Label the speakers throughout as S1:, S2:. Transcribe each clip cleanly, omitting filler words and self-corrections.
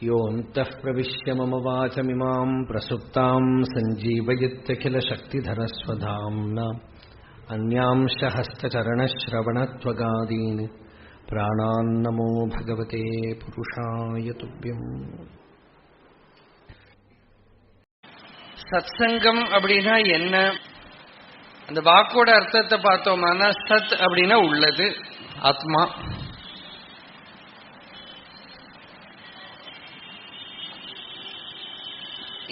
S1: योऽन्तः प्रविश्य मम वाचमिमां प्रसुप्तां सञ्जीवयत्यखिलशक्तिधरस्वधाम्ना अन्यांश हस्तचरणश्रवणत्वगादीन् प्राणान्नमो भगवते पुरुषाय तुभ्यम्.
S2: சத்சங்கம் அப்படின்னா என்ன? அந்த வாக்கோட அர்த்தத்தை பார்த்தோம்னா சத் அப்படின்னா உள்ளது, ஆத்மா.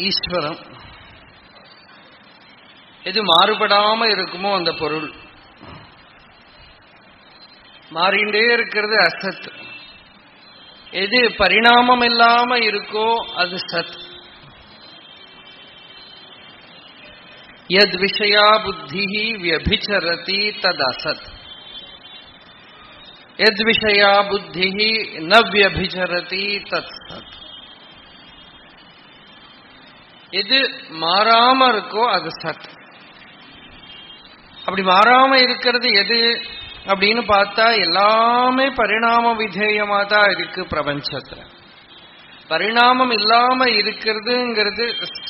S2: ஈஸ்வரம். எது மாறுபடாம இருக்குமோ அந்த பொருள். மாறிண்டே இருக்கிறது அசத். எது பரிணாமம் இல்லாம இருக்கோ அது சத். யத் விஷயா புத்திஹி வியபிசரதி தத் அசத். யத் விஷயா புத்திஹி ந வியபிசரதி தத் சத். எது மாறாம இருக்கோ அது சத். அப்படி மாறாம இருக்கிறது எது அப்படின்னு பார்த்தா எல்லாமே பரிணாம விதேயமா தான் இருக்கு பிரபஞ்சத்துல. பரிணாமம் இல்லாம இருக்கிறதுங்கிறது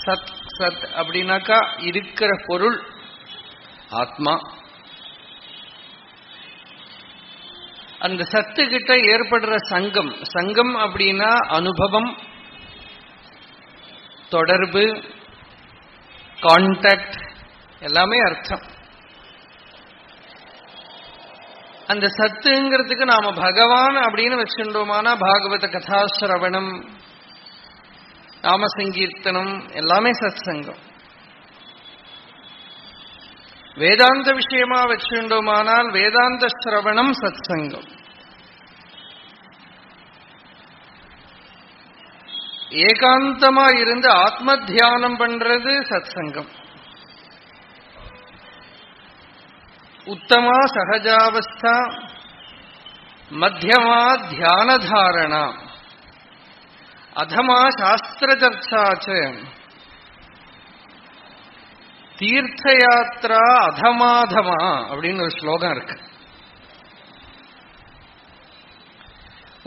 S2: சத். சத் அப்படின்னாக்கா இருக்கிற பொருள் ஆத்மா. அந்த சத்து கிட்ட ஏற்படுற சங்கம். சங்கம் அப்படின்னா அனுபவம், தொடர்பு, கான்டாக்ட் எல்லாமே அர்த்தம். அந்த சத்துங்கிறதுக்கு நாம பகவான் அப்படின்னு வச்சுட்டோமானா பாகவத கதாசிரவணம், நாம சங்கீர்த்தனம் எல்லாமே சத் சங்கம். வேதாந்த விஷயமா வச்சுட்டோமானால் வேதாந்த சிரவணம் சத் சங்கம். ஏகாந்தமா இருந்து ஆத்ம தியானம் பண்றது சத் சங்கம். உத்தமா சகஜாவஸ்தா, மத்தியமா தியான தாரணா, அதமா சாஸ்திர சர்ச்சாச்ச, தீர்த்த யாத்ரா அதமாதமா அப்படின்னு ஒரு ஸ்லோகம் இருக்கு.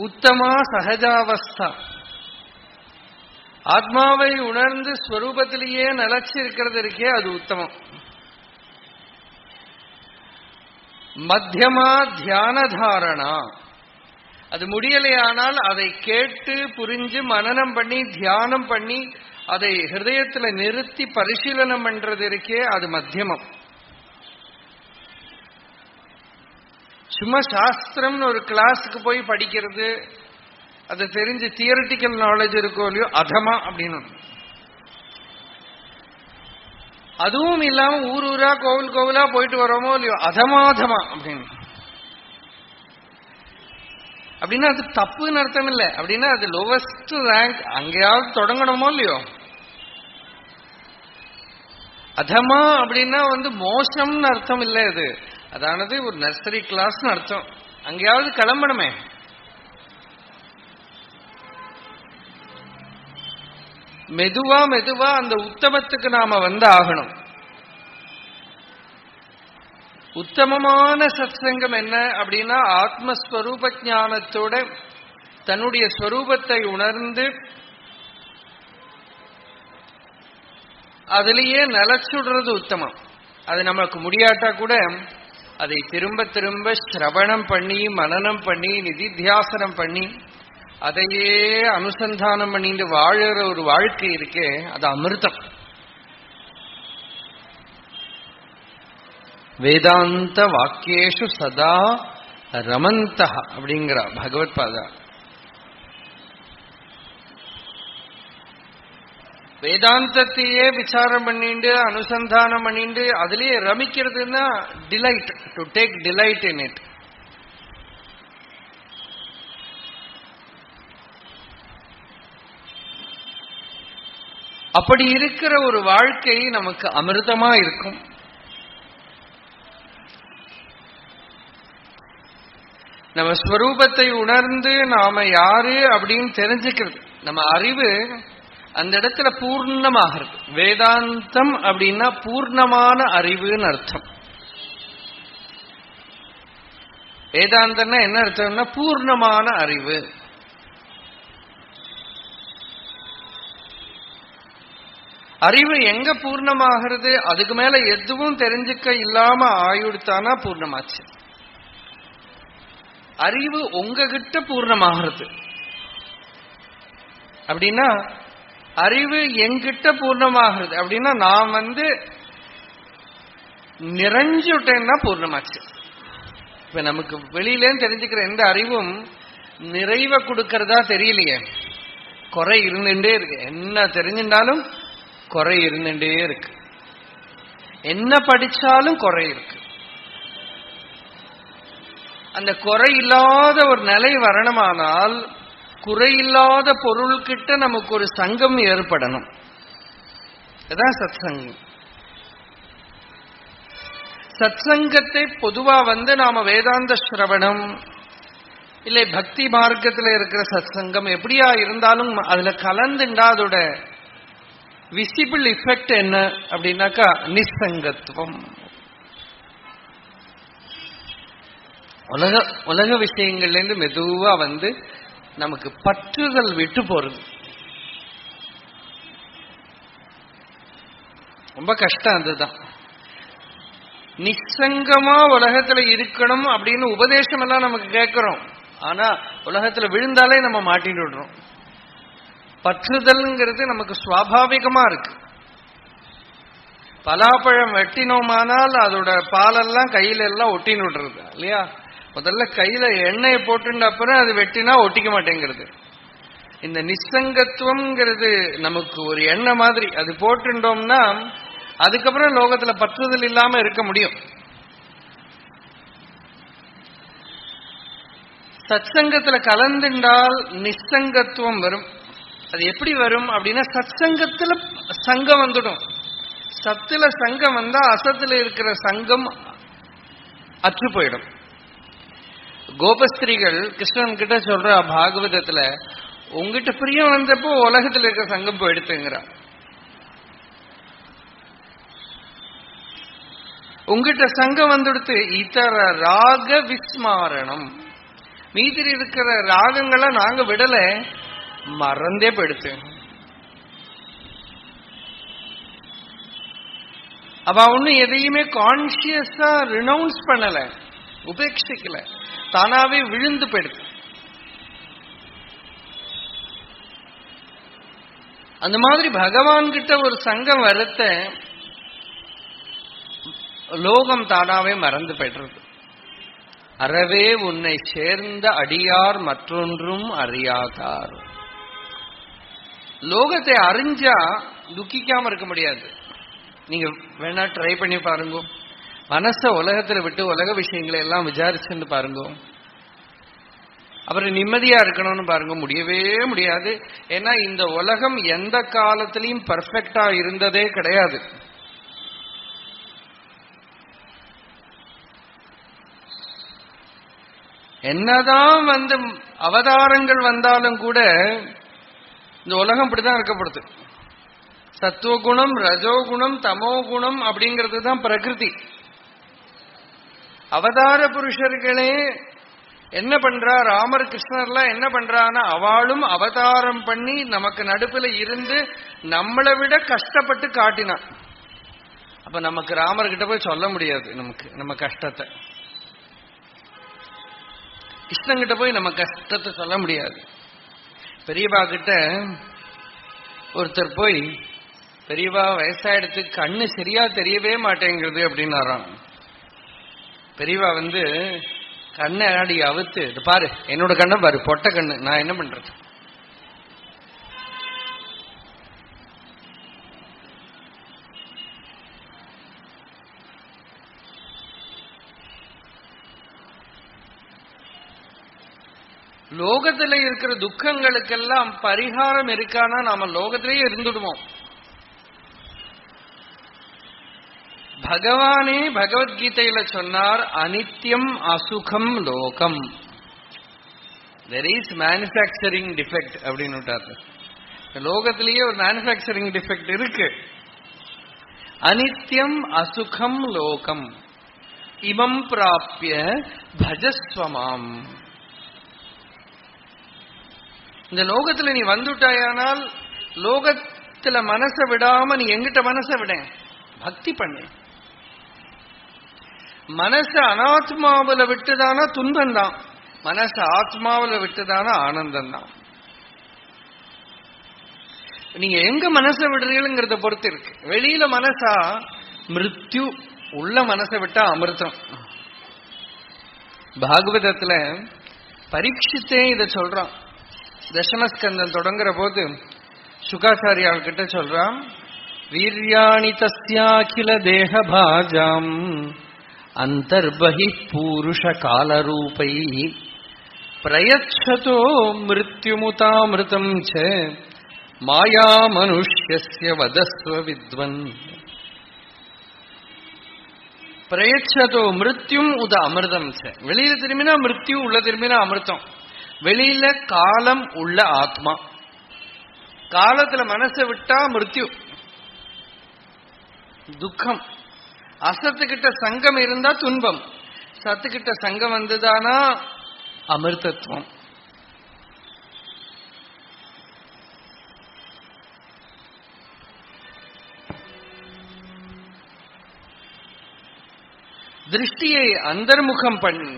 S2: உத்தமா சகஜாவஸ்தா, ஆத்மாவை உணர்ந்து ஸ்வரூபத்திலேயே நிலைச்சிருக்கிறது இருக்கே அது உத்தமம். மத்தியமா தியான தாரணா, அது முடியலையானால் அதை கேட்டு புரிஞ்சு மனனம் பண்ணி தியானம் பண்ணி அதை ஹிருதயத்துல நிறுத்தி பரிசீலனம் பண்றது இருக்கே அது மத்தியமம். சும்மா சாஸ்திரம்னு ஒரு கிளாஸுக்கு போய் படிக்கிறது, அது தெரிஞ்சு தியரிட்டிக்கல் நாலேஜ் இருக்கோ இல்லையோ அதமா அப்படின்னு. அதுவும் இல்லாம ஊர் ஊரா கோவில் கோவிலா போயிட்டு வரோமோ இல்லையோ அதமாதமா அப்படின்னு. அப்படின்னா அது தப்புன்னு அர்த்தம் இல்லை. அப்படின்னா அது லோவஸ்ட் ரேங்க், அங்கேயாவது தொடங்கணுமோ இல்லையோ. அதமா அப்படின்னா மோசம்னு அர்த்தம் இல்லை. அதானது ஒரு நர்சரி கிளாஸ்னு அர்த்தம். அங்கேயாவது கிளம்பணுமே. மெதுவா மெதுவா அந்த உத்தமத்துக்கு நாம ஆகணும். உத்தமமான சத்சங்கம் என்ன அப்படின்னா ஆத்மஸ்வரூப ஞானத்தோட தன்னுடைய ஸ்வரூபத்தை உணர்ந்து அதிலேயே நிலச்சுடுறது உத்தமம். அது நமக்கு முடியாட்டா கூட அதை திரும்ப திரும்ப சிரவணம் பண்ணி மனனம் பண்ணி நிதித்தியாசனம் பண்ணி அதையே அனுசந்தானம் பண்ணிட்டு வாழற ஒரு வாழ்க்கை இருக்கே அது அமிர்தம். வேதாந்த வாக்கியேஷு சதா ரமந்த அப்படிங்கிற பகவத் பாதா. வேதாந்தத்தையே விசாரம் பண்ணிட்டு அனுசந்தானம் பண்ணிட்டு அதுலயே ரமிக்கிறதுனா delight, to take delight in it. அப்படி இருக்கிற ஒரு வாழ்க்கை நமக்கு அமிர்தமா இருக்கும். நம்ம ஸ்வரூபத்தை உணர்ந்து நாம யாரு அப்படின்னு தெரிஞ்சுக்கிறது, நம்ம அறிவு அந்த இடத்துல பூர்ணமாகிறது. வேதாந்தம் அப்படின்னா பூர்ணமான அறிவுன்னு அர்த்தம். வேதாந்தம்னா என்ன அர்த்தம்னா பூர்ணமான அறிவு. அறிவு எங்க பூர்ணமாகிறது? அதுக்கு மேல எதுவும் தெரிஞ்சுக்க இல்லாம ஆயுடுத்தானா பூர்ணமாச்சு. அறிவு உங்ககிட்ட பூர்ணமாகிறது அப்படின்னா, அறிவு என்கிட்ட பூர்ணமாகிறது அப்படின்னா நான் நிறைஞ்சுட்டேன்னா பூர்ணமாச்சு. இப்ப நமக்கு வெளியிலேன்னு தெரிஞ்சுக்கிற எந்த அறிவும் நிறைவை கொடுக்கறதா தெரியலையே. குறை இருந்துட்டே இருக்கு. என்ன தெரிஞ்சிருந்தாலும் குறை இருந்துட்டே இருக்கு. என்ன படிச்சாலும் குறை இருக்கு. அந்த குறை இல்லாத ஒரு நிலை வரணுமானால் குறையில்லாத பொருள்கிட்ட நமக்கு ஒரு சங்கம் ஏற்படணும். அதான் சத் சங்கம். சத் சங்கத்தை பொதுவா நாம வேதாந்த ஸ்ரவணம் இல்லை பக்தி மார்க்கத்தில் இருக்கிற சத் சங்கம் எப்படியா இருந்தாலும் அதுல கலந்துண்டா அதோட விசிபிள் இஃபெக்ட் என்ன அப்படின்னாக்கா நிசங்கத்துவம். உலக விஷயங்கள்ல இருந்து மெதுவா நமக்கு பற்றுதல் விட்டு போறது. ரொம்ப கஷ்டம். அதுதான் நிசங்கமா உலகத்துல இருக்கணும் அப்படின்னு உபதேசம் எல்லாம் நமக்கு கேட்கிறோம். ஆனா உலகத்துல விழுந்தாலே நம்ம மாட்டிட்டு விடுறோம். பற்றுதல்ங்கிறது நமக்கு சுவாபாவிகமா இருக்கு. பலாப்பழம் வெட்டினோமானால் அதோட பாலெல்லாம் கையில எல்லாம் ஒட்டின்னு விடுறது இல்லையா? முதல்ல கையில எண்ணெயை போட்டு அப்புறம் அது வெட்டினா ஒட்டிக்க மாட்டேங்கிறது. இந்த நிசங்கத்துவம்ங்கிறது நமக்கு ஒரு எண்ணெய் மாதிரி. அது போட்டுட்டோம்னா அதுக்கப்புறம் லோகத்துல பற்றுதல் இல்லாம இருக்க முடியும். சத்சங்கத்துல கலந்துண்டால் நிசங்கத்துவம் வரும். அது எப்படி வரும் அப்படின்னா, சத்சங்கத்துல சங்கம் வந்துடும். சத்துல சங்கம் வந்தா அசத்துல இருக்கிற சங்கம் அற்று போயிடும். கோபஸ்திரிகள் கிருஷ்ணன் கிட்ட சொல்ற பாகவதத்துல, உங்ககிட்ட பிரியம் வந்தப்போ உலகத்துல இருக்கிற சங்கம் போயிடுத்துங்கிறா. உங்ககிட்ட சங்கம் வந்துடுத்து இதர ராக விஸ்மாரணம். மீதி இருக்கிற ராகங்களை நாங்க விடல, மறந்தே போயிடுத்து. அவ ஒன்னும் எதையுமே கான்சியஸா ரினவுன்ஸ் பண்ணல, உபேட்சிக்கல, தானாவே விழுந்து போயிடுது. அந்த மாதிரி பகவான் கிட்ட ஒரு சங்கம் வருத்த லோகம் தானாவே மறந்து போயிடுறது. அறவே உன்னை சேர்ந்த அடியார் மற்றொன்றும் அறியாதார். லோகத்தை அறிஞ்சா துக்கிக்காம இருக்க முடியாது. நீங்க வேணா ட்ரை பண்ணி பாருங்க. மனச உலகத்துல விட்டு உலக விஷயங்களை எல்லாம் விசாரிச்சுன்னு பாருங்க. அப்புறம் நிம்மதியா இருக்கணும்னு பாருங்க. முடியவே முடியாது. ஏன்னா இந்த உலகம் எந்த காலத்திலையும் பர்ஃபெக்டா இருந்ததே கிடையாது. என்னதான் அவதாரங்கள் வந்தாலும் கூட இந்த உலகம் இப்படிதான் இருக்கப்படுது. சத்துவகுணம், ரஜோகுணம், தமோகுணம் அப்படிங்கிறது தான் பிரகிருதி. அவதார புருஷர்களே என்ன பண்றா, ராமர் கிருஷ்ணர்லாம் என்ன பண்றான்னா, அவளும் அவதாரம் பண்ணி நமக்கு நடுப்புல இருந்து நம்மளை விட கஷ்டப்பட்டு காட்டினான். அப்ப நமக்கு ராமர்கிட்ட போய் சொல்ல முடியாது நம்ம கஷ்டத்தை. கிருஷ்ணங்கிட்ட போய் நம்ம கஷ்டத்தை சொல்ல முடியாது. பெரியவா கிட்ட ஒருத்தர் போய், பெரியவா வயசாயிடுத்து, கண்ணு சரியா தெரியவே மாட்டேங்கிறது அப்படின்னாராம். பெரியவா கண்ணை ஆடி அவுத்து, இது பாரு என்னோட கண்ணை பாரு, பொட்ட கண்ணு, நான் என்ன பண்றது? லோகத்துல இருக்கிற துக்கங்களுக்கெல்லாம் பரிகாரம் இருக்கானா நாம லோகத்திலேயே இருந்துடுவோம். பகவானே பகவத்கீதையில சொன்னார், அனித்யம் அசுகம் லோகம், தெர் இஸ் மேனுஃபேக்சரிங் டிஃபெக்ட் அப்படின்னு. லோகத்திலேயே ஒரு மேனுஃபேக்சரிங் டிஃபெக்ட் இருக்கு. அனித்யம் அசுகம் லோகம் இமம் பிராப்ய பஜஸ்வமாம். இந்த லோகத்துல நீ வந்துட்டாயானால் இதுல மனசை விடாம நீ எங்கிட்ட மனசை விட, பக்தி பண்ணு. மனசு அனாத்மாவில விட்டுதானா துன்பம் தான், மனசு ஆத்மாவில விட்டுதானா ஆனந்தம் தான். நீங்க எங்க மனசை விடுறீங்கிறத பொறுத்து இருக்கு. வெளியில மனசா மிருத்யு, உள்ள மனசை விட்டா அமிர்தம். பாகவதத்துல பரீட்சித்தே இத சொல்றான். தசமஸ்கந்தம் தொடங்குற போது சுகாச்சாரியால் கிட்ட சொல்றான், வீர்யாணி தஸ்யாகில தேகபாஜாம் அந்தர்பஹி பூருஷ காலரூபை பிரயச்சதோ மிருத்யுமுதாமிருதம் ச மாயா மனுஷ்யஸ்ய வதஸ்வ வித்வன். பிரயச்சதோ மிருத்யும் உத அமிர்தம் ச. வெளியில திரும்பினா மிருத்யு, உள்ள திரும்பினா அமிர்தம். வெளியில காலம், உள்ள ஆத்மா. காலத்துல மனசை விட்டா மிருத்யு, துக்கம். அசத்துக்கிட்ட சங்கம் இருந்தா துன்பம், சத்துக்கிட்ட சங்கம் வந்துதானா அமிர்தத்துவம். திருஷ்டியை அந்தர்முகம் பண்ணி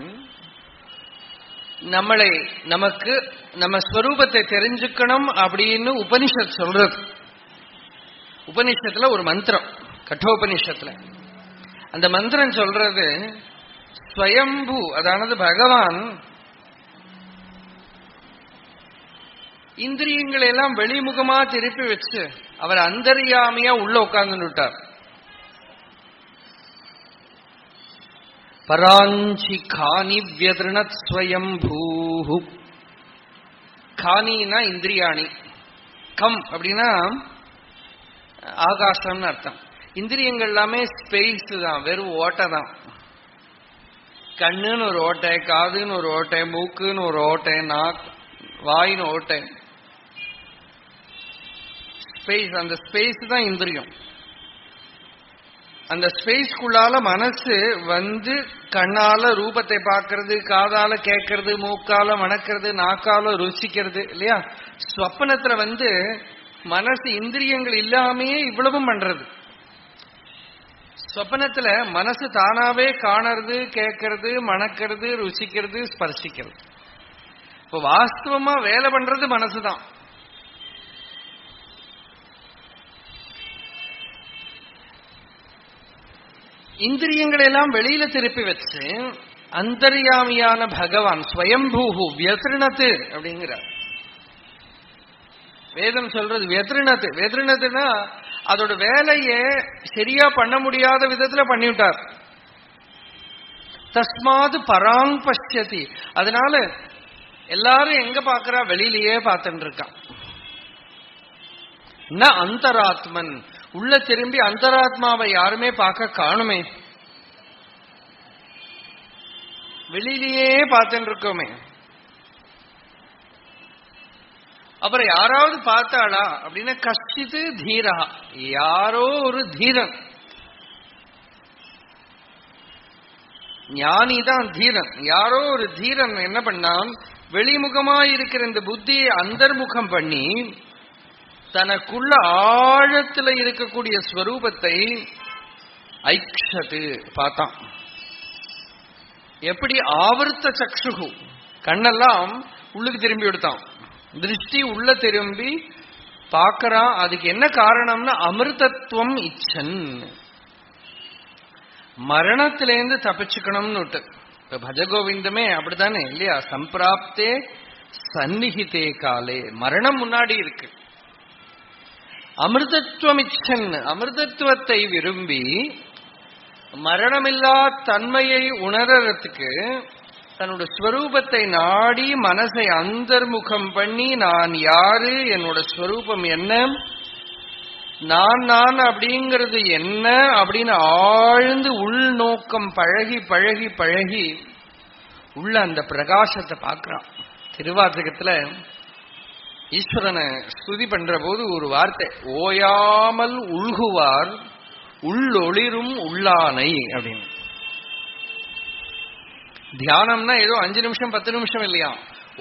S2: நமக்கு நம்ம ஸ்வரூபத்தை தெரிஞ்சுக்கணும் அப்படின்னு உபனிஷத் சொல்றது. உபனிஷத்துல ஒரு மந்திரம், கட்டோபனிஷத்துல அந்த மந்திரம் சொல்றது, ஸ்வயம்பு, அதானது பகவான் இந்திரியங்களை எல்லாம் வெளிமுகமா திருப்பி வச்சு அவர் அந்தர்யாமியா உள்ள உட்கார்ந்து விட்டார். பராஞ்சி காணி வியதிருணத் ஸ்வயம்பூஹு. காணினா இந்திரியாணி, கம் அப்படின்னா ஆகாசம்னு அர்த்தம். இந்திரியங்கள் எல்லாமே ஸ்பேஸ் தான், வெறும் ஓட்டை தான். கண்ணுன்னு ஒரு ஓட்டை, காதுன்னு ஒரு ஓட்டை, மூக்குன்னு ஒரு ஓட்டை, வாயின்னு ஓட்டை, ஸ்பேஸ். அந்த ஸ்பேஸ் தான் இந்திரியம். அந்த ஸ்பேஸ்க்குள்ளால மனசு வந்து கண்ணால ரூபத்தை பார்க்கறது, காதால கேட்கறது, மூக்கால மணக்கிறது, நாக்கால ருசிக்கிறது இல்லையா. ஸ்வப்னத்துல வந்து மனசு இந்திரியங்கள் இல்லாமையே இவ்வளவும் பண்றது. ஸ்வப்னத்துல மனசு தானாவே காணறது, கேட்கறது, மணக்கிறது, ருசிக்கிறது, ஸ்பர்சிக்கிறது. இப்ப வாஸ்தவமா வேலை பண்றது மனசுதான். இந்திரியங்களை எல்லாம் வெளியில திருப்பி வச்சு அந்தர்யாமியான பகவான் ஸ்வயம்பூஹு வியதிருணத்து அப்படிங்கிறார். வேதம் சொல்றது வியதிருணத்து. வியதிருணத்துனா அதோட வேலையை சரியா பண்ண முடியாத விதத்துல பண்ணிவிட்டார். தஸ்மாது பராங் பஷ்யதி. அதனால எல்லாரும் எங்க பாக்குறா, வெளியிலேயே பார்த்துட்டு இருக்கான். ந அந்தராத்மன், உள்ள திரும்பி அந்தராத்மாவை யாருமே பார்க்க காணுமே, வெளியிலேயே பார்த்துட்டு இருக்கோமே. அப்புறம் யாராவது பார்த்தாளா அப்படின்னா கஷ்டித்து தீரா, யாரோ ஒரு தீரன், ஞானிதான் தீரன். யாரோ ஒரு தீரன் என்ன பண்ணான், வெளிமுகமா இருக்கிற இந்த புத்தியை அந்தர்முகம் பண்ணி தனக்குள்ள ஆழத்துல இருக்கக்கூடிய ஸ்வரூபத்தை ஐக்ஷது பார்த்தான். எப்படி ஆவர்த்த சக்ஷுகு, கண்ணெல்லாம் உள்ளுக்கு திரும்பி விடுத்தான், திருஷ்டி உள்ள திரும்பி பார்க்கறான். அதுக்கு என்ன காரணம்னா அமிர்தத்துவம் இச்சன், மரணத்திலேருந்து தப்பிச்சுக்கணும்னு விட்டு. இப்ப பஜகோவிந்தமே அப்படித்தானே இல்லையா, சம்பிராப்தே சந்நிகிதே காலே, மரணம் முன்னாடி இருக்கு. அமிர்தத்துவம் இச்சன், அமிர்தத்துவத்தை விரும்பி மரணமில்லா தன்மையை உணரறதுக்கு தன்னோட ஸ்வரூபத்தை நாடி மனசை அந்தர்முகம் பண்ணி நான் யாரு, என்னோட ஸ்வரூபம் என்ன, நான் நான் அப்படிங்கிறது என்ன அப்படின்னு ஆழ்ந்து உள்நோக்கம் பழகி பழகி பழகி உள்ள அந்த பிரகாசத்தை பார்க்கிறான். திருவாசகத்துல ஈஸ்வரனை ஸ்துதி பண்ற போது ஒரு வார்த்தை, ஓயாமல் உள்குவார் உள்ளொளிரும் உள்ளானை அப்படின்னு. தியானம்னா ஏதோ 5 நிமிஷம் 10 நிமிஷம் இல்லையா,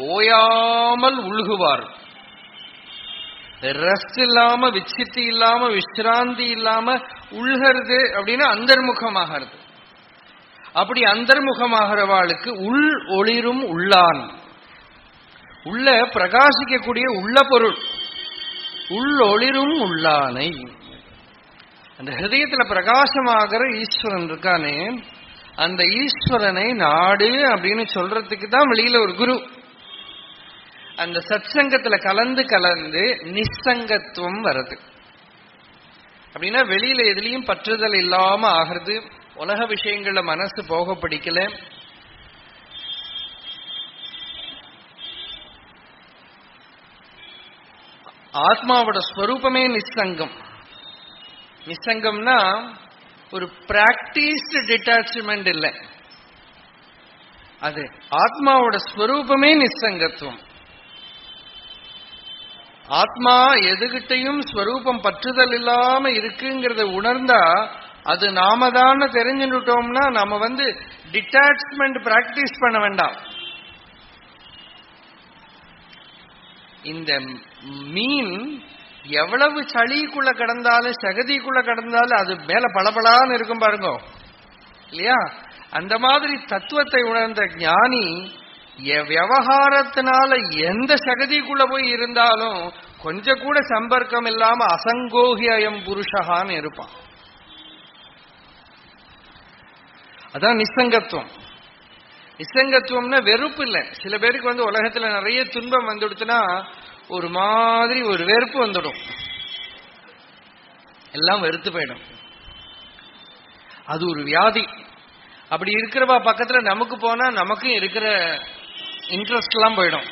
S2: ஓயாமல் உள்குவார். ரெஸ்ட் இல்லாம, விச்சித்தி இல்லாம, விஸ்ராந்தி இல்லாம உள்கிறது அப்படின்னா அந்தர்முகமாகிறது. அப்படி அந்தர்முகமாகிறவாளுக்கு உள் ஒளிரும் உள்ளான், உள்ள பிரகாசிக்கக்கூடிய உள்ள பொருள், உள் ஒளிரும் உள்ளானை. அந்த ஹிருதயத்துல பிரகாசமாகிற ஈஸ்வரன் இருக்கானே, அந்த ஈஸ்வரனை நாடு அப்படின்னு சொல்றதுக்கு தான் வெளியில ஒரு குரு. அந்த சத்சங்கத்துல கலந்து கலந்து நிசங்கத்துவம் வருது. அப்படின்னா வெளியில எதுலயும் பற்றுதல் இல்லாம ஆகிறது. உலக விஷயங்கள்ல மனசு போக பிடிக்கல. ஆத்மாவோட ஸ்வரூபமே நிசங்கம். நிசங்கம்னா ஒரு பிராக்டிஸ்டு டிட்டாச்மெண்ட் இல்லை, அது ஆத்மாவோட ஸ்வரூபமே நிசங்கத்துவம். ஆத்மா எதுகிட்டையும் ஸ்வரூபம் பற்றுதல் இல்லாம இருக்குங்கிறத உணர்ந்தா அது நாம தான் தெரிஞ்சுட்டோம்னா நாம டிட்டாச்மெண்ட் பிராக்டிஸ் பண்ண வேண்டாம். இந்த மீன் எவ்வளவு சளிக்குள்ள கடந்தாலும் சகதிக்குள்ள கடந்தாலும் அது மேல பளபளான்னு இருக்கும் பாருங்க, இல்லையா? அந்த மாதிரி தத்துவத்தை உணர்ந்த ஞானி விவகாரத்தினால எந்த சகதிக்குள்ள போய் இருந்தாலும் கொஞ்சம் கூட சம்பர்க்கம் இல்லாம அசங்கோகியம் புருஷகான்னு இருப்பான். அதான் நிசங்கத்துவம். நிசங்கத்துவம்னா வெறுப்பு இல்லை. சில பேருக்கு உலகத்துல நிறைய துன்பம் வந்துடுச்சுன்னா ஒரு மாதிரி ஒரு வெறுப்பு வந்துடும், எல்லாம் வெறுத்து போயிடும். அது ஒரு வியாதி. அப்படி இருக்கிறவா பக்கத்துல நமக்கு போனா நமக்கும் இருக்கிற இன்ட்ரெஸ்ட் எல்லாம் போயிடும்.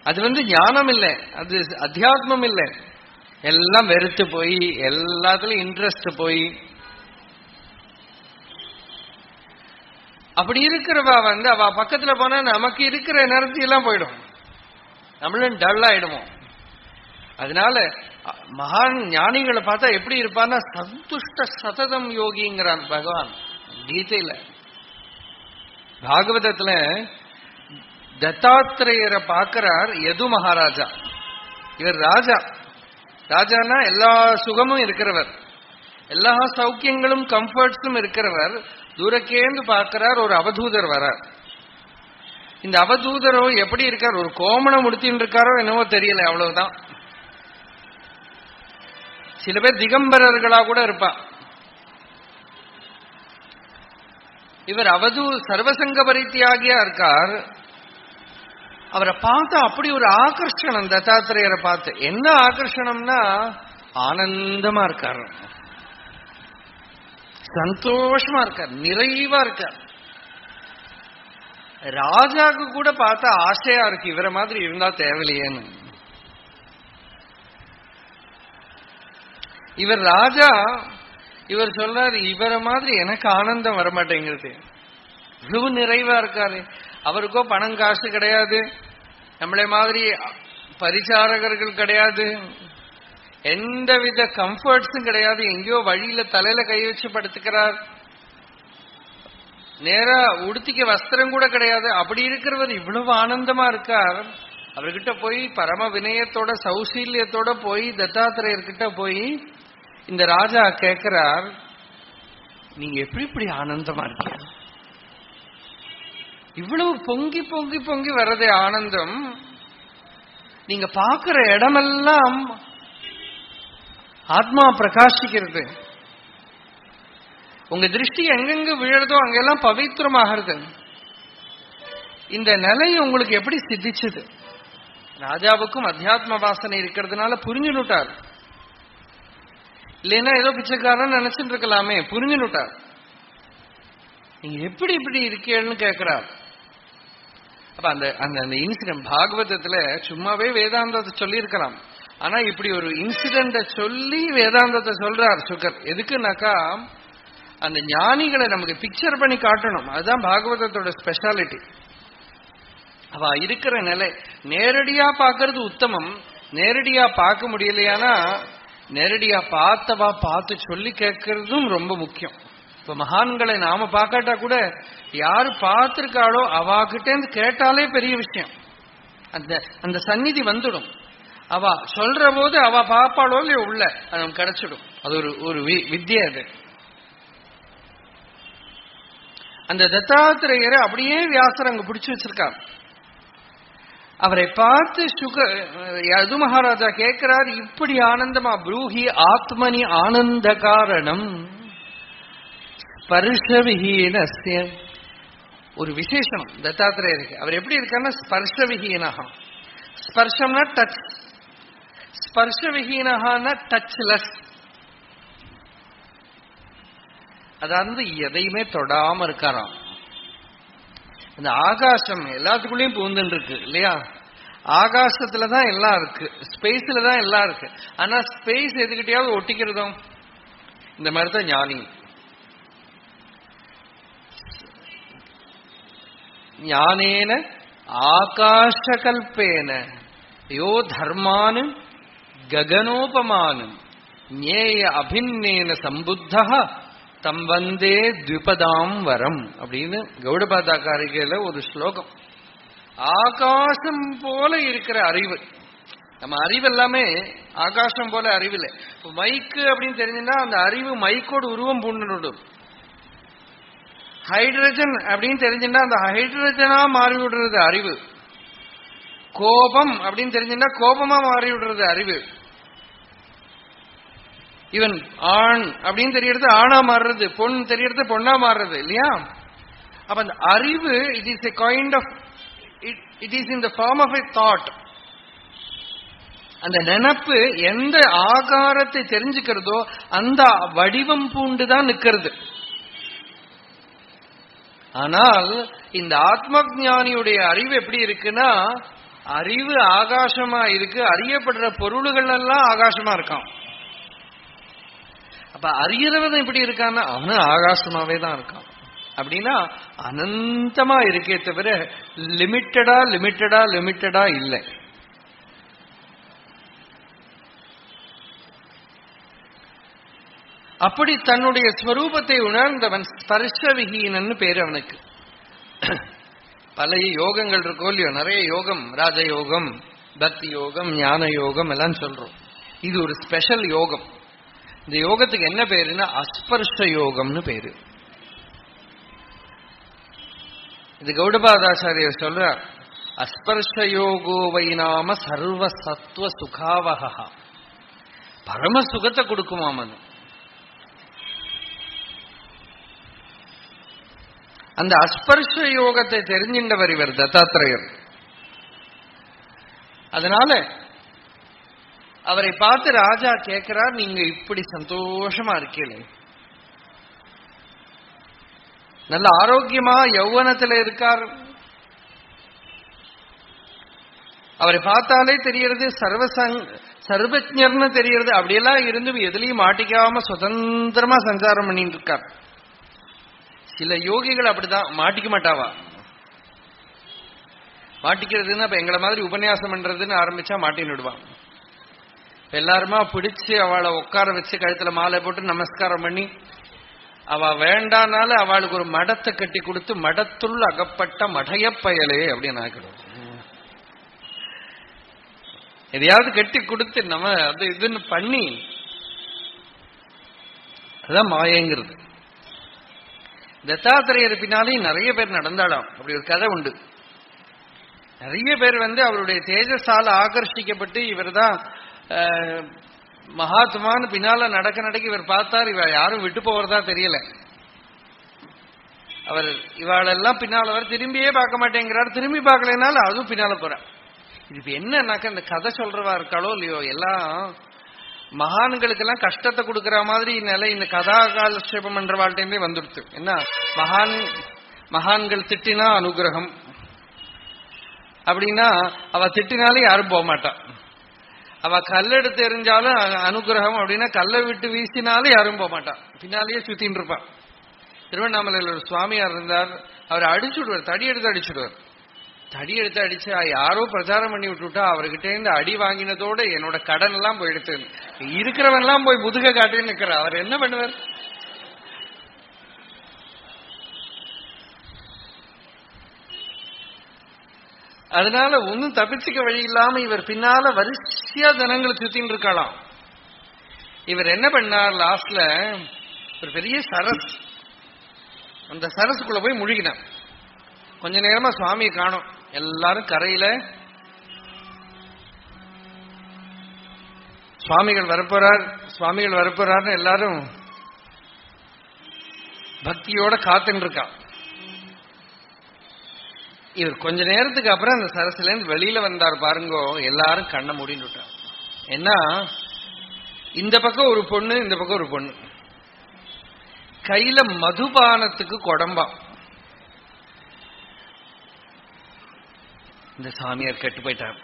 S2: அது ஞானம் இல்லை, அது அத்தியாத்மம் இல்லை. எல்லாம் வெறுத்து போய் எல்லாத்துலயும் இன்ட்ரெஸ்ட் போய் அப்படி இருக்கிறவா அவ பக்கத்துல போனா நமக்கு இருக்கிற எனர்ஜி எல்லாம் போயிடும், நம்மளும் டல் ஆயிடுவோம். அதனால மகான் ஞானிகளை பார்த்தா எப்படி இருப்பான்னா சந்துஷ்ட சததம் யோகிங்கிறான் பகவான் கீதையில. பாகவதத்துல தத்தாத்திரேயரை பார்க்கிறார் யது மகாராஜா. இவர் ராஜா. ராஜானா எல்லா சுகமும் இருக்கிறவர், எல்லா சௌக்கியங்களும் கம்ஃபர்ட்ஸும் இருக்கிறவர். தூரக்கேந்து பார்க்கிறார், ஒரு அவதூதர் வரார். இந்த அவதூதரோ எப்படி இருக்கார், ஒரு கோமணம் முடித்தின்னு இருக்காரோ என்னவோ தெரியல, அவ்வளவுதான். சில பேர் திகம்பரர்களா கூட இருப்பா. இவர் சர்வசங்க பரித்தியாகியா இருக்கார். அவரை பார்த்தா அப்படி ஒரு ஆகர்ஷணம், தத்தாத்திரேயரை பார்த்து. என்ன ஆகர்ஷணம்னா ஆனந்தமா இருக்கார், சந்தோஷமா இருக்கார், நிறைவா இருக்கார். ராஜாக்கு கூட பார்த்தா ஆசையா இருக்கு, இவரை மாதிரி இருந்தா தேவையில்லையேன்னு. இவர் ராஜா, இவர் சொல்றாரு இவரை மாதிரி எனக்கு ஆனந்தம் வரமாட்டேங்கிறது. இவ்வளவு நிறைவா இருக்காரு. அவருக்கோ பணம் காசு கிடையாது, நம்மளை மாதிரி பரிசாரகர்கள் கிடையாது, எந்தவித கம்ஃபர்ட்ஸும் கிடையாது. எங்கேயோ வழியில தலையில கை வச்சு படுத்துக்கிறார், நேரா உடுத்திக்க வஸ்திரம் கூட கிடையாது. அப்படி இருக்கிறவர் இவ்வளவு ஆனந்தமா இருக்கார். அவர்கிட்ட போய் பரம வினயத்தோட சௌசீல்யத்தோட போய் தத்தாத்திரேயர்கிட்ட போய் இந்த ராஜா கேட்கிறார், நீங்க எப்படி இப்படி ஆனந்தமா இருக்கீங்க? இவ்வளவு பொங்கி பொங்கி பொங்கி வர்றதே ஆனந்தம். நீங்க பார்க்கிற இடமெல்லாம் ஆத்மா பிரகாசிக்கிறது. உங்க திருஷ்டி எங்கெங்க விழுறதோ அங்கெல்லாம் பவித்திரமாகிறது. இந்த நிலை உங்களுக்கு எப்படி சித்திச்சது? ராஜாவுக்கும் அத்தியாத்ம வாசனை இருக்கிறதுனால புரிஞ்சுட்டார். இல்லைன்னா ஏதோ பிச்சைக்காரன் நினைச்சுட்டு இருக்கலாமே, புரிஞ்சுட்டார். நீங்க எப்படி இப்படி இருக்கீங்கன்னு கேட்கிறார். அப்ப அந்த அந்த இன்சிடென்ட் பாகவதத்துல சும்மாவே வேதாந்தத்தை சொல்லி இருக்கலாம். ஆனா இப்படி ஒரு இன்சிடென்ட சொல்லி வேதாந்தத்தை சொல்றார் சுகர். எதுக்குனாக்கா அந்த ஞானிகளை நமக்கு பிக்சர் பண்ணி காட்டணும். அதுதான் பாகவதத்தோட ஸ்பெஷாலிட்டி. அவ இருக்கிற நிலை நேரடியா பார்க்கறது உத்தமம். நேரடியா பார்க்க முடியலையானா நேரடியா பார்த்தவா பார்த்து சொல்லி கேட்கறதும் ரொம்ப முக்கியம். இப்ப மகான்களை நாம பார்க்காட்டா கூட யாரு பார்த்திருக்காளோ அவாகிட்டேந்து கேட்டாலே பெரிய விஷயம். அந்த அந்த சந்நிதி வந்துடும். அவ சொல்ற போது அவ பாப்பாளோ இல்லையோ உள்ள அது நமக்கு கிடைச்சிடும். அது ஒரு வித்யை. அது அந்த தத்தாத்திரேயரை அப்படியே வியாசர் அங்க பிடிச்சு வச்சிருக்கார். அவரை பார்த்து யது மகாராஜா கேட்கிறார், இப்படி ஆனந்தமா ப்ரூஹி ஆத்மனி ஆனந்த காரணம் ஸ்பர்ஷவிஹீனஸ்ய. ஒரு விசேஷம் தத்தாத்திரேயருக்கு. அவர் எப்படி இருக்காருன்னா ஸ்பர்ஷவிஹீனஹா. ஸ்பர்ஷம்னா டச், ஸ்பர்ஷவிஹீனஹான்னா டச்லெஸ். அதாவது எதையுமே தொடாம இருக்காராம். இந்த ஆகாசம் எல்லாத்துக்குள்ளேயும் பூந்துன்னு இருக்கு இல்லையா? ஆகாசத்துலதான் எல்லாம் இருக்கு, ஸ்பேஸ்ல தான் எல்லாம் இருக்கு. ஆனா ஸ்பேஸ் எதுக்கிட்டையாவது ஒட்டிக்கிறதும் இந்த மாதிரிதான் ஞானி. ஞானேன ஆகாசகல்பேன யோ தர்மானு ககனோபமானு ஞேய அபிநேன சம்புத்தா தம் வந்தே த்விபதாம் வரம் அப்படின்னு கௌடபாதாக்காரிகையில ஒரு ஸ்லோகம். ஆகாசம் போல இருக்கிற அறிவு. நம்ம அறிவு எல்லாமே ஆகாசம் போல அறிவில்லை. இப்போ மைக்கு அப்படின்னு தெரிஞ்சுன்னா அந்த அறிவு மைக்கோடு உருவம் பூண்டுடும். ஹைட்ரஜன் அப்படின்னு தெரிஞ்சுன்னா அந்த ஹைட்ரஜனா மாறி விடுறது அறிவு. கோபம் அப்படின்னு தெரிஞ்சுன்னா கோபமா மாறி விடுறது அறிவு. ஈவன் ஆண் அப்படின்னு தெரியறது ஆணா மாறுறது, பொன் தெரியறது பொண்ணா மாறுறது இல்லையா? அப்ப அந்த அறிவு it is a kind of it is in the form of a thought. அந்த நினைப்பு எந்த ஆகாரத்தை தெரிஞ்சுக்கிறதோ அந்த வடிவம் பூண்டுதான் நிக்கிறது. ஆனால் இந்த ஆத்ம ஞானியுடைய அறிவு எப்படி இருக்குன்னா, அறிவு ஆகாசமா இருக்கு, அறியப்படுற பொருள்கள் எல்லாம் ஆகாசமா இருக்கான். அப்ப அறியறவன் எப்படி இருக்கான்னா அவனும் ஆகாசமாவே தான் இருக்கான். அப்படின்னா அனந்தமா இருக்கே தவிர லிமிட்டடா லிமிட்டடா லிமிட்டடா இல்லை. அப்படி தன்னுடைய ஸ்வரூபத்தை உணர்ந்தவன் ஸ்பர்ஷவிஹீனன்னு பேரு அவனுக்கு. பல யோகங்கள் இருக்கோ இல்லையோ, நிறைய யோகம், ராஜயோகம், பக்தி யோகம், ஞான யோகம் எல்லாம் சொல்றோம். இது ஒரு ஸ்பெஷல் யோகம். இந்த யோகத்துக்கு என்ன பேருன்னா அஸ்பர்ஷ யோகம்னு பேரு. இது கௌடபாதாச்சாரியர் சொல்றார், அஸ்பர்ஷ யோகோ வை நாம சர்வ சத்வ சுகாவஹா. பரம சுகத்தை கொடுக்குமாம் அது. அந்த அஸ்பர்ஷ யோகத்தை தெரிஞ்சின்றவர் இவர் தத்தாத்திரேயர். அதனால அவரை பார்த்து ராஜா கேட்கிறார், நீங்க இப்படி சந்தோஷமா இருக்கீங்களே, நல்ல ஆரோக்கியமா யௌவனத்துல இருக்கார், அவரை பார்த்தாலே தெரியறது சர்வஜர்னு தெரியறது. அப்படியெல்லாம் இருந்து எதுலயும் மாட்டிக்காம சுதந்திரமா சஞ்சாரம் பண்ணிட்டு இருக்கார். சில யோகிகள் அப்படிதான் மாட்டிக்க மாட்டாவா. மாட்டிக்கிறதுன்னா இப்ப எங்களை மாதிரி உபன்யாசம் பண்றதுன்னு ஆரம்பிச்சா மாட்டின்னு விடுவான். எல்லாருமா பிடிச்சு அவளை உட்கார வச்சு கழுத்துல மாலை போட்டு நமஸ்காரம் பண்ணி அவ வேண்டானால அவளுக்கு ஒரு மடத்தை கட்டி கொடுத்து மடத்துள் அகப்பட்ட மடைய பயலே அப்படின்னு ஆக்கிடுவோம். எதையாவது கட்டி கொடுத்து நம்ம அது இதுன்னு பண்ணி, அதுதான் மாயங்கிறது. தத்தாத்திரேயர் பின்னாலேயும் நிறைய பேர் நடந்தாளாம். அப்படி ஒரு கதை உண்டு. நிறைய பேர் அவருடைய தேஜஸால ஆகர்ஷிக்கப்பட்டு இவர் தான் மகாத்மான்னு பின்னால நடக்க இவர் பார்த்தார். இவ யாரும் விட்டு போறதா தெரியல. அவர் இவாளெல்லாம் பின்னால அவர் திரும்பியே பார்க்க மாட்டேங்கிறார். திரும்பி பார்க்கலனால அதுவும் பின்னால போறார். இது என்னன்னாக்க இந்த கதை சொல்றவா இருக்காளோ இல்லையோ, எல்லாம் மகான்களுக்கெல்லாம் கஷ்டத்தை கொடுக்கற மாதிரி நிலை இந்த கதா காலட்சேபம் என்ற வாழ்க்கையுமே வந்துடுச்சு. என்ன மகான்கள் திட்டினா அனுகிரகம் அப்படின்னா அவ திட்டினாலே யாரும் போக மாட்டா. அவ கல்லெடுத்து எறிஞ்சாலும் அனுகிரகம் அப்படின்னா கல்லை விட்டு வீசினாலும் யாரும் போக மாட்டான், பின்னாலேயே சுத்தின்னு இருப்பான். திருவண்ணாமலையில் ஒரு சுவாமியார் இருந்தார். அவர் அடிச்சுடுவார், தடி எடுத்து அடிச்சுடுவார். தடி எடுத்து அடிச்சு யாரோ பிரச்சாரம் பண்ணி விட்டுட்டா அவர்கிட்ட இருந்து அடி வாங்கினதோட என்னோட கடன் எல்லாம் போயிடுத்து, இருக்கிறவன் எல்லாம் போய் முதுக காட்டி நிற்கிறார். அவர் என்ன பண்ணுவார்? அதனால ஒன்னும் தப்பிச்சுக்க வழி இல்லாம இவர் பின்னால வரிசையா ஜனங்களை சுத்தின்னு இருக்கலாம். இவர் என்ன பண்ணார், லாஸ்ட்ல ஒரு பெரிய சரஸ், அந்த சரஸுக்குள்ள போய் முழுகினார். கொஞ்ச நேரமா சுவாமியை காணோம். எல்லாரும் கரையில சுவாமிகள் வரப்போறார்னு எல்லாரும் பக்தியோட காத்துன்னு இருக்கா. இவர் கொஞ்ச நேரத்துக்கு அப்புறம் அந்த சரஸ்ல இருந்து வெளியில வந்தார் பாருங்கோ. எல்லாரும் கண்ணை மூடிட்டார். ஏன்னா இந்த பக்கம் ஒரு பொண்ணு, இந்த பக்கம் ஒரு பொண்ணு, கையில மதுபானத்துக்கு கொடம்பா. இந்த சாமியார் கெட்டு போயிட்டார்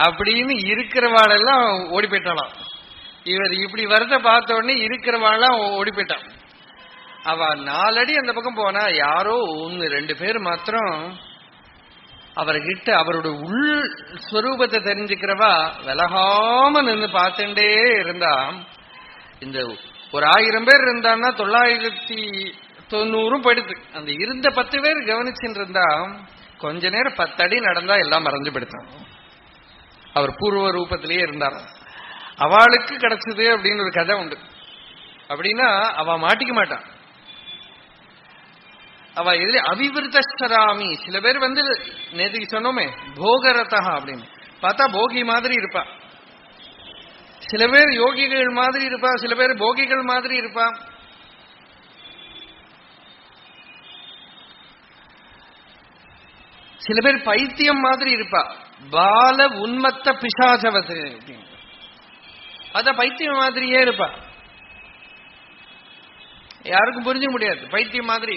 S2: அப்படின்னு இருக்கிறவாளெல்லாம் ஓடி போயிட்டாளாம். இவர் இப்படி வரத பார்த்த உடனே இருக்கிறவாளெல்லாம் ஓடி போயிட்டான். அவ 4 அடி அந்த பக்கம் போனா யாரோ 1-2 பேர் மாத்திரம் அவர்கிட்ட அவரோட உள் ஸ்வரூபத்தை தெரிஞ்சுக்கிறவா விலகாம நின்று பார்த்துட்டே இருந்தா. இந்த ஒரு 1000 பேர் இருந்தான்னா 990 போயிடுது. அந்த இருந்த 10 பேர் கவனிச்சுட்டு இருந்தா கொஞ்ச நேரம் 10 அடி நடந்தா எல்லாம் மறைஞ்சு போயிடுத்தான். அவர் பூர்வ ரூபத்திலேயே இருந்தார். அவளுக்கு கிடைச்சது அப்படின்னு ஒரு கதை உண்டு. அப்படின்னா அவ மாட்டிக்க மாட்டான். அவ எதிரே அவிவிருத்தராமி. சில பேர் நேற்றுக்கு சொன்னோமே போகரதா அப்படின்னு பார்த்தா போகி மாதிரி இருப்பா. சில பேர் யோகிகள் மாதிரி இருப்பா, சில பேர் போகிகள் மாதிரி இருப்பா. சில பேர் பைத்தியம் மாதிரி இருப்பா. பால உன்மத்த பிசாசவது அத பைத்தியம் மாதிரியே இருப்பா. யாருக்கும் புரிஞ்சுக்க முடியாது, பைத்தியம் மாதிரி.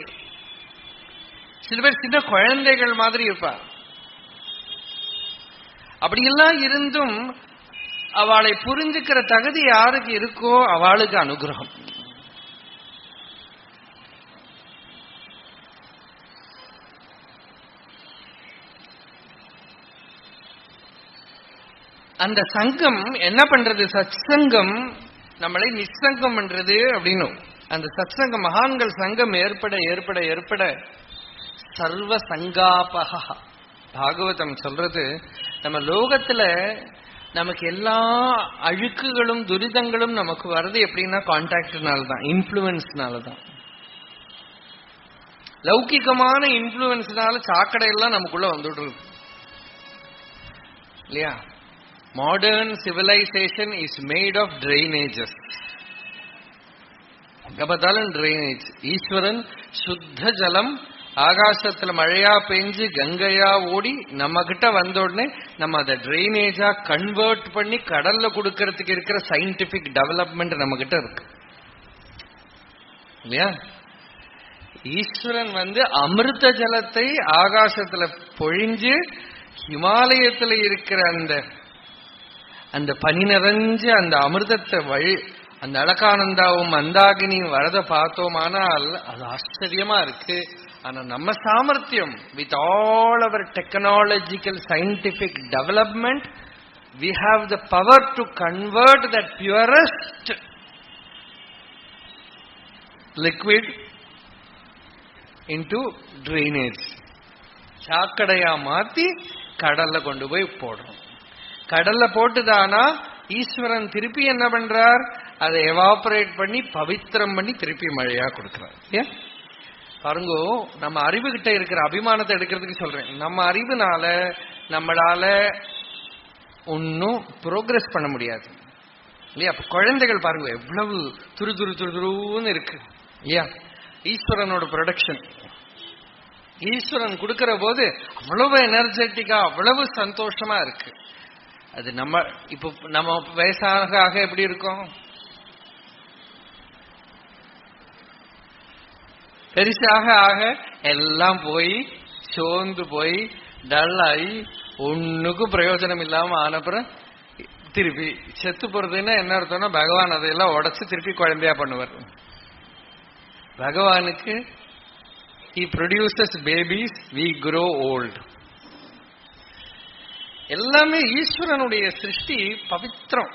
S2: சில பேர் சின்ன குழந்தைகள் மாதிரி இருப்பா. அப்படியெல்லாம் இருந்தும் அவளை புரிஞ்சுக்கிற தகுதி யாருக்கு இருக்கோ அவளுக்கு அனுகிரகம். அந்த சங்கம் என்ன பண்றது, சத்சங்கம் நம்மளை நிச்சங்கம் பண்றது அப்படின்னு. அந்த சத்சங்கம் மகான்கள் சங்கம் ஏற்பட ஏற்பட ஏற்பட சர்வ சங்காபக. பாகவதம் சொல்றது நம்ம லோகத்துல நமக்கு எல்லா அழுக்குகளும் துரிதங்களும் நமக்கு வர்றது எப்படின்னா கான்டாக்ட்னாலதான், இன்ஃப்ளூயன்ஸ்னாலதான். லௌகிகமான இன்ஃப்ளூயன்ஸ்னால சாக்கடையெல்லாம் நமக்குள்ள வந்துடுறது இல்லையா? Modern civilization is made of drainages. கபதாலன் drainage. ஈஸ்வரன் சுத்த ஜலம் ஆகாசத்துல மழையா பெஞ்சு கங்கையா ஓடி நம்ம கிட்ட வந்த உடனே நம்ம அதை டிரைனேஜா கன்வெர்ட் பண்ணி கடல்ல கொடுக்கறதுக்கு இருக்கிற சயின்டிபிக் டெவலப்மெண்ட் நம்ம கிட்ட இருக்கு இல்லையா? ஈஸ்வரன் அமிர்த ஜலத்தை ஆகாசத்துல பொழிஞ்சு ஹிமாலயத்துல இருக்கிற அந்த பனி நிறைஞ்ச அந்த அமிர்தத்தை அந்த அழகானந்தாவும் மந்தாகினியும் வரத பார்த்தோமானால் அது ஆச்சரியமா இருக்கு. ஆனா நம்ம சாமர்த்தியம், with all our technological scientific development, we have the power to convert that purest liquid into drainage. சாக்கடையா மாத்தி கடல்ல கொண்டு போய் போடுறோம். கடல்ல போட்டுதானா ஈஸ்வரன் திருப்பி என்ன பண்றார், அதை எவாபரேட் பண்ணி பவித்திரம் பண்ணி திருப்பி மழையா கொடுக்கிறார். ஏன் பாருங்கோ, நம்ம அறிவு கிட்ட இருக்கிற அபிமானத்தை எடுக்கிறதுக்கு சொல்றேன். நம்ம அறிவுனால நம்மளால ஒன்னும் ப்ரோக்ரஸ் பண்ண முடியாது இல்லையா? அப்ப குழந்தைகள் பாருங்க எவ்வளவு துரு துரு துரு துருன்னு இருக்கு இல்லையா? ஈஸ்வரனோட ப்ரொடக்ஷன். ஈஸ்வரன் கொடுக்கிற போது அவ்வளவு எனர்ஜெட்டிக்கா அவ்வளவு சந்தோஷமா இருக்கு. அது நம்ம வயசாக எப்படி இருக்கும், பெருசாக ஆக எல்லாம் போய் சோர்ந்து போய் டல்லாகி ஒன்னுக்கும் பிரயோஜனம் இல்லாம ஆனப்புறம் திருப்பி செத்து போறதுன்னா என்ன அர்த்தம்னா பகவான் அதையெல்லாம் உடைச்சு திருப்பி குழந்தையா பண்ணுவார். பகவானுக்கு he produces babies, we grow old. எல்லாமே ஈஸ்வரனுடைய சிருஷ்டி பவித்திரம்.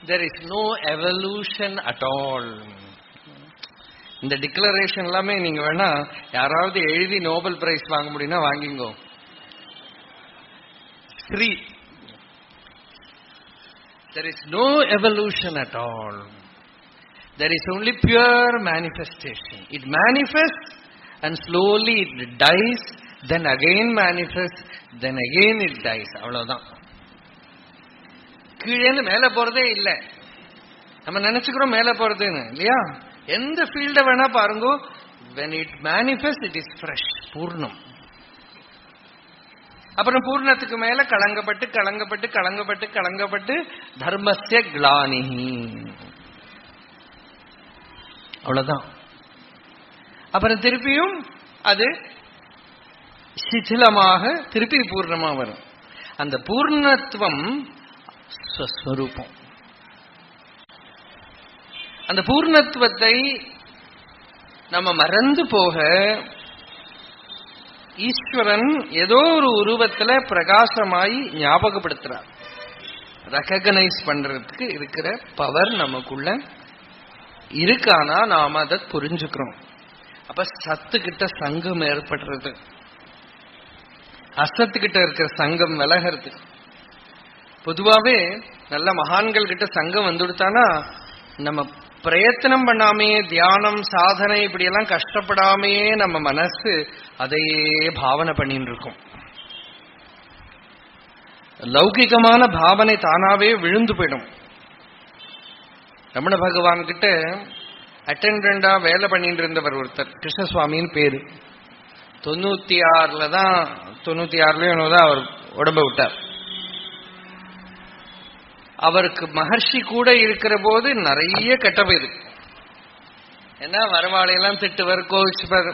S2: There is no evolution at all. இந்த டிக்ளரேஷன் எல்லாமே நீங்க வேணா யாராவது எழுதி நோபல் பிரைஸ் வாங்க முடியும்னா வாங்கிங்கோ. Free. There is no evolution at all. There is only pure manifestation. It manifests and slowly it dies, then again manifests, then again it dies. அவ்வளவுதான். கீழேன்னு மேல போறதே இல்லை. நம்ம நினைச்சுக்கிறோம் மேல போறதுன்னு இல்லையா? எந்த ஃபீல்ட வேணா பாருங்க, when it manifests it is fresh, பூர்ணம். அப்புறம் பூர்ணத்துக்கு மேல கலங்கப்பட்டு கலங்கப்பட்டு கலங்கப்பட்டு கலங்கப்பட்டு தர்மஸ்ய கிளானிஹி, அவ்வளவுதான். அப்புறம் திருப்பியும் அது சிதிலமாக திருப்பி பூர்ணமா வரும். அந்த பூர்ணத்துவம் ஸ்வஸ்வரூபம். அந்த பூர்ணத்துவத்தை நம்ம மறந்து போக ஈஸ்வரன் ஏதோ ஒரு உருவத்துல பிரகாசமாய் ஞாபகப்படுத்துறார். ரெகக்னைஸ் பண்றதுக்கு இருக்கிற பவர் நமக்குள்ள இருக்கானா நாம அதை புரிஞ்சுக்கிறோம். அப்ப சத்துக்கிட்ட சங்கம் ஏற்படுறது, அசத்துக்கிட்ட இருக்கிற சங்கம் விலகிறது. பொதுவாவே நல்ல மகான்கள் கிட்ட சங்கம் வந்துடுத்தானா நம்ம பிரயத்தனம் பண்ணாமையே, தியானம் சாதனை இப்படி எல்லாம் கஷ்டப்படாமையே நம்ம மனசு அதையே பாவனை பண்ணிட்டு இருக்கும். லௌகிகமான பாவனை தானாவே விழுந்து போயிடும். ரமண பகவான் கிட்ட அட்டெண்டண்டா வேலை பண்ணிட்டு இருந்தவர் ஒருத்தர், கிருஷ்ணசுவாமின்னு பேரு. 96 தான் 96 அவர் உடம்ப விட்டார். அவருக்கு மகர்ஷி கூட இருக்கிற போது நிறைய கெட்ட பேரு. ஏன்னா வரவாளையெல்லாம் திட்டுவர், கோவிச்சுவர்.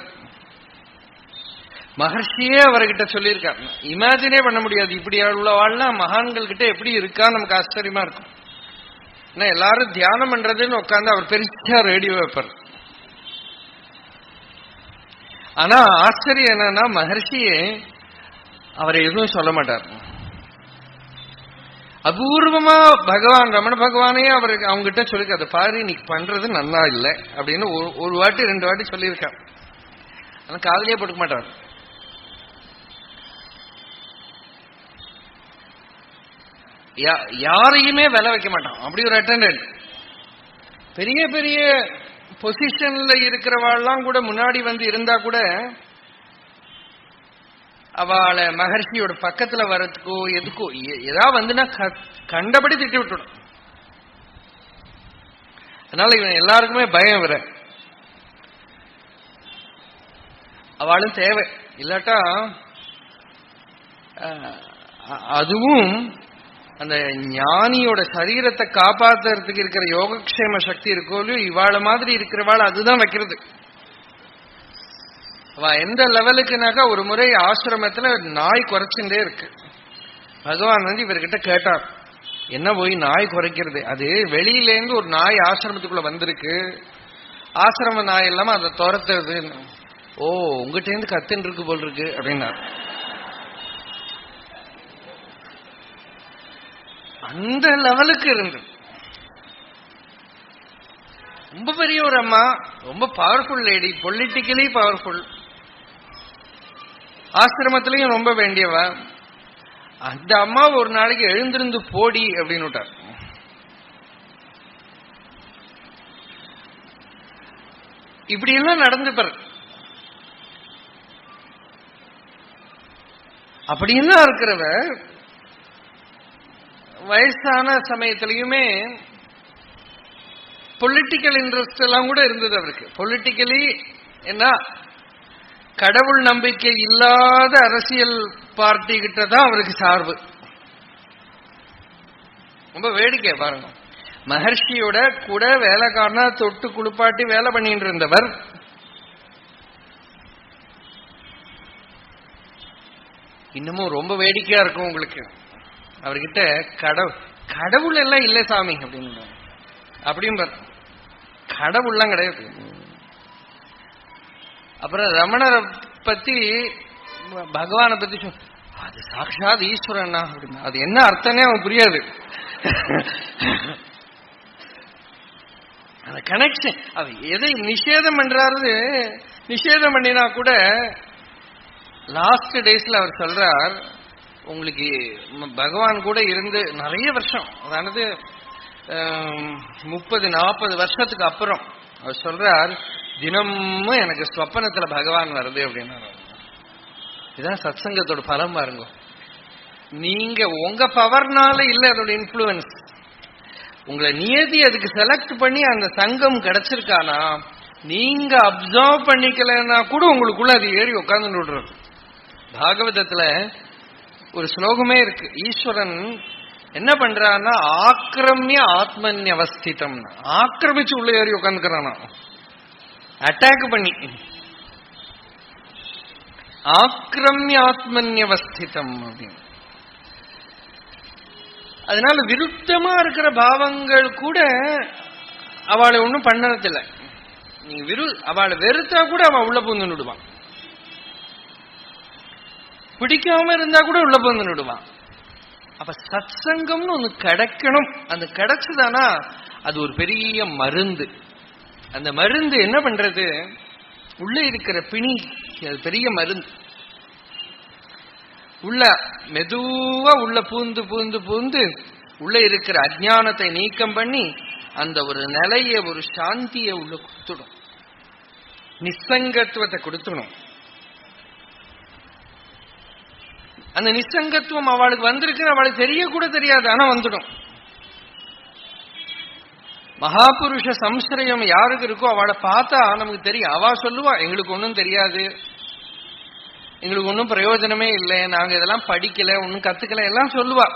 S2: மகர்ஷியே அவர்கிட்ட சொல்லியிருக்கார். இமேஜினே பண்ண முடியாது இப்படி உள்ளவாள்லாம் மகான்கள் கிட்ட எப்படி இருக்கா, நமக்கு ஆச்சரியமா இருக்கும். ஏன்னா எல்லாரும் தியானம் பண்றதுன்னு உட்காந்து அவர் பெருசா ரேடியோ வைப்பார். ஆனா ஆச்சரியம் என்னன்னா மகர்ஷியே அவரை எதுவும் சொல்ல மாட்டார். அபூர்வமா பகவான் ரமண பகவானே அவருக்கு அவங்ககிட்ட சொல்லிருக்க, அதை பாரு நீ பண்றது நல்லா இல்லை அப்படின்னு ஒரு வாட்டி 2 வாட்டி சொல்லியிருக்கார். ஆனா காதலியே போட்டுக்க மாட்டார். யாரையுமே விலை வைக்க மாட்டான். அப்படி ஒரு அட்டெண்டன்ட். பெரிய பெரிய பொசிஷன்ல இருக்கிறவாள்லாம் கூட முன்னாடி வந்து இருந்தா கூட அவளை மகர்ஷியோட பக்கத்துல வர்றதுக்கோ எதுக்கோ ஏதாவது வந்துன்னா கண்டபடி திட்டி விட்டுடும். அதனால இவன் எல்லாருக்குமே பயம் வர. அவளும் தேவை இல்லாட்டா அதுவும் அந்த ஞானியோட சரீரத்தை காப்பாத்துறதுக்கு இருக்கிற யோகக்ஷேம சக்தி இருக்கோ இல்லையோ, இவாள மாதிரி இருக்கிறவாள் அதுதான் வைக்கிறது. அவ எந்த லெவலுக்குனாக்கா ஒரு முறை ஆசிரமத்துல நாய் குறைச்சுட்டே இருக்கு. பகவான் வந்து இவர்கிட்ட கேட்டார், என்ன போய் நாய் குறைக்கிறது? அது வெளியிலேருந்து ஒரு நாய் ஆசிரமத்துக்குள்ள வந்திருக்கு, ஆசிரம நாய் இல்லாம அதை துரத்துறது. ஓ உங்ககிட்ட இருந்து கத்துன்னு இருக்கு போல் இருக்கு அப்படின்னா. அந்த லெவலுக்கு இருந்து ரொம்ப பெரிய ஒரு அம்மா, ரொம்ப பவர்ஃபுல் லேடி, பொலிட்டிக்கலி பவர்ஃபுல், ஆசிரமத்திலையும் ரொம்ப வேண்டியவ. அந்த அம்மா ஒரு நாளைக்கு எழுந்திருந்து போடி அப்படின்னு விட்டார். இப்படி எல்லாம் நடந்துப்பார். அப்படியெல்லாம் இருக்கிறவ வயசான சமயத்திலையுமே பொலிட்டிக்கல் இன்ட்ரெஸ்ட் எல்லாம் கூட இருந்தது அவருக்கு. பொலிட்டிக்கலி என்ன, கடவுள் நம்பிக்கை இல்லாத அரசியல் பார்ட்டி கிட்ட தான் அவருக்கு சார்பு. ரொம்ப வேடிக்கை பாருங்க. மகர்ஷியோட கூட வேலைக்காரனா தொட்டு குளிப்பாட்டி வேலை பண்ணிட்டு இருந்தவர் இன்னமும் ரொம்ப வேடிக்கையா இருக்கும் உங்களுக்கு. அவர்கிட்ட கடவுள் எல்லாம் இல்லை சாமி அப்படின்னு அப்படிம்பார். கடவுள்லாம் கிடையாது. அப்புறம் ரமணரை பத்தி பகவானை பத்தி அது சாட்சாத் ஈஸ்வரனா அப்படின்னா அது என்ன அர்த்தமே அவன் புரியாது. அந்த கனெக்ஷன். அது எதை நிஷேதம் பண்றாரு, நிஷேதம் பண்ணினா கூட லாஸ்ட் டேஸ்ல அவர் சொல்றார், உங்களுக்கு பகவான் கூட இருந்து நிறைய வருஷம், அதாவது 30-40 வருஷத்துக்கு அப்புறம் அவர் சொல்றார், தினமும் எனக்கு ஸ்வப்பனத்துல பகவான் வருது அப்படின்னாரு. இதுதான் சத்சங்கத்தோட பலம் பாருங்க. நீங்க உங்க பவர்னால இல்ல அதோட இன்ஃப்ளூயன்ஸ், உங்களை நியதி அதுக்கு செலக்ட் பண்ணி அந்த சங்கம் கிடைச்சிருக்கானா, நீங்க அப்சர்வ் பண்ணிக்கலன்னா கூட உங்களுக்குள்ள அது ஏறி உட்கார்ந்து விடுறது. பாகவதத்துல ஒரு ஸ்லோகமே இருக்கு, ஈஸ்வரன் என்ன பண்றான்னா ஆக்கிரமிய ஆத்மன்யவஸ்திதம், ஆக்கிரமிச்சு உள்ள ஏறி உட்காந்துக்கிறானா, அட்டாக் பண்ணி. ஆக்கிரமிய ஆத்மன்யவஸ்திதம் அப்படின்னு. அதனால விருத்தமா இருக்கிற பாவங்கள் கூட அவளை ஒன்றும் பண்ணறதில்லை. நீ அவளை வெறுத்தா கூட அவன் உள்ள பூந்து விடுவான், பிடிக்காம இருந்தா கூட உள்ள பூந்து விடுவான். அப்ப சத் சங்கம்னு ஒண்ணு கிடைக்கணும். அந்த கிடைச்சதானா அது ஒரு பெரிய மருந்து. அந்த மருந்து என்ன பண்றது, உள்ள இருக்கிற பிணி, அது பெரிய மருந்து. உள்ள மெதுவா உள்ள பூந்து பூந்து பூந்து உள்ள இருக்கிற அஜ்ஞானத்தை நீக்கம் பண்ணி அந்த ஒரு நிலைய, ஒரு சாந்தியை உள்ள கொடுத்துடும், நிசங்கத்துவத்தை கொடுத்துடும். அந்த நிசங்கத்துவம் அவளுக்கு வந்திருக்கு, அவளுக்கு தெரிய கூட தெரியாது, ஆனா வந்துடும். மகாபுருஷ சம்ஸ்ரயம் யாருக்கு இருக்கோ அவளை பார்த்தா நமக்கு தெரியும். அவ சொல்லுவா, எங்களுக்கு ஒன்றும் தெரியாது, எங்களுக்கு ஒன்றும் பிரயோஜனமே இல்லை, நாங்க இதெல்லாம் படிக்கல, ஒன்னும் கத்துக்கல எல்லாம் சொல்லுவா.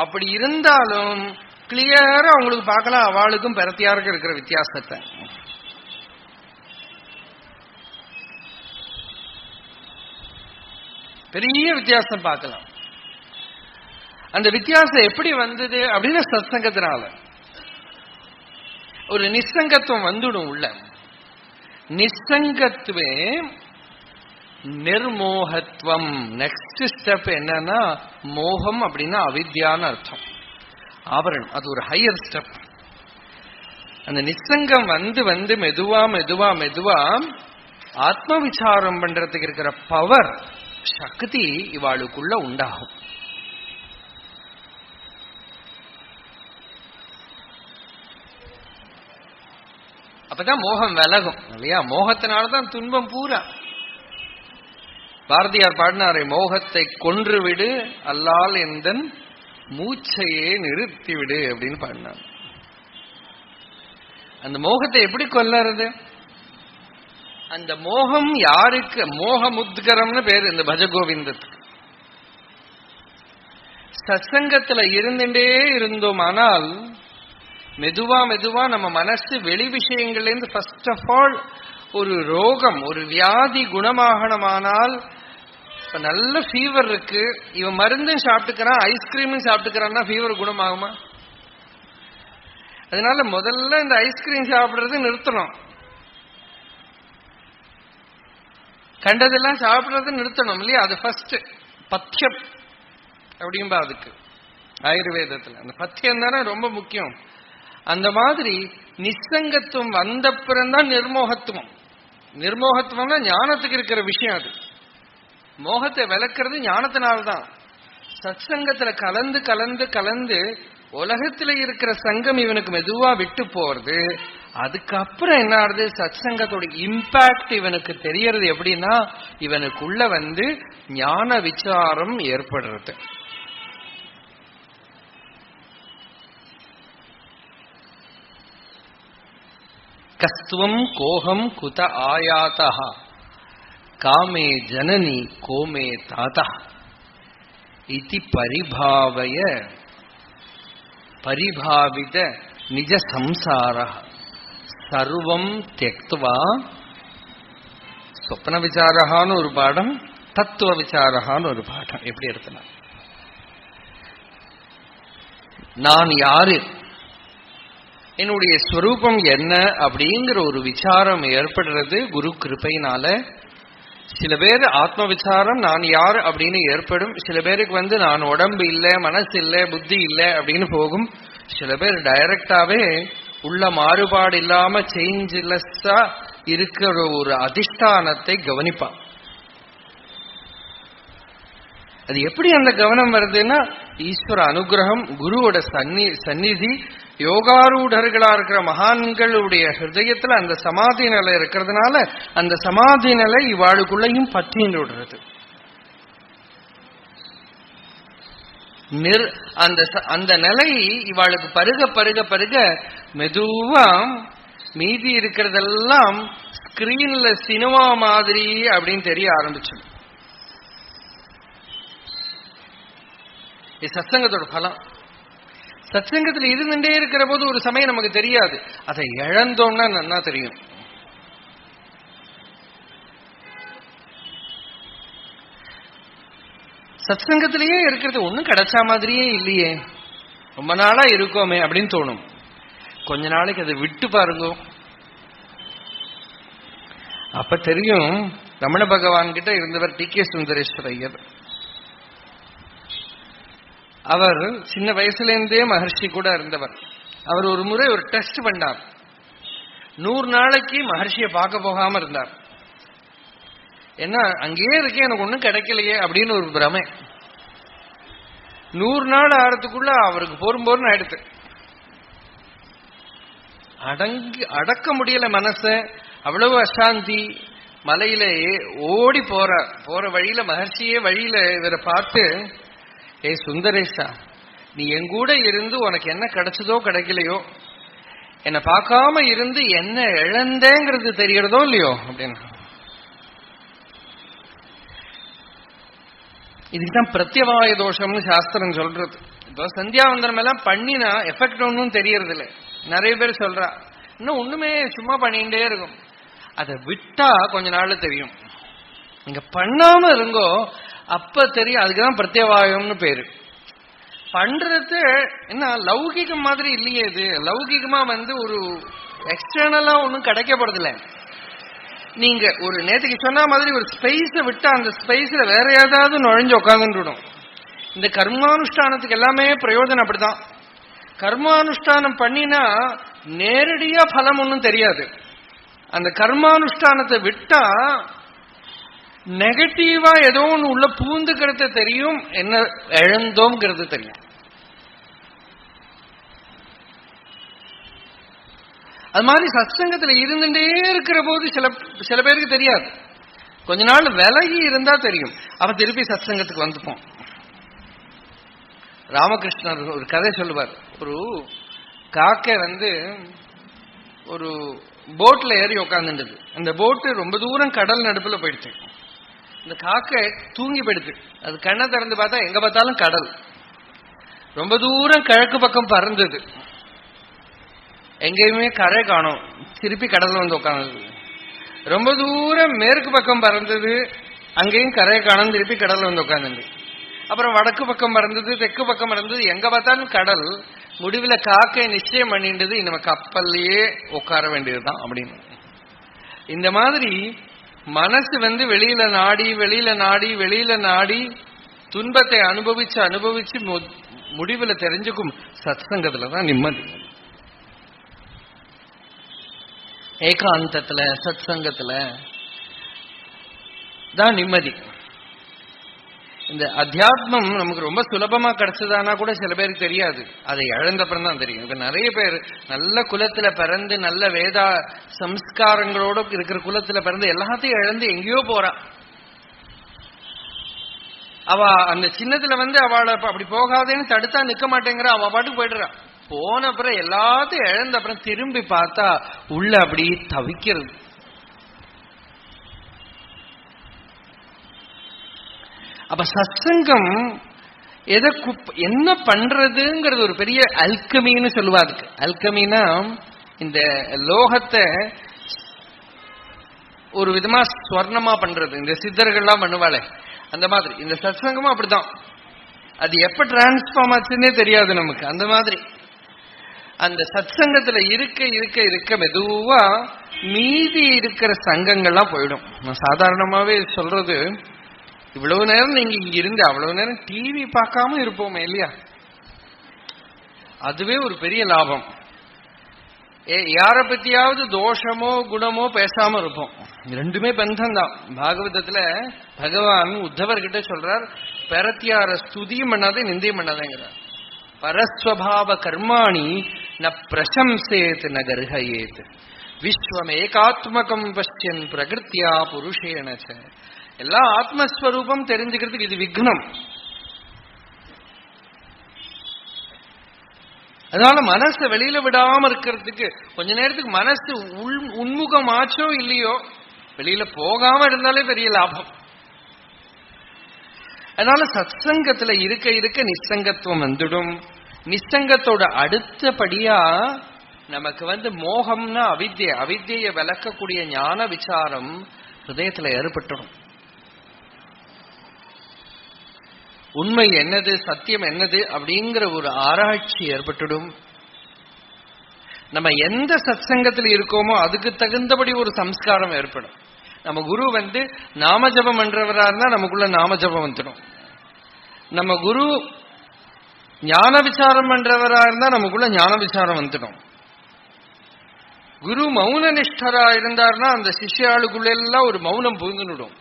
S2: அப்படி இருந்தாலும் கிளியரா அவங்களுக்கு பார்க்கலாம் அவளுக்கும் பெறத்தியாருக்கு இருக்கிற வித்தியாசத்தை. பெரிய வித்தியாசம் பார்க்கலாம். அந்த வித்தியாசம் எப்படி வந்தது அப்படின்னு சத்சங்கத்தினால ஒரு நிசங்கத்துவம் வந்துடும் உள்ள. நிசங்கத்துவே நிர்மோகத்துவம். நெக்ஸ்ட் ஸ்டெப் என்னன்னா, மோகம் அப்படின்னா அவித்யான்னு அர்த்தம், ஆவரணம். அது ஒரு ஹையர் ஸ்டெப். அந்த நிசங்கம் வந்து வந்து மெதுவா மெதுவா மெதுவா ஆத்ம விசாரம் பண்றதுக்கு இருக்கிற பவர், சக்தி இவாளுக்குள்ள உண்டாகும். அப்பதான் மோகம் விலகும் இல்லையா? மோகத்தினால்தான் துன்பம் பூரா. பாரதியார் பாடினாரே, மோகத்தை கொன்று விடு அல்லால் எந்தன் மூச்சையே நிறுத்தி விடு அப்படின்னு பாடினார். அந்த மோகத்தை எப்படி கொல்லறது? அந்த மோகம் யாருக்கு, மோகமுத்கரம்னு பேரு இந்த பஜகோவிந்தத்துக்கு. சத்சங்கத்துல இருந்துட்டே இருந்தோமானால் மெதுவா மெதுவா நம்ம மனசு வெளி விஷயங்கள்ல இருந்து ஃபர்ஸ்ட் ஆஃப் ஆல் ஒரு ரோகம், ஒரு வியாதி குணமாகணுமானால், இப்ப நல்ல ஃபீவர் இருக்கு, இவன் மருந்தும் சாப்பிட்டுக்கிறான், ஐஸ்கிரீமும் சாப்பிட்டுக்கிறான்னா ஃபீவர் குணமாகுமா? அதனால முதல்ல இந்த ஐஸ்கிரீம் சாப்பிடுறது நிறுத்தணும், கண்டதெல்லாம் சாப்பிடுறது நிறுத்தணும் இல்லையா? அது ஃபர்ஸ்ட் பத்தியம் அப்படின்பா அதுக்கு ஆயுர்வேதத்துல. அந்த பத்தியம் தானே ரொம்ப முக்கியம். அந்த மாதிரி நிசங்கத்துவம் வந்த பிறந்தான் நிர்மோகத்துவம். நிர்மோகத்துவம்னா ஞானத்துக்கு இருக்கிற விஷயம். அது மோகத்தை விளக்குறது ஞானத்தினால்தான். சத்சங்கத்துல கலந்து கலந்து கலந்து உலகத்துல இருக்கிற சங்கம் இவனுக்கு மெதுவா விட்டு போறது. அதுக்கப்புறம் என்ன ஆகுது, சத்சங்கத்தோட இம்பாக்ட் இவனுக்கு தெரியறது எப்படின்னா, இவனுக்குள்ள வந்து ஞான விசாரம் ஏற்படுறது. கஸ்துவம் கோகம் குத ஆயாதா காமே ஜனனி கோமே தாதா இதி பரிபாவய பரிபாவித நிஜ சம்சார சர்வம் தியக்த்வா. சொப்ன விசாரகான்னு ஒரு பாடம், தத்துவ விசாரகான்னு ஒரு பாடம். எப்படி எடுத்தலாம், நான் யாரு, என்னுடைய ஸ்வரூபம் என்ன அப்படிங்கிற ஒரு விசாரம் ஏற்படுறது குரு கிருபையினால. சில பேர் ஆத்ம விசாரம் நான் யார் அப்படின்னு ஏற்படும். சில பேருக்கு நான் உடம்பு இல்லை, மனசு இல்லை, புத்தி இல்லை அப்படின்னு போகும். சில பேர் டைரக்டாவே உள்ள மாறுபாடு இல்லாம சேஞ்ச்லெஸ்ஸா இருக்கிற ஒரு அதிஷ்டானத்தை கவனிப்பான். அது எப்படி அந்த கவனம் வருதுன்னா ஈஸ்வர அனுகிரகம், குருவோட சந்நிதி, யோகாரூடர்களா இருக்கிற மகான்களுடைய ஹிருதயத்துல அந்த சமாதி நிலை இருக்கிறதுனால அந்த சமாதி நிலை இவாளுக்குள்ளையும் பற்றின்னு விடுறது. அந்த நிலை இவாளுக்கு பருக பருக பருக மெதுவா மீதி இருக்கிறதெல்லாம் ஸ்கிரீன்ல சினிமா மாதிரி அப்படின்னு தெரிய ஆரம்பிச்சு. சத்சங்கத்தோட பலம். சத்சங்கத்தில் இருந்துட்டே இருக்கிற போது ஒரு சமயம் நமக்கு தெரியாது, அதை இழந்தோம்னா நன்னா தெரியும். சத்சங்கத்திலேயே இருக்கிறது ஒன்னும் கிடைச்சா மாதிரியே இல்லையே, ரொம்ப நாளா இருக்கோமே அப்படின்னு தோணும். கொஞ்ச நாளைக்கு அதை விட்டு பாருங்க, அப்ப தெரியும். ரமண பகவான் கிட்ட இருந்தவர் டி.கே. சுந்தரேஸ்வர ஐயர். அவர் சின்ன வயசுலேருந்தே மகர்ஷி கூட இருந்தவர். அவர் ஒரு முறை ஒரு டெஸ்ட் பண்ணார். 100 நாளைக்கு மகர்ஷியை பார்க்க போகாம இருந்தார். என்ன அங்கேயே இருக்கே, எனக்கு ஒன்றும் கிடைக்கலையே அப்படின்னு ஒரு பிரமை. 100 நாள் ஆறதுக்குள்ள அவருக்கு போரும் ஆயிடுத்து. அடக்க முடியல மனச, அவ்வளவு அசாந்தி. மலையில ஓடி போற வழியில மகர்ஷியே வழியில இவரை பார்த்து, ஏ சுந்தரேஷா, நீ எங்கூட இருந்து உனக்கு என்ன கிடைச்சதோ கிடைக்கலையோ, என்னை பார்க்காம இருந்து என்ன இழந்தேங்கிறது தெரியறதோ இல்லையோ அப்படின்னு. இதுக்குதான் பிரத்யவாய தோஷம்னு சாஸ்திரம் சொல்றது. இப்போ சந்தியாவந்தனம் எல்லாம் பண்ணினா எஃபெக்ட் ஒன்னும் தெரியறது இல்லை. நிறைய பேர் சொல்றா இன்னும் ஒண்ணுமே சும்மா பண்ணிட்டே இருக்கும். அதை விட்டா கொஞ்ச நாள் தெரியும். நீங்க பண்ணாம இருங்கோ, அப்ப தெரியும். அதுக்குதான் பிரத்யவாயம்னு பேரு. பண்றது என்ன லௌகிகம் மாதிரி இல்லையே. இது லௌகிகமா ஒரு எக்ஸ்டர்னலா ஒன்னும் கிடைக்கப்படுதில்ல. நீங்க ஒரு நேற்றுக்கு சொன்ன மாதிரி ஒரு ஸ்பேஸ விட்டா அந்த ஸ்பேஸ்ல வேற ஏதாவது நுழைஞ்சு உட்காந்துடும். இந்த கர்மானுஷ்டானத்துக்கு எல்லாமே பிரயோஜனம் அப்படிதான். கர்மானுஷ்டானம் பண்ணினா நேரடியா பலம் ஒன்னும் தெரியாது. அந்த கர்மானுஷ்டானத்தை விட்டா நெகட்டிவா ஏதோ ஒன்று உள்ள பூந்துக்கிறது தெரியும், என்ன இழந்தோங்கிறது தெரியும். அது மாதிரி சத்சங்கத்தில் இருந்துட்டே இருக்கிற போது சில பேருக்கு தெரியாது. கொஞ்ச நாள் விலகி இருந்தா தெரியும். அவன் திருப்பி சத்சங்கத்துக்கு வந்துப்போம். ராமகிருஷ்ணர் ஒரு கதை சொல்லுவார். ஒரு காக்கை ஒரு போட்ல ஏறி உக்காந்துருந்தது. அந்த போட்டு ரொம்ப தூரம் கடல் நடுப்புல போயிடுச்சு. இந்த காக்கை தூங்கி போயிடுச்சு. அது கண்ணை திறந்து பார்த்தா எங்க பார்த்தாலும் கடல். ரொம்ப தூரம் கிழக்கு பக்கம் பறந்தது, எங்கேயுமே கரை காணோம். திருப்பி கடல்ல வந்து உட்காந்து. ரொம்ப தூரம் மேற்கு பக்கம் பறந்தது, அங்கேயும் கரை காணோம். திருப்பி கடல்ல வந்து உட்காந்து. அப்புறம் வடக்கு பக்கம் பறந்தது, தெற்கு பக்கம் பறந்தது, எங்க பார்த்தாலும் கடல். முடிவில் காக்கை நிச்சயம் பண்ணிட்டது, நம்ம கப்பல்லையே உட்கார வேண்டியதுதான் அப்படின்னு. இந்த மாதிரி மனசு வெளியில நாடி துன்பத்தை அனுபவிச்சு முடிவில் தெரிஞ்சுக்கும் சத்சங்கத்துலதான் நிம்மதி. ஏகாந்தத்துல சத்சங்கத்துல தான் நிம்மதி. இந்த அத்தியாத்மம் நமக்கு ரொம்ப சுலபமா கிடைச்சதானா கூட சில பேருக்கு தெரியாது. அதை இழந்தப்புறம் தான் தெரியும். இப்ப நிறைய பேர் நல்ல குலத்துல பிறந்து நல்ல வேதா சம்ஸ்காரங்களோட இருக்கிற குலத்துல பிறந்து எல்லாத்தையும் இழந்து எங்கேயோ போறா. அவ அந்த சின்னத்துல அவளை அப்படி போகாதேன்னு தடுத்தா நிக்க மாட்டேங்கிற, அவ பாட்டுக்கு போயிடுறா. போன அப்புறம் எல்லாத்தையும் இழந்த அப்புறம் திரும்பி பார்த்தா உள்ள அப்படி தவிக்கிறது. அப்ப சத்சங்கம் என்ன பண்றதுங்கிறது ஒரு பெரிய அல்கமின்னு சொல்லுவா. அதுக்கு அல்கமினா இந்த லோகத்தை ஒரு விதமா ஸ்வர்ணமா பண்றது. இந்த சித்தர்கள்லாம் பண்ணுவாளே அந்த மாதிரி இந்த சத்சங்கமும் அப்படிதான். அது எப்ப டிரான்ஸ்பார்ம் ஆச்சுன்னே தெரியாது நமக்கு. அந்த மாதிரி அந்த சத்சங்கத்துல இருக்க மெதுவா மீதி இருக்கிற சங்கங்கள்லாம் போயிடும். நான் சாதாரணமாவே சொல்றது, இவ்வளவு நேரம் நீங்க இங்க இருந்து அவ்வளவு நேரம் டிவி பார்க்காம இருப்போமே இல்லையா, அதுவே ஒரு பெரிய லாபம். யார பத்தியாவது தோஷமோ குணமோ பேசாம இருப்போம். ரெண்டுமே பந்தம் தான். பாகவதத்துல பகவான் உத்தவர்கிட்ட சொல்றார், பெறத்தியார ஸ்துதியும் பண்ணாதே நிந்தையும் பண்ணாதேங்கிறார். பரஸ்வபாவ கர்மாணி ந பிரசம்சேத் ந கர்ஹயேத் விஸ்வம் ஏகாத்மகம் பஷ்யன் பிரகிருத்தியா புருஷேனச்ச. எல்லாம் ஆத்மஸ்வரூபம் தெரிஞ்சுக்கிறதுக்கு இது விக்னம். அதனால மனசை வெளியில விடாம இருக்கிறதுக்கு கொஞ்ச நேரத்துக்கு மனசு உன்முகமாச்சோ இல்லையோ வெளியில போகாம இருந்தாலே பெரிய லாபம். அதனால சத்சங்கத்துல இருக்க இருக்க நிசங்கத்துவம் வந்துடும். நிசங்கத்தோட அடுத்தபடியா நமக்கு மோகம்னா அவித்யை விளக்கக்கூடிய ஞான விசாரம் ஹிருதயத்துல ஏற்பட்டுடும். உண்மை என்னது, சத்தியம் என்னது அப்படிங்கிற ஒரு ஆராய்ச்சி ஏற்பட்டுடும். நம்ம எந்த சத்சங்கத்தில் இருக்கோமோ அதுக்கு தகுந்தபடி ஒரு சம்ஸ்காரம் ஏற்படும். நம்ம குரு நாமஜபம் பண்றவரா இருந்தா நமக்குள்ள நாமஜபம் வந்துடும். நம்ம குரு ஞான விசாரம் பண்றவரா இருந்தா நமக்குள்ள ஞான விசாரம் வந்துடும். குரு மௌன நிஷ்டரா இருந்தார்னா அந்த சிஷ்யாளுக்குள்ள எல்லாம் ஒரு மௌனம் புகுந்துடும்.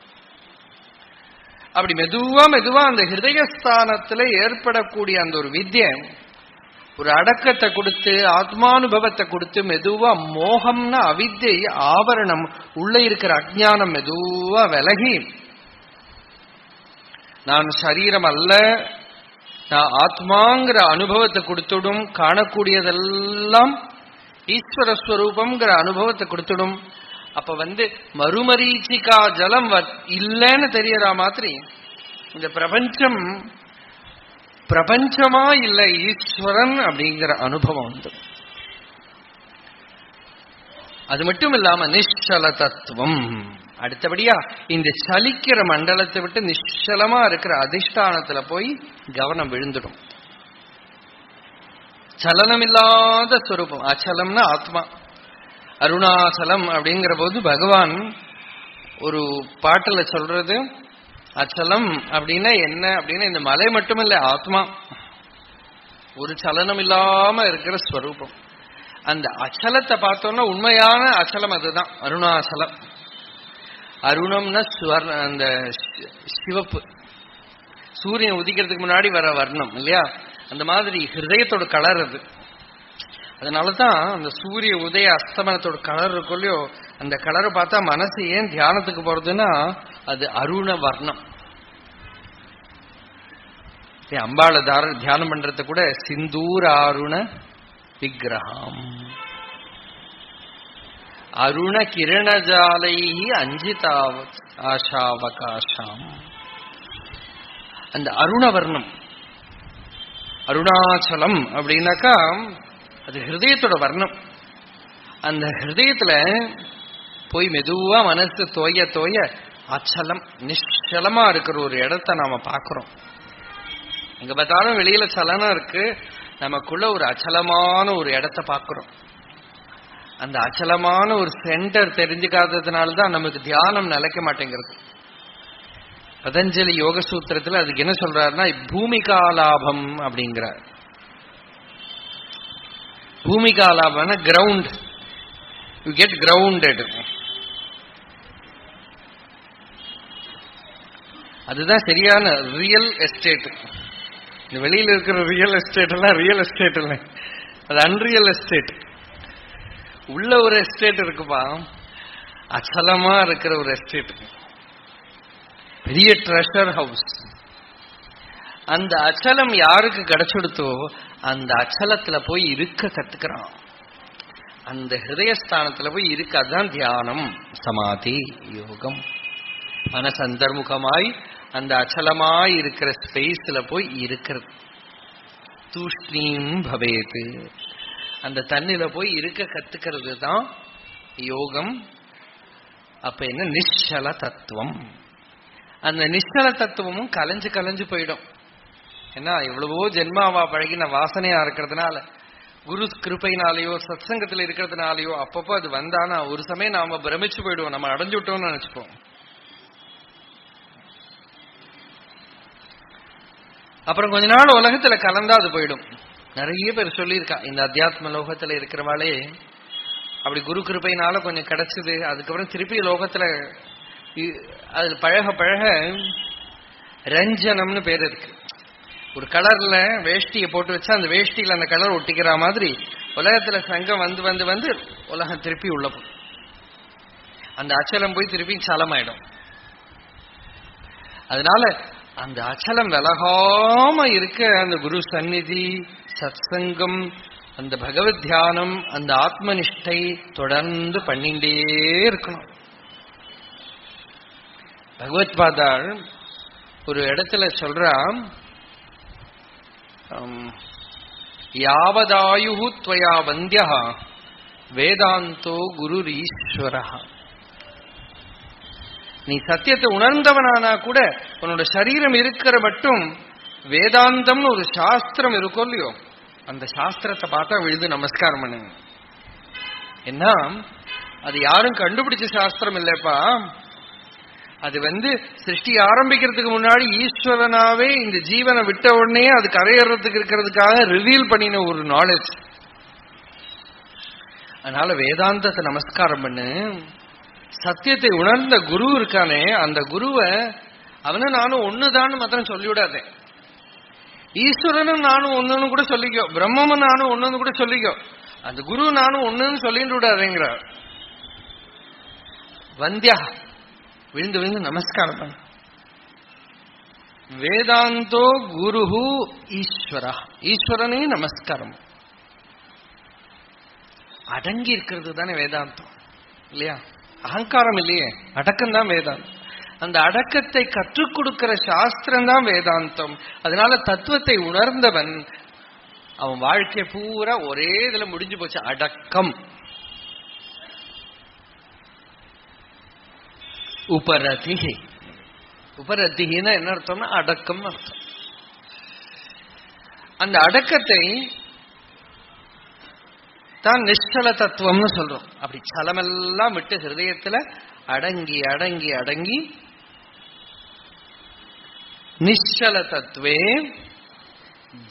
S2: அப்படி மெதுவா மெதுவா அந்த ஹிருதயஸ்தானத்துல ஏற்படக்கூடிய அந்த ஒரு வித்யை ஒரு அடக்கத்தை கொடுத்து ஆத்மானுபவத்தை கொடுத்து மெதுவா மோகம்னா அவித்யை ஆவரணம் உள்ள இருக்கிற அஜ்ஞானம் மெதுவா விலகி நான் சரீரம் அல்ல, நான் ஆத்மாங்கிற அனுபவத்தை கொடுத்துடும். காணக்கூடியதெல்லாம் ஈஸ்வரஸ்வரூபம்ங்கிற அனுபவத்தை கொடுத்துடும். அப்ப மறுமரீச்சிகா ஜலம் இல்லைன்னு தெரியற மாதிரி இந்த பிரபஞ்சம் பிரபஞ்சமா இல்ல, ஈஸ்வரன் அப்படிங்கிற அனுபவம் அது மட்டும் இல்லாம நிശ്ചல தத்துவம். அடுத்தபடியா இந்த சலிக்கிற மண்டலத்தை விட்டு நிശ്ചலமா இருக்கிற அதிஷ்டானத்துல போய் கவனம் விழுந்துடும். சலனமில்லாத ஸ்வரூபம் அச்சலம்னா ஆத்மா. அருணாச்சலம் அப்படிங்கிற போது பகவான் ஒரு பாட்டுல சொல்றது, அச்சலம் அப்படின்னா என்ன அப்படின்னா இந்த மலை மட்டுமில்ல, ஆத்மா ஒரு சலனம் இல்லாம இருக்கிற ஸ்வரூபம். அந்த அச்சலத்தை பார்த்தோம்னா உண்மையான அச்சலம் அதுதான் அருணாச்சலம். அருணம்னா அந்த சிவப்பு, சூரியன் உதிக்கிறதுக்கு முன்னாடி வர வர்ணம் இல்லையா, அந்த மாதிரி ஹிருதயத்தோட கலர் அது. அதனாலதான் அந்த சூரிய உதய அஸ்தமனத்தோட கலர் இருக்கும் இல்லையோ, அந்த கலரை பார்த்தா மனசு ஏன் தியானத்துக்கு போறதுன்னா அது அருண வர்ணம். அம்பாள தியானம் பண்றது கூட சிந்தூர் அருண விக்கிரகம் அருண கிரணஜாலை அஞ்சிதாவத் ஆஷாவகாஷாம். அந்த அருணவர்ணம் அருணாச்சலம் அப்படின்னாக்கா அது ஹிருதயத்தோட வர்ணம். அந்த ஹிருதயத்துல போய் மெதுவா மனசு தோய தோய அச்சலம் நிശ്ചலமா இருக்கிற ஒரு இடத்த நாம பாக்குறோம். எங்க பார்த்தாலும் வெளியில சலனம் இருக்கு, நமக்குள்ள ஒரு அச்சலமான ஒரு இடத்த பாக்குறோம். அந்த அச்சலமான ஒரு சென்டர் தெரிஞ்சுக்காததுனாலதான் நமக்கு தியானம் நிலைக்க மாட்டேங்கிறது. பதஞ்சலி யோக சூத்திரத்துல அதுக்கு என்ன சொல்றாருன்னா பூமிகாலாபம் அப்படிங்கிறார். பூமிகாலாபம்னா கிரவுண்ட், யூ கெட் கிரவுண்டட். அதுதான் சரியான ரியல் எஸ்டேட். இந்த வெளியில இருக்கிற ரியல் எஸ்டேட் எல்லாம் ரியல் எஸ்டேட் இல்லை, அது அன்ரியல் எஸ்டேட். உள்ள ஒரு எஸ்டேட் இருக்குப்பா, அச்சலமா இருக்கிற ஒரு எஸ்டேட், பெரிய ட்ரெஷர் ஹவுஸ். அந்த அச்சலம் யாருக்கு கிடைச்சுடுத்தோ அந்த அச்சலத்துல போய் இருக்க கத்துக்கிறான். அந்த ஹிருதயஸ்தானத்துல போய் இருக்க, அதுதான் தியானம் சமாதி யோகம். மனசு அந்தர்முகமாய் அந்த அச்சலமாய் இருக்கிற ஸ்பேஸ்ல போய் இருக்கிறது. தூஷ்ணீம் பவேத், அந்த தண்ணில போய் இருக்க கத்துக்கிறது தான் யோகம். அப்ப என்ன நிശ്ചல தத்துவம். அந்த நிശ്ചல தத்துவமும் கலைஞ்சு கலைஞ்சு போயிடும். ஏன்னா எவ்வளவோ ஜென்மாவா பழகின வாசனையா இருக்கிறதுனால, குரு கிருப்பைனாலேயோ சத்சங்கத்துல இருக்கிறதுனாலயோ அப்பப்போ அது வந்தானா ஒரு சமயம் நாம பிரமிச்சு போயிடுவோம், நம்ம அடைஞ்சு விட்டோம்னு நினைச்சுப்போம். அப்புறம் கொஞ்ச நாள் உலகத்துல கலந்தா அது போயிடும். நிறைய பேர் சொல்லியிருக்கா, இந்த அத்தியாத்ம லோகத்துல இருக்கிறவாளே அப்படி குரு கிருபையினால கொஞ்சம் கிடைச்சது. அதுக்கப்புறம் திருப்பி லோகத்துல அது பழக பழக ரஞ்சனம்னு பேர் இருக்கு. ஒரு கலர்ல வேஷ்டியை போட்டு வச்சா அந்த வேஷ்டியில அந்த கலர் ஒட்டிக்கிற மாதிரி உலகத்துல சங்கம் வந்து வந்து வந்து உலகம் திருப்பி உள்ள போகும். அந்த அச்சலம் போய் திருப்பி சலமாயிடும். அதனால அந்த அச்சலம் விலகாம இருக்க அந்த குரு சந்நிதி, சத்சங்கம், அந்த பகவத் தியானம், அந்த ஆத்மனிஷ்டை தொடர்ந்து பண்ணிட்டே இருக்கணும். பகவத் பாதாள் ஒரு இடத்துல சொல்றான், யாவதாயு த்வயா வந்தியா வேதாந்தோ குருரீஸ்வரஹ. நீ சத்தியத்தை உணர்ந்தவனானா கூட உன்னோட சரீரம் இருக்கிற மட்டும் வேதாந்தம்னு ஒரு சாஸ்திரம் இருக்கும் இல்லையோ, அந்த சாஸ்திரத்தை பார்த்தா விழுந்து நமஸ்காரம் பண்ணுங்க. என்ன அது யாரும் கண்டுபிடிச்ச சாஸ்திரம் இல்லப்பா. அது சிருஷ்டி ஆரம்பிக்கிறதுக்கு முன்னாடி ஈஸ்வரனாவே இந்த ஜீவனை விட்ட உடனே அது கரையறதுக்கு இருக்கிறதுக்காக ரிவீல் பண்ணின ஒரு நாலேஜ். அதனால வேதாந்தத்தை நமஸ்காரம் பண்ணு. சத்தியத்தை உணர்ந்த குரு இருக்கானே, அந்த குருவை அவனும் நானும் ஒண்ணுதான்னு மாத்திரம் சொல்லிவிடாதே. ஈஸ்வரனும் நானும் ஒண்ணுன்னு கூட சொல்லிக்கோ, பிரம்மமும் நானும் ஒண்ணுன்னு கூட சொல்லிக்கோ, அந்த குரு நானும் ஒண்ணுன்னு சொல்லிட்டு விடாதேங்கிறார். வந்தியா விழுந்து விழுந்து நமஸ்காரம் பண்ண. வேதாந்தோ குருஹு ஈஸ்வரா, ஈஸ்வரனையும் நமஸ்காரம். அடங்கி இருக்கிறது தானே வேதாந்தம் இல்லையா? அகங்காரம் இல்லையே, அடக்கம் தான் வேதாந்தம். அந்த அடக்கத்தை கற்றுக் கொடுக்கிற சாஸ்திரம் தான் வேதாந்தம். அதனால தத்துவத்தை உணர்ந்தவன் அவன் வாழ்க்கை பூரா ஒரே இதுல முடிஞ்சு போச்சு, அடக்கம். உபரதிகை, உபரதிகின்னா என்ன அர்த்தம்னா அடக்கம் அர்த்தம். அந்த அடக்கத்தை தான் நிஷ்சல தத்துவம்னு சொல்றோம். அப்படி சலமெல்லாம் விட்டு ஹிருதயத்துல அடங்கி அடங்கி அடங்கி நிஷ்சல தத்துவே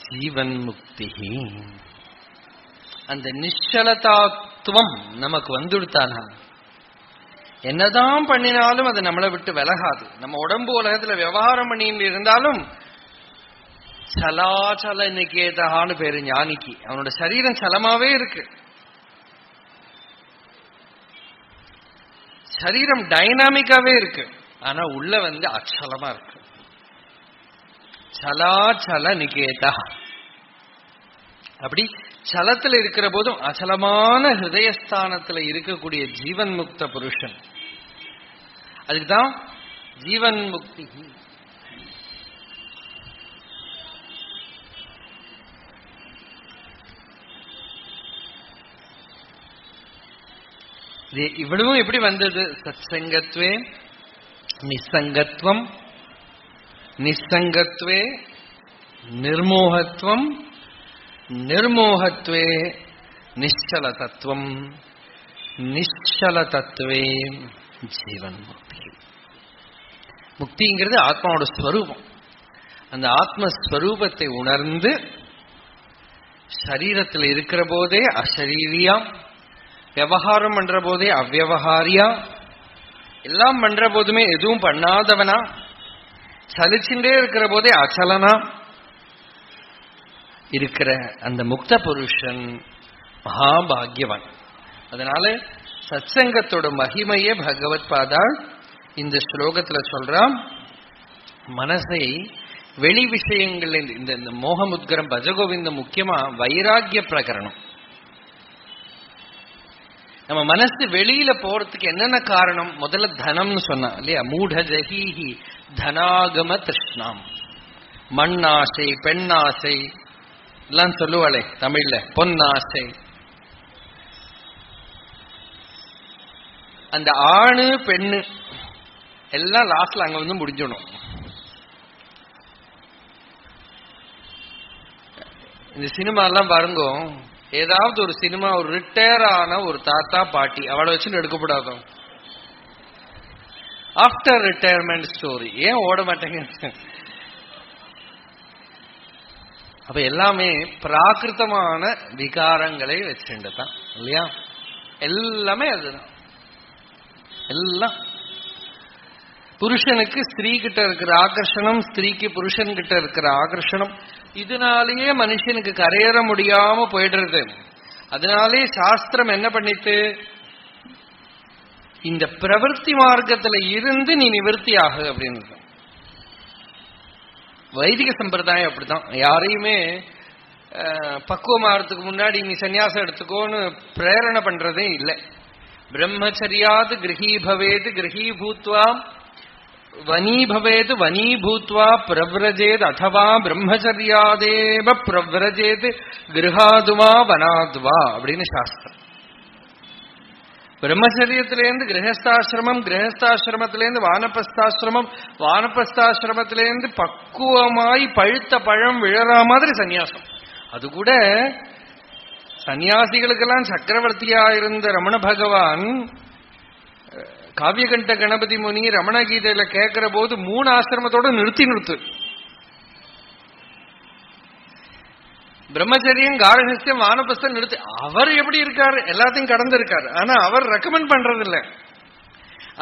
S2: ஜீவன் முக்தி. அந்த நிஷ்சலதாத்துவம் நமக்கு வந்துடுத்தானா என்னதான் பண்ணினாலும் அது நம்மளை விட்டு விலகாது. நம்ம உடம்பு உலகத்துல விவகாரம் பண்ணிட்டு இருந்தாலும் சலாச்சல நிகேதான்னு பேரு ஞானிக்கு. அவனோட சரீரம் சலமாவே இருக்கு, சரீரம் டைனாமிக்காவே இருக்கு, ஆனா உள்ள அச்சலமா இருக்கு. சலாச்சல நிகேதா. அப்படி சலத்துல இருக்கிற போதும் அச்சலமான ஹிருதயஸ்தானத்துல இருக்கக்கூடிய ஜீவன் முக்த புருஷன், அதுக்குதான் ஜீவன் முக்தி. இவ்வளவும் எப்படி வந்தது? சத்சங்கத்வே நிசங்கத்வம், நிசங்கத்வே நிர்மோகத்வம், நிர்மோகத்வே நிശ്ചல தத்துவம், நிശ്ചல தத்துவே ஜீவன் முக்தி. முக்திங்கிறது ஆத்மாவோட ஸ்வரூபம். அந்த ஆத்மஸ்வரூபத்தை உணர்ந்து சரீரத்தில் இருக்கிற போதே அசரீரியா, விவகாரம் பண்ற போதே அவ்வகாரியா, எல்லாம் பண்ற போதுமே எதுவும் பண்ணாதவனா, சலிச்சுட்டே இருக்கிற போதே அச்சலனா இருக்கிற அந்த முக்த புருஷன் மகாபாகியவன். அதனால சத்சங்கத்தோட மகிமையே பகவத் பாதாள் இந்த ஸ்லோகத்துல சொல்றான். மனசை வெளி விஷயங்கள்ல இந்த மோகமுத்கரம் பஜகோவிந்த முக்கியமா வைராகிய பிரகரணம். நம்ம மனசு வெளியில போறதுக்கு என்னென்ன காரணம்? முதல்ல தனம்னு சொன்னா இல்லையா? மூட ஜஹீஹி தனாகம திருஷ்ணாம். மண்ணாசை, பெண்ணாசை எல்லாம் சொல்லுவாளே தமிழ்ல, பொன்னாசை. அந்த ஆணு பெண்ணு எல்லாம் லாஸ்ட்ல அங்க முடிஞ்சிடும். இந்த சினிமா எல்லாம் பாருங்க, ஏதாவது ஒரு சினிமா ஒரு ரிட்டையர் ஆன ஒரு தாத்தா பாட்டி அவளை வச்சுன்னு எடுக்கப்படாதோ? ஆஃப்டர் ரிட்டையர்மெண்ட் ஸ்டோரி ஏன் ஓட மாட்டேங்க? அப்ப எல்லாமே பிராகிருத்தமான விகாரங்களை வச்சுதான் இல்லையா? எல்லாமே அதுதான். எல்லாம் புருஷனுக்கு ஸ்திரீ கிட்ட இருக்கிற ஆகர்ஷணம், ஸ்திரீக்கு புருஷன் கிட்ட இருக்கிற ஆகர்ஷணம், இதனாலேயே மனுஷனுக்கு கரையேற முடியாம போயிடுறது. அதனாலே சாஸ்திரம் என்ன பண்ணிட்டு, இந்த பிரவருத்தி மார்க்கத்துல இருந்து நீ நிவர்த்தி ஆகு அப்படின்னு. வைதிக சம்பிரதாயம் அப்படிதான். யாரையுமே பக்குவமாகறதுக்கு முன்னாடி நீ சன்னியாசம் எடுத்துக்கோன்னு பிரேரணை பண்றதே இல்லை. பிரம்மச்சரியாது கிரகீ பவேது கிரகீ பூத்வா வனீ பவேது வனீ பூத்வா பிரவ்ரஜேத் அதவா பிரம்மச்சரியாதேவ பிரவ்ரஜேத் கிரகாதுவா வனாதுவா அப்படின்னு சாஸ்திரம். பிரம்மச்சரியத்திலேருந்து கிரகஸ்தாசிரமம், கிரகஸ்தாசிரமத்திலேருந்து வானப்பஸ்தாசிரமம், வானப்பஸ்தாசிரமத்திலேருந்து பக்குவமாய் பழுத்த பழம் விழற மாதிரி சன்னியாசம். அது கூட சன்னியாசிகளுக்கெல்லாம் சக்கரவர்த்தியா இருந்த ரமண பகவான் காவியகண்ட கணபதி முனி ரமண கீதையில கேட்கிற போது 3 ஆசிரமத்தோட நிறுத்து. பிரம்மச்சரியம், காரகஸ்தியம், வானபஸ்தம் நிறுத்தி. அவர் எப்படி இருக்காரு? எல்லாத்தையும் கடந்து இருக்காரு. ஆனா அவர் ரெக்கமெண்ட் பண்றது இல்ல.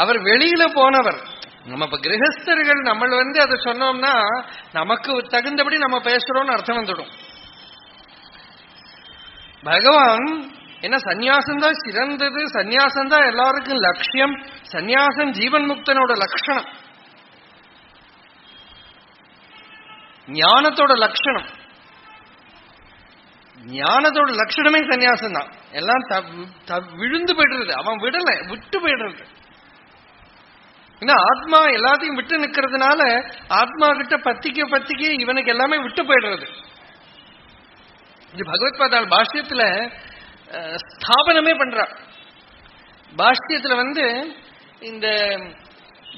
S2: அவர் வெளியில போனவர். நம்ம இப்ப கிரகஸ்தர்கள் நம்ம அதை சொன்னோம்னா நமக்கு தகுந்தபடி நம்ம பேசுறோம்னு அர்த்தம் வந்துடும். பகவான் என்ன, சந்நியாசம் தான் சிறந்தது, சந்நியாசம் தான் எல்லாருக்கும் லட்சியம், சந்நியாசம் ஜீவன் முக்தனோட லட்சணம், ஞானத்தோட லட்சணம். ஞானத்தோட லட்சணமே சன்னியாசம் தான். எல்லாம் விழுந்து போயிடுறது. அவன் விடல, விட்டு போயிடுறது. ஏன்னா ஆத்மா எல்லாத்தையும் விட்டு நிக்கிறதுனால ஆத்மா கிட்ட பத்திக்க இவனுக்கு எல்லாமே விட்டு போயிடுறது. இது பகவத்பாதால் பாஷ்யத்துல ஸ்தாபனமே பண்றார். பாஷ்யத்துல இந்த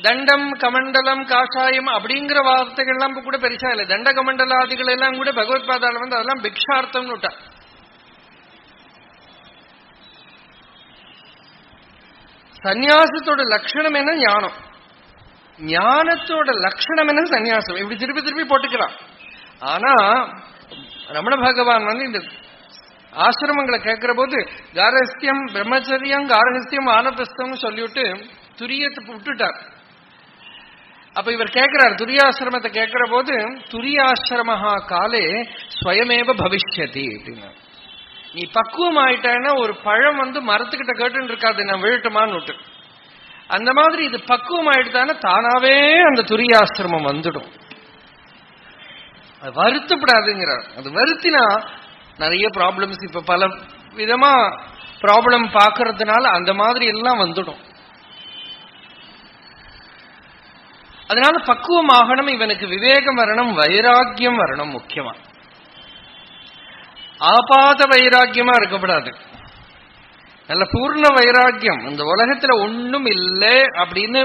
S2: தண்டம், கமண்டலம், காஷாயம் அப்படிங்கிற வார்த்தைகள்லாம் கூட பெருசா இல்லை. தண்ட கமண்டலாதிகள் எல்லாம் கூட பகவத்பாதால அதெல்லாம் பிக்ஷார்த்தம்னு விட்டா. சந்நியாசத்தோட லட்சணம் என்ன? ஞானம். ஞானத்தோட லட்சணம் என்ன? சந்நியாசம். இப்படி திருப்பி திருப்பி போட்டுக்கிறான். ஆனா ரமண பகவான் இந்த ஆசிரமங்களை கேட்கிற போது காரஹஸ்தியம், பிரம்மச்சரியம், காரஹஸ்தியம், வானப்பிரஸ்தம் சொல்லிவிட்டு துரியத்தை விட்டுட்டார். அப்ப இவர் கேட்கிறார், துரியாசிரமத்தை கேட்கிற போது துரியாசிரமஹா காலே ஸ்வயமேவ பவிஷ்யதி அப்படின்னா, நீ பக்குவம் ஆயிட்டான்னா ஒரு பழம் மரத்துக்கிட்ட கேட்டுன்னு இருக்காது, நான் விழட்டுமான்னு விட்டு. அந்த மாதிரி இது பக்குவம் ஆயிட்டான்னா தானாவே அந்த துரியாசிரமம் வந்துடும். அது வருத்தப்படாதுங்கிறார். அது வருத்தினா நிறைய ப்ராப்ளம்ஸ், இப்ப பல விதமா ப்ராப்ளம் பார்க்கறதுனால அந்த மாதிரி எல்லாம் வந்துடும். அதனால பக்குவம் ஆகணும், இவனுக்கு விவேகம் வரணும், வைராக்கியம் வரணும். முக்கியமா ஆபாத வைராக்கியமா இருக்கக்கூடாது, நல்ல பூர்ண வைராக்கியம். இந்த உலகத்துல ஒண்ணும் இல்லை அப்படின்னு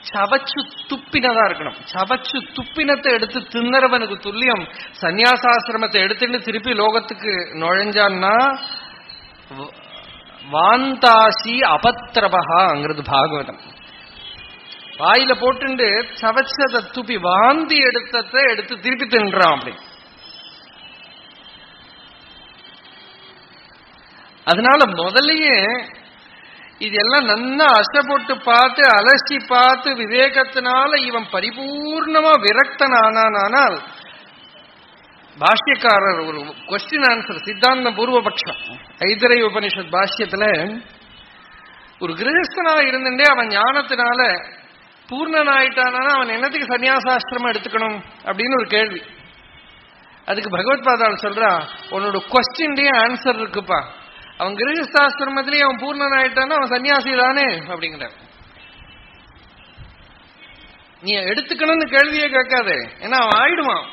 S2: சவச்சு துப்பினதா இருக்கணும். சவச்சு துப்பினத்தை எடுத்து தின்னறவனுக்கு துல்லியம் சந்நியாசாசிரமத்தை எடுத்துட்டு திருப்பி லோகத்துக்கு நுழைஞ்சான்னா வாந்தாசி அபத்திரபகாங்கிறது பாகவதம். வாயில போட்டு சவச்சதை துப்பி வாந்தி எடுத்ததை எடுத்து திருப்பி தின்றான். அப்படி அதனால முதல்லயே இதெல்லாம் நல்லா அசைப்பட்டு பார்த்து அலசி பார்த்து விவேகத்தினால இவன் பரிபூர்ணமா விரக்தனானால், பாஷ்யக்காரர் ஒரு கொஸ்டின் ஆன்சர் சித்தாந்த பூர்வபட்சம் ஐதரை உபனிஷத் பாஷ்யத்துல, ஒரு கிரகஸ்தனா இருந்துட்டே அவன் ஞானத்தினால பூர்ணனாயிட்டானா அவன் என்னத்துக்கு சன்னியாசாஸ்திரமா எடுத்துக்கணும் அப்படின்னு ஒரு கேள்வி. அதுக்கு பகவத்பாதால் சொல்றா, உன்னோட கொஸ்டின்லயே ஆன்சர் இருக்குப்பா. அவன் கிரகஸ்தாசிரமத்திலேயே அவன் பூர்ணனாயிட்டானா அவன் சன்னியாசி தானே அப்படிங்கிற. நீ எடுத்துக்கணும்னு கேள்வியே கேட்காதே, ஏன்னா அவன் ஆயிடுவான்.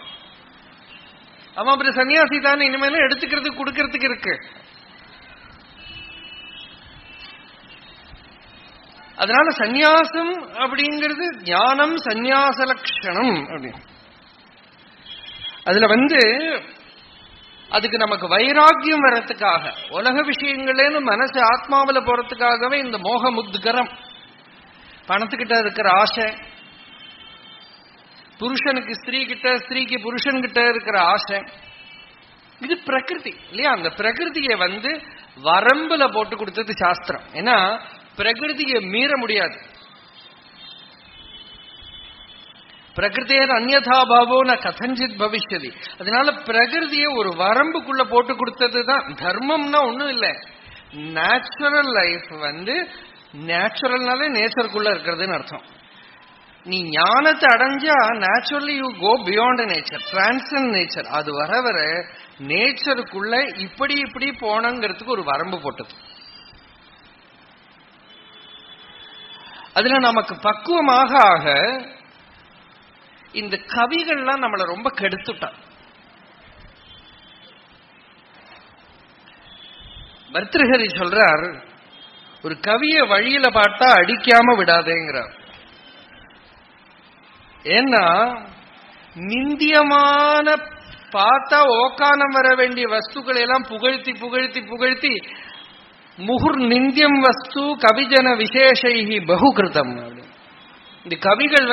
S2: அவன் அப்படி சன்னியாசி தானே, இனிமேல எடுத்துக்கிறதுக்கு கொடுக்கறதுக்கு இருக்கு. அதனால சந்நியாசம் அப்படிங்கிறது ஞானம், சந்நியாச லட்சணம் அப்படின்னு. அதுல அதுக்கு நமக்கு வைராக்கியம் வர்றதுக்காக, உலக விஷயங்களேன்னு மனசு ஆத்மாவில போறதுக்காகவே இந்த மோக முத்கரம், பணத்துக்கிட்ட இருக்கிற ஆசை, புருஷனுக்கு ஸ்திரீ கிட்ட, ஸ்திரீக்கு புருஷன் கிட்ட இருக்கிற ஆசை, இது பிரகிருதி இல்லையா? அந்த பிரகிருதியை வரம்புல போட்டு கொடுத்தது சாஸ்திரம். ஏன்னா பிரகிருதியை மீற முடியாது. பிரகிருதேர் அந்யதா பாவோ ந கதஞ்சித் பவிஷ்யதி. அதனால பிரகிருதியை ஒரு வரம்புக்குள்ள போட்டு கொடுத்ததுதான் தர்மம்னா ஒண்ணும் இல்லை. நேச்சுரல் லைஃப் நேச்சுரல்னாலே நேச்சருக்குள்ள இருக்கிறதுன்னு அர்த்தம். நீ ஞானத்தை அடைஞ்சா naturally you go beyond nature, transcend nature. அது வர வர நேச்சருக்குள்ள இப்படி இப்படி போனங்கிறதுக்கு ஒரு வரம்பு போட்டது. அதுல நமக்கு பக்குவமாக ஆக இந்த கவிகள்லாம் நம்மளை ரொம்ப கெடுத்துட்டான். பர்திருஹரி சொல்றார், ஒரு கவிய வழியில பார்த்தா அடிக்காம விடாதேங்கிறார். ஏன்னா நிந்தியமான பார்த்தா ஓக்கானம் வர வேண்டிய வஸ்துக்களை எல்லாம் புகழ்த்தி புகழ்த்தி புகழ்த்தி முகுர் நிந்தியம் வஸ்து கவிஜன விசேஷைஹி பகுகிருதம். இந்த கவிகள்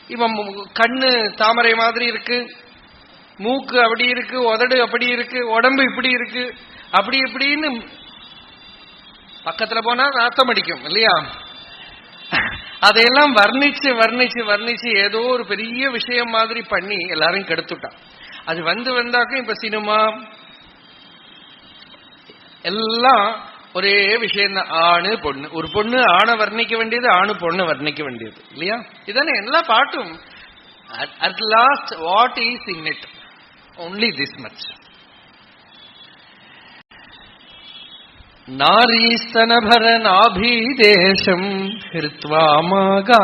S2: இவன் கண்ணு தாமரை மாதிரி இருக்கு, மூக்கு அப்படி இருக்கு, உதடு அப்படி இருக்கு, உடம்பு இப்படி இருக்கு, அப்படி இப்படின்னு பக்கத்துல போனா நாத்தம் அடிக்கும் இல்லையா? அதையெல்லாம் வர்ணிச்சு வர்ணிச்சு வர்ணிச்சு ஏதோ ஒரு பெரிய விஷயம் மாதிரி பண்ணி எல்லாரையும் கெடுத்துட்டான். அது வந்தாக்க இப்ப சினிமா எல்லாம் ஒரே விஷயம் தான். ஆணு பொண்ணு, ஒரு பொண்ணு ஆணை வர்ணிக்க வேண்டியது, ஆணு பொண்ணு வர்ணிக்க வேண்டியது இல்லையா? இதானே எல்லா பாட்டும். At last what is in it? Only this much. நாரீஸ்தனபர நாபீதேசம் ஹிருத்வா மாகா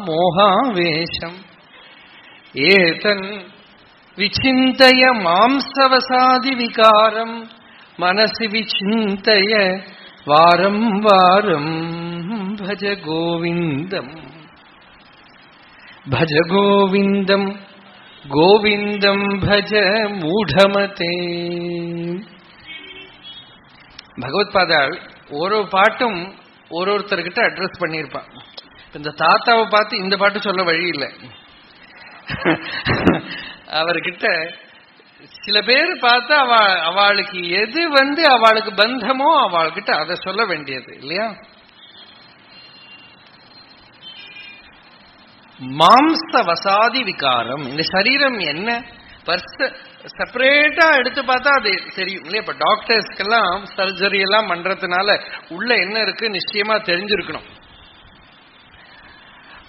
S2: மோகாவேஷம் ஏதன் விசிந்தய மாம்சவசாதி விகாரம் மனசி விசிந்தய வாரம் வாரம் பஜ கோவிந்தம் பஜ கோவிந்தம் கோவிந்தம் பஜ மூடமதே. பகவத்பாதாள் ஒரு பாட்டும் ஒருத்தர்கிட்ட அட்ரஸ் பண்ணியிருப்பான். இந்த தாத்தாவை பார்த்து இந்த பாட்டு சொல்ல வழி இல்லை. அவர்கிட்ட சில பேர் பார்த்தா அவளுக்கு எது அவளுக்கு பந்தமோ அவள்கிட்ட அதை சொல்ல வேண்டியது இல்லையா? மாம்ச வசாதி விகாரம். இந்த சரீரம் என்ன செப்பரேட்டா எடுத்து பார்த்தா அது தெரியும் இல்லையா? இப்ப டாக்டர்ஸ்க்கெல்லாம் சர்ஜரி எல்லாம் பண்றதுனால உள்ள என்ன இருக்கு நிச்சயமா தெரிஞ்சிருக்கணும்.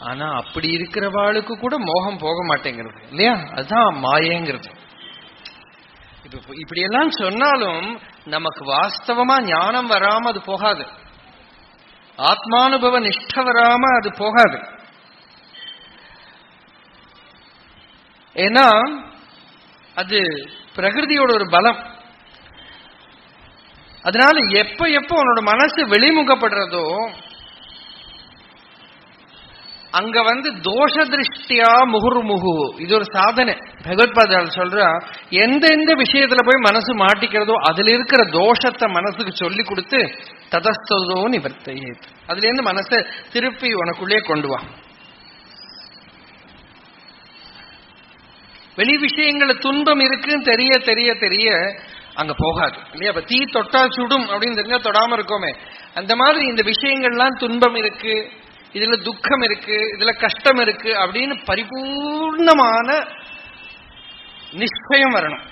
S2: ஆனா அப்படி இருக்கிறவாளுக்கு கூட மோகம் போக மாட்டேங்கிறது இல்லையா? அதுதான் மாயேங்கிறது. இப்படி எல்லாம் சொன்னாலும் நமக்கு வாஸ்தவமா ஞானம் வராம அது போகாது, ஆத்மானுபவ நிஷ்ட வராம அது போகாது. ஏன்னா அது பிரகிருதியோட ஒரு பலம். அதனால எப்ப எப்ப உன்னோட மனசு வெளிமுகப்படுறதோ அங்க தோஷ திருஷ்டியா முகுர்முகு. இது ஒரு சாதனை. பகவத்பாதால் சொல்றா, எந்த விஷயத்துல போய் மனசு மாட்டிக்கிறதோ அதுல இருக்கிற தோஷத்தை மனசுக்கு சொல்லி கொடுத்து ததஸ்தோ நிவர்த்தையே, அதுல இருந்து மனசை திருப்பி உனக்குள்ளே கொண்டு வா. வெளி விஷயங்கள துன்பம் இருக்குன்னு தெரிய தெரிய தெரிய அங்க போகாது இல்லையா? அப்ப தீ தொட்டா சுடும் அப்படின்னு தெரிஞ்சா தொடாம இருக்கோமே, அந்த மாதிரி இந்த விஷயங்கள்லாம் துன்பம் இருக்கு, இதுல துக்கம் இருக்கு, இதுல கஷ்டம் இருக்கு அப்படின்னு பரிபூர்ணமான நிச்சயம் வரணும்.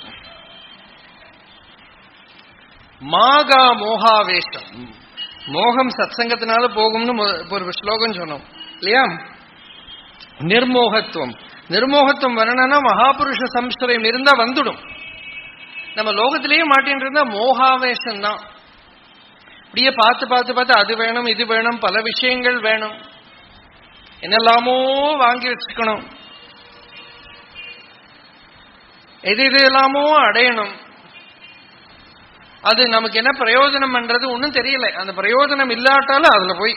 S2: மாகா மோகாவேஷம். மோகம் சத்சங்கத்தினால போகும்னு ஒரு ஸ்லோகம் சொன்னோம் இல்லையா? நிர்மோகத்துவம். நிர்மோகத்துவம் வரணும்னா மகாபுருஷ சம்ஸ்ரயம் இருந்தா வந்துடும். நம்ம லோகத்திலேயே மாட்டின்னு இருந்தா மோகாவேஷம் தான். அப்படியே பார்த்து பார்த்து பார்த்து அது வேணும் இது வேணும், பல விஷயங்கள் வேணும், என்னெல்லாமோ வாங்கி வச்சுக்கணும், எது எல்லாமோ அடையணும். அது நமக்கு என்ன பிரயோஜனம் பண்றது ஒன்னும் தெரியல. அந்த பிரயோஜனம் இல்லாட்டாலும் அதுல போய்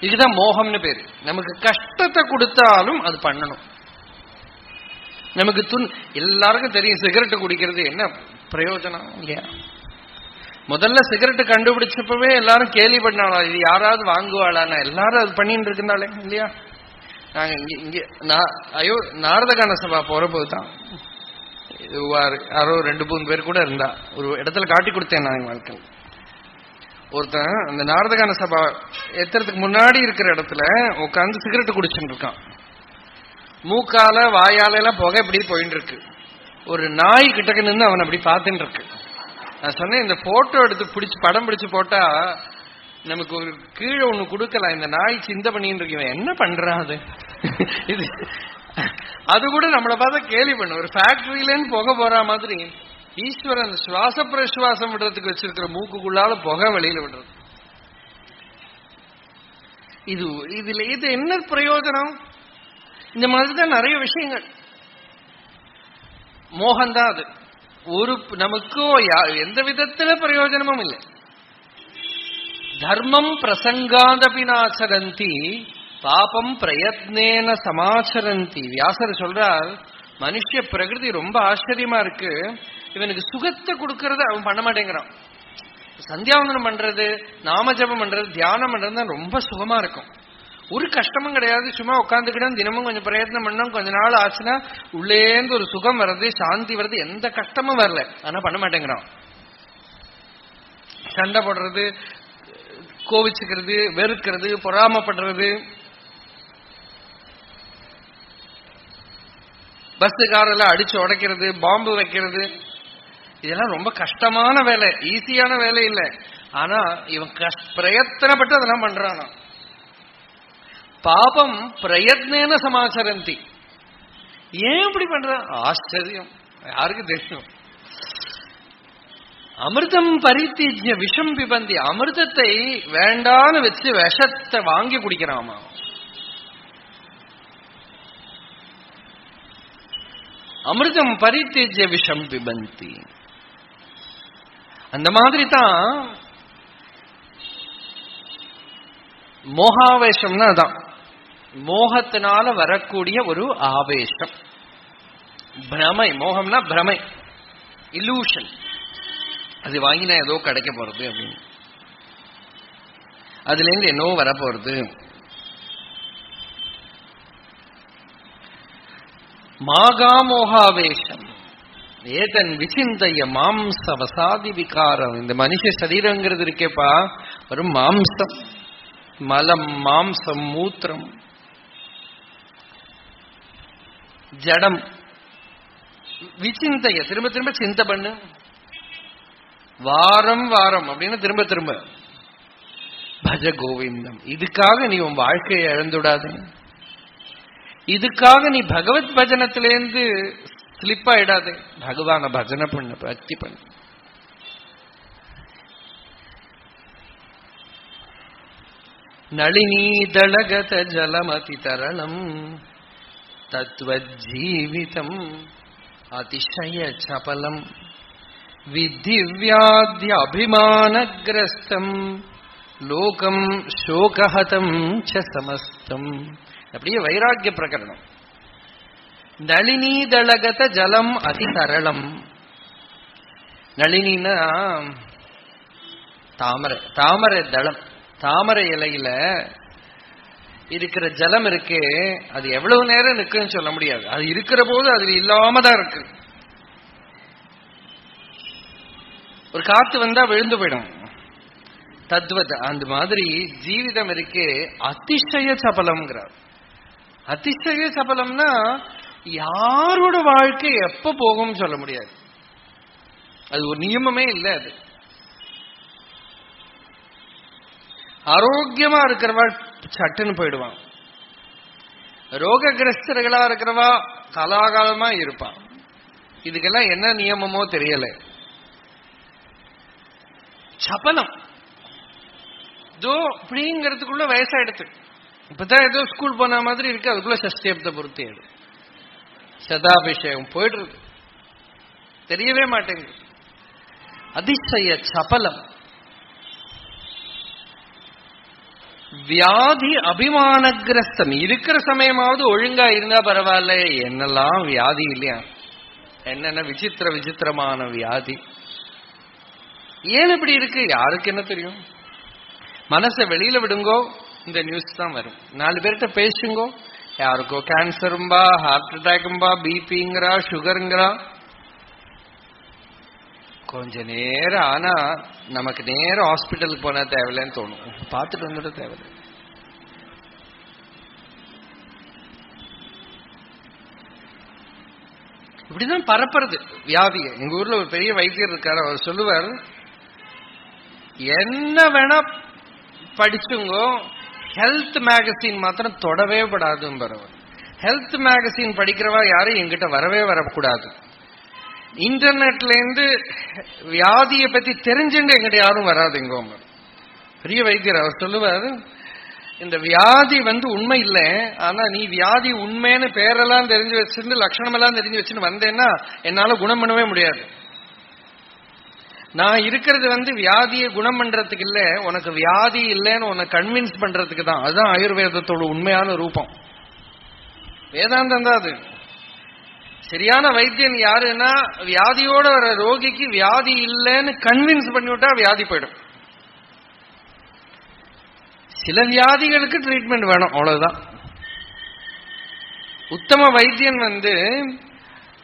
S2: இதுதான் மோகம்னு பேரு. நமக்கு கஷ்டத்தை கொடுத்தாலும் அது பண்ணணும். நமக்கு எல்லாருக்கும் தெரியும் சிகரெட் குடிக்கிறது என்ன பிரயோஜனம் இல்லையா? முதல்ல சிகரெட் கண்டுபிடிச்சப்பவே எல்லாரும் கேலி பண்ணாளா, இது யாராவது வாங்குவாளானா? எல்லாரும் அது பண்ணிட்டு இருக்குனாலே இல்லையா? நாங்க இங்க நாரதகான சபா போறபோதுதான் யாரோ 2-3 பேர் கூட இருந்தா. ஒரு இடத்துல காட்டி கொடுத்தேன் நான் வாழ்க்கை. ஒருத்தன் அந்த நாரதகான சபா எத்துறதுக்கு முன்னாடி இருக்கிற இடத்துல உட்காந்து சிகரெட் குடிச்சுட்டு இருக்கான். மூக்கால வாயால எல்லாம் புகை இப்படி போயிட்டு இருக்கு. ஒரு நாய் கிட்டக்க நின்று அவன் அப்படி பார்த்துட்டு இருக்கு. நான் சொன்னேன், இந்த போட்டோ எடுத்து பிடிச்சு படம் பிடிச்சு போட்டா நமக்கு ஒரு கீழே ஒண்ணு கொடுக்கலாம். இந்த நாய் சிந்த பண்ணிட்டு இருக்கு, என்ன பண்றான் அது இது அது கூட நம்மளை பார்த்தா கேலி பண்ண. ஒரு ஃபேக்டரியிலேன்னு புகை போற மாதிரி ஈஸ்வரன் சுவாச பிரசுவாசம் விடுறதுக்கு வச்சிருக்கிற மூக்குக்குள்ளால புகை வெளியில விடுறது. இது என்ன பிரயோஜனம்? இந்த மாதிரிதான் நிறைய விஷயங்கள். மோகம்தான் அது. ஒரு நமக்கோ எந்த விதத்துல பிரயோஜனமும் இல்லை. தர்மம் பிரசங்காதபினாச்சரந்தி பாபம் பிரயத்னேன சமாச்சரந்தி. வியாசர் சொல்றார், மனுஷ பிரகிருதி ரொம்ப ஆச்சரியமா இருக்கு. இவனுக்கு சுகத்தை கொடுக்கறது அவன் பண்ண மாட்டேங்கிறான். சந்தியாவந்தனம் பண்றது, நாமஜபம் பண்றது, தியானம் பண்றது ரொம்ப சுகமா இருக்கும். ஒரு கஷ்டமும் கிடையாது. சும்மா உட்காந்துக்கிட்டோம், தினமும் கொஞ்சம் பிரயத்னம் பண்ணோம், கொஞ்ச நாள் ஆச்சுன்னா உள்ளேந்து ஒரு சுகம் வர்றது, சாந்தி வருது, எந்த கஷ்டமும் வரல. ஆனா பண்ண மாட்டேங்கிறான். சண்டை போடுறது, கோவிச்சுக்கிறது, வெறுக்கிறது, பொறாமப்படுறது, பஸ் காரெல்லாம் அடிச்சு உடைக்கிறது, பாம்பு வைக்கிறது, இதெல்லாம் ரொம்ப கஷ்டமான வேலை, ஈஸியான வேலை இல்லை. ஆனா இவன் பிரயத்தனப்பட்டு அதெல்லாம் பண்றானா. பாபம் பிரயத்னேன சமாச்சரந்தி. ஏன் இப்படி பண்றான்? ஆச்சரியம், யாருக்கு தெரியும். அமிர்தம் பரித்திஜ்ய விஷம் பிபந்தி. அமிர்தத்தை வேண்டான்னு வச்சு விஷத்தை வாங்கி குடிக்கிறாமா. அமிர்தம் பரித்திஜ்ய விஷம் பிபந்தி. அந்த மாதிரி தான் மோகாவேஷம்னா அதான் மோகத்தினால வரக்கூடிய ஒரு ஆவேசம், பிரமை. மோகம்னா பிரமை, இல்லூஷன். அது வாங்கினா ஏதோ கிடைக்க போறது அப்படின்னு, அதுல இருந்து என்னவோ வரப்போறது. மாகாமோகாவேஷம் ஏதன் விசிந்தைய மாம்ச வசாதி விகாரம். இந்த மனுஷ சரீரங்கிறது இருக்கேப்பா, ஒரு மாம்சம், மலம், மாம்சம், மூத்திரம், ஜடம். விசிந்தைய திரும்ப திரும்ப சிந்தை பண்ணு, வாரம் வாரம் அப்படின்னு திரும்ப திரும்ப பஜ கோவிந்தம். இதுக்காக நீ உன் வாழ்க்கையை இழந்துடாது. இதுக்காக நீ பகவத் பஜனத்திலேருந்து ஸ்லிப் ஆயிடாது. பகவான பஜனை பண்ணு, பக்தி பண்ணு. நளினீதளகத ஜலமதி தரணம் தத்வஜீவிதம் அதிசய சபலம் வித்திவ்யாத்ய அபிமானக்ரஸ்தம் லோகம் சோகஹதம் ச சமஸ்தம். அப்படியே வைராக்கிய பிரகரணம். நளினீதளகத ஜலம் அதி தரளம். நளினின்னா தாமரை, தாமரை தளம், தாமரை இலையில இருக்கிற ஜலம் இருக்கு. அது எவ்வளவு நேரம் இருக்குன்னு சொல்ல முடியாது. அது இருக்கிற போது அது இல்லாம தான் இருக்கு. ஒரு காத்து வந்தா விழுந்து போயிடும். தத்வத் அந்த மாதிரி ஜீவிதம் இருக்கு. அதிசய சபலம்ங்கிறார். அதிசய சபலம்னா யாரோட வாழ்க்கை எப்ப போகும் சொல்ல முடியாது. அது ஒரு நியமமே இல்லை. அது ஆரோக்கியமா இருக்கிறவா சட்டுன்னு போயிடுவான். ரோககிரஸ்தர்களா இருக்கிறவா காலாகாலமா இருப்பான். இதுக்கெல்லாம் என்ன நியமமோ தெரியல. சபலம் இதோ அப்படிங்கிறதுக்குள்ள வயசாயிடுத்து. இப்பதான் ஏதோ ஸ்கூல் போன மாதிரி இருக்கு. அதுக்குள்ள சஷ்டியப்த பொறுத்து எடு சதாபிஷேகம் போயிடுறது தெரியவே மாட்டேங்குது. அதிசய சபலம். வியாதி அபிமானகிரஸ்தம். இருக்கிற சமயமாவது ஒழுங்கா இருந்தா பரவாயில்ல. என்னெல்லாம் வியாதி இல்லையா, என்னென்ன விசித்திர விசித்திரமான வியாதி. ஏன் இப்படி இருக்கு யாருக்கு என்ன தெரியும். மனசை வெளியில விடுங்கோ, இந்த நியூஸ் தான் வரும். 4 பேர்கிட்ட பேசுங்கோ, யாருக்கோ கேன்சரும்பா, ஹார்ட் அட்டாக்கும்பா, பிபிங்கிறா, சுகருங்கிறா. கொஞ்ச நேரம் ஆனா நமக்கு நேரம் ஹாஸ்பிட்டலுக்கு போனா தேவையில்லைன்னு தோணும். பார்த்துட்டு வந்துட தேவையில்லை. இப்படிதான் பரப்புறது வியாதியை. எங்க ஊர்ல ஒரு பெரிய வைத்தியர் இருக்காரு. அவர் சொல்லுவார், என்ன வேணா படிச்சுங்கோ, ஹெல்த் மேகசின் மாத்திரம் தொடவே படாதுன்னு. ஹெல்த் மேகசின் படிக்கிறவா யாரும் எங்கிட்ட வரவே வரக்கூடாது. இன்டர்நெட்ல இருந்து வியாதியை பத்தி தெரிஞ்சுட்டு எங்கிட்ட யாரும் வராதுங்க. பெரிய வைத்தியர். அவர் சொல்லுவார், இந்த வியாதி உண்மை இல்லை, ஆனா நீ வியாதி உண்மைன்னு பேரெல்லாம் தெரிஞ்சு வச்சிருந்து லட்சணம் எல்லாம் தெரிஞ்சு வச்சுன்னு வந்தேன்னா என்னால குணம் பண்ணவே முடியாது. நான் இருக்கிறது வியாதியை குணம் பண்றதுக்கு இல்ல, உனக்கு வியாதி இல்லைன்னு உன்னை கன்வின்ஸ் பண்றதுக்கு தான். அதுதான் ஆயுர்வேதத்தோட உண்மையான ரூபம். வேதாந்தம் தான் அது. சரியான வைத்தியன் யாருன்னா, வியாதியோட வர ரோகிக்கு வியாதி இல்லைன்னு கன்வின்ஸ் பண்ணிவிட்டா வியாதி போயிடும். சில வியாதிகளுக்கு ட்ரீட்மெண்ட் வேணும், அவ்வளவுதான். உத்தம வைத்தியன்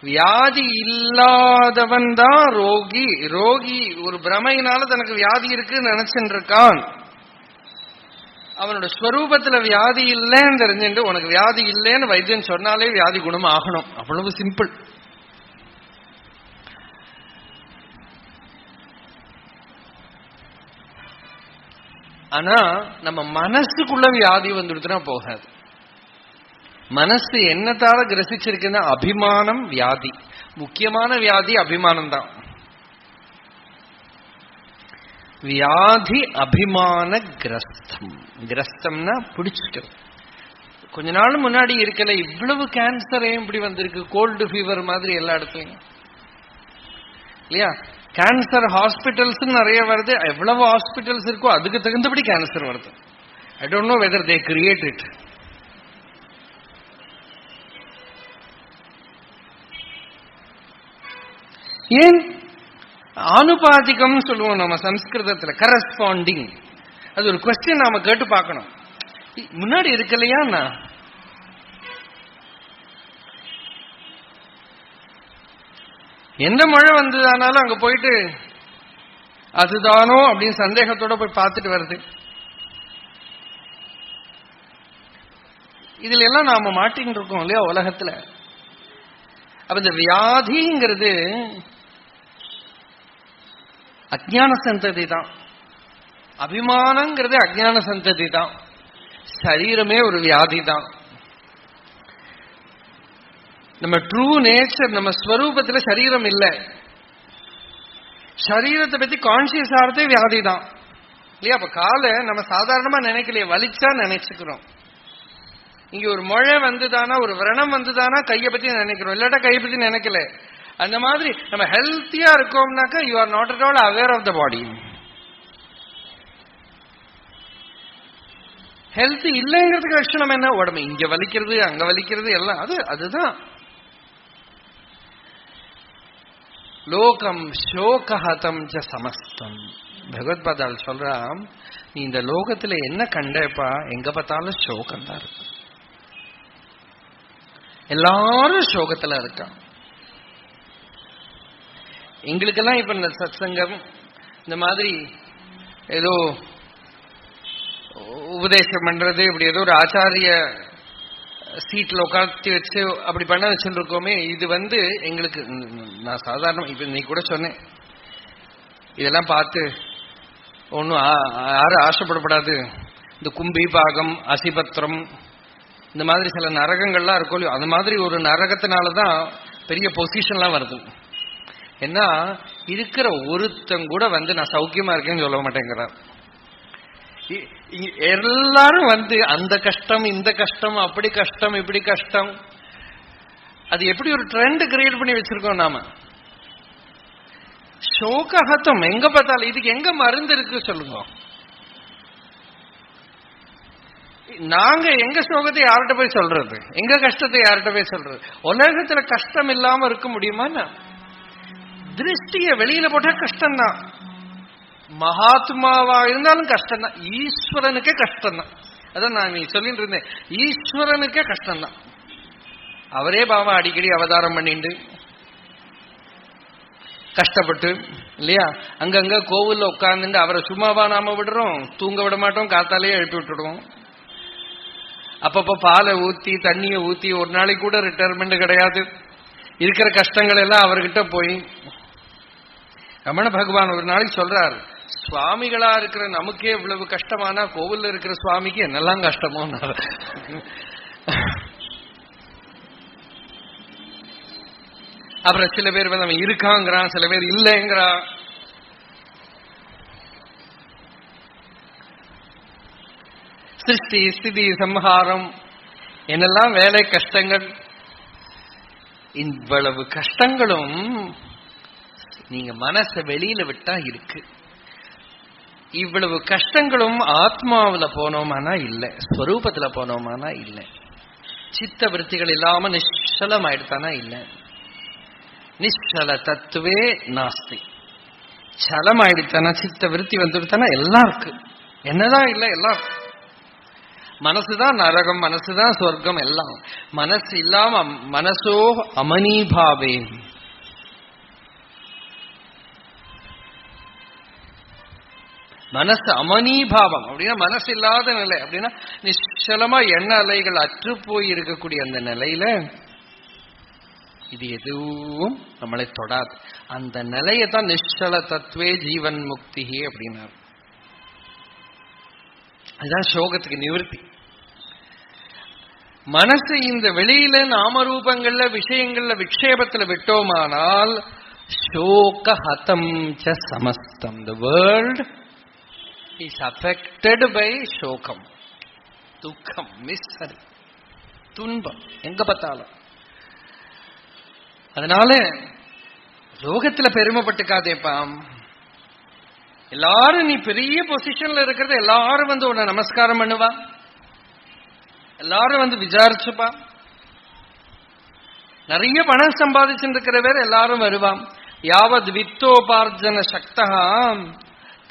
S2: வியாதி இல்லாதவன் தான் ரோகி. ரோகி ஒரு பிரமையினால தனக்கு வியாதி இருக்குன்னு நினைச்சுட்டு இருக்கான். அவனோட ஸ்வரூபத்துல வியாதி இல்லைன்னு தெரிஞ்சுட்டு உனக்கு வியாதி இல்லைன்னு வைத்தியன் சொன்னாலே வியாதி குணம் ஆகணும். அவ்வளவு சிம்பிள். ஆனா நம்ம மனசுக்குள்ள வியாதி வந்துடுதுன்னா போகாது. மனசு என்னத்தால கிரசிச்சிருக்குன்னா அபிமானம் வியாதி. முக்கியமான வியாதி அபிமானம் தான். வியாதி அபிமான கிரஸ்தம். கிரஸ்தம்னா பிடிச்சிட்டு. கொஞ்ச நாள் முன்னாடி இருக்கல இவ்வளவு கேன்சர் ஏன் இப்படி வந்திருக்கு, கோல்டு ஃபீவர் மாதிரி எல்லா இடத்துலயும் இல்லையா? கேன்சர் ஹாஸ்பிட்டல்ஸ் நிறைய வருது. எவ்வளவு ஹாஸ்பிட்டல்ஸ் இருக்கோ அதுக்கு தகுந்தபடி கேன்சர் வருது. I don't know whether they create it. ஏன் ஆனுபாதிகம் சொல்லுவோம் நம்ம சம்ஸ்கிருதத்துல, கரஸ்பாண்டிங். அது ஒரு குவெஸ்டின் நாம கேட்டு பார்க்கணும். முன்னாடி இருக்கலையா? எந்த மழை வந்ததானாலும் அங்க போயிட்டு அதுதானோ அப்படின்னு சந்தேகத்தோட போய் பார்த்துட்டு வருது. இதுல எல்லாம் நாம மாட்டின்னு இருக்கோம் இல்லையா உலகத்துல. அப்ப இந்த வியாதிங்கிறது அஜ்ஞான சந்ததி தான். அபிமானங்கிறது அஜ்ஞான சந்ததி தான். சரீரமே ஒரு வியாதி தான். நம்ம ட்ரூ நேச்சர், நம்ம ஸ்வரூபத்துல சரீரம் இல்லை. சரீரத்தை பத்தி கான்சியஸ் ஆகிறதே வியாதி தான் இல்லையா? அப்ப காலை நம்ம சாதாரணமா நினைக்கலையே, வலிச்சா நினைச்சுக்கிறோம். இங்க ஒரு மழை வந்துதானா, ஒரு விரணம் வந்துதானா கையை பத்தி நினைக்கிறோம், இல்லாட்டா கையை பத்தி நினைக்கல. அந்த மாதிரி நம்ம ஹெல்த்தியா இருக்கோம்னாக்கா you are not at all aware of the body. Health இல்லைங்கிறதுக்கு லட்சணம் என்ன? உடம்பு இங்க வலிக்கிறது அங்க வலிக்கிறது எல்லாம் அதுதான். லோகம் சோகஹதம் ச சமஸ்தம். பகவத்பாதால் சொல்றான், நீ இந்த லோகத்துல என்ன கண்டப்பா? எங்க பார்த்தாலும் சோகம் தான் இருக்கு. எல்லாரும் சோகத்துல இருக்கான். எங்களுக்கெல்லாம் இப்ப இந்த சத்சங்கம் இந்த மாதிரி ஏதோ உபதேசம் பண்றது, இப்படி ஏதோ ஒரு ஆச்சாரிய சீட்ல உட்காந்து வச்சு அப்படி பண்ண வச்சுட்டு இருக்கோமே, இது எங்களுக்கு நான் சாதாரண இப்ப நீ கூட சொன்னேன், இதெல்லாம் பார்த்து ஒன்னும் யாரும் ஆசைப்படப்படாது. இந்த கும்பி பாகம், அசிபத்திரம், இந்த மாதிரி சில நரகங்கள்லாம் இருக்கும் இல்லையோ, அந்த மாதிரி ஒரு நரகத்தினாலதான் பெரிய பொசிஷன்லாம் வருது. ஏன்னா இருக்கிற ஒருத்தங்க கூட நான் சௌக்கியமா இருக்கேன்னு சொல்ல மாட்டேங்கிறார். எல்லாரும் அந்த கஷ்டம் இந்த கஷ்டம், அப்படி கஷ்டம் இப்படி கஷ்டம். அது எப்படி ஒரு ட்ரெண்ட் கிரியேட் பண்ணி வச்சிருக்கோம் நாம. சோகஹதம் எங்க பார்த்தாலும். இதுக்கு எங்க மருந்து இருக்கு சொல்லுங்க? நாங்க எங்க சோகத்தை யார்கிட்ட போய் சொல்றது? எங்க கஷ்டத்தை யார்கிட்ட போய் சொல்றது? உலகத்துல கஷ்டம் இல்லாம இருக்க முடியுமா? திருஷ்டிய வெளியில போட்டா கஷ்டம்தான். மகாத்மாவா இருந்தாலும் கஷ்டம்தான். ஈஸ்வரனுக்கே கஷ்டம்தான். அதான் நான் நீ சொல்லிட்டு இருந்தேன், ஈஸ்வரனுக்கே கஷ்டம்தான். அவரே பாவம் அடிக்கடி அவதாரம் பண்ணிட்டு கஷ்டப்பட்டு இல்லையா, அங்கங்க கோவில்ல உட்கார்ந்துட்டு அவரை சும்மாவா நாம விடுறோம், தூங்க விட மாட்டோம், காத்தாலேயே எழுப்பி விட்டுடுவோம். அப்பப்ப பாலை ஊத்தி தண்ணியை ஊத்தி ஒரு நாளைக்கு கூட ரிட்டையர்மெண்ட் கிடையாது. இருக்கிற கஷ்டங்கள் எல்லாம் அவர்கிட்ட போய் ரமண பகவான் ஒரு நாளைக்கு சொல்றார், சுவாமிகளா இருக்கிற நமக்கே இவ்வளவு கஷ்டமானா கோவில்ல இருக்கிற சுவாமிக்கு என்னெல்லாம் கஷ்டமோ. அப்புறம் சில பேர் அவன் இருக்காங்கிறான், சில பேர் இல்லைங்கிறான். சிருஷ்டி ஸ்திதி சம்ஹாரம் என்னெல்லாம் வேலை கஷ்டங்கள். இவ்வளவு கஷ்டங்களும் நீங்க மனசை வெளியில விட்டா இருக்கு. இவ்வளவு கஷ்டங்களும் ஆத்மாவில போனோமானா இல்ல, ஸ்வரூபத்துல போனோமானா இல்ல, சித்த விருத்திகள் இல்லாம நிச்சலம் ஆயிடுத்தானா இல்ல. நிச்சல தத்துவே நாஸ்தி. சலம் ஆயிடுத்தானா, சித்த விருத்தி வந்துடுத்தானா எல்லாம் இருக்கு. என்னதான் இல்ல, எல்லாம் மனசுதான் நரகம், மனசுதான் சொர்க்கம் எல்லாம். மனசு இல்லாம மனசோ அமனீபாவே. மனசு அமனீபாவம் அப்படின்னா மனசு இல்லாத நிலை. அப்படின்னா நிச்சலமா எண்ண அலைகள் அற்று போய் இருக்கக்கூடிய அந்த நிலையில இது எதுவும் நம்மளை தொடாது. அந்த நிலையை தான் நிச்சல தத்துவே ஜீவன் முக்தி அப்படின்னாரு. அதுதான் சோகத்துக்கு நிவர்த்தி. மனசு இந்த வெளியில நாமரூபங்கள்ல விஷயங்கள்ல விக்ஷேபத்துல விட்டோமானால் சோக ஹதம் ச சமஸ்தம். The world is affected by சோகம், துக்கம், மிஸ்ஸரி, துன்பம் எங்க பார்த்தாலும். அதனால லோகத்துல பெருமைப்பட்டுக்காதேப்பாம். எல்லாரும் நீ பெரிய பொசிஷன்ல இருக்கிறத எல்லாரும் வந்து உன்னை நமஸ்காரம் பண்ணுவா, எல்லாரும் வந்து விசாரிச்சுப்பா. நிறைய பணம் சம்பாதிச்சுட்டு இருக்கிற பேர் எல்லாரும் வருவான். யாவத் வித்தோபார்ஜன சக்தா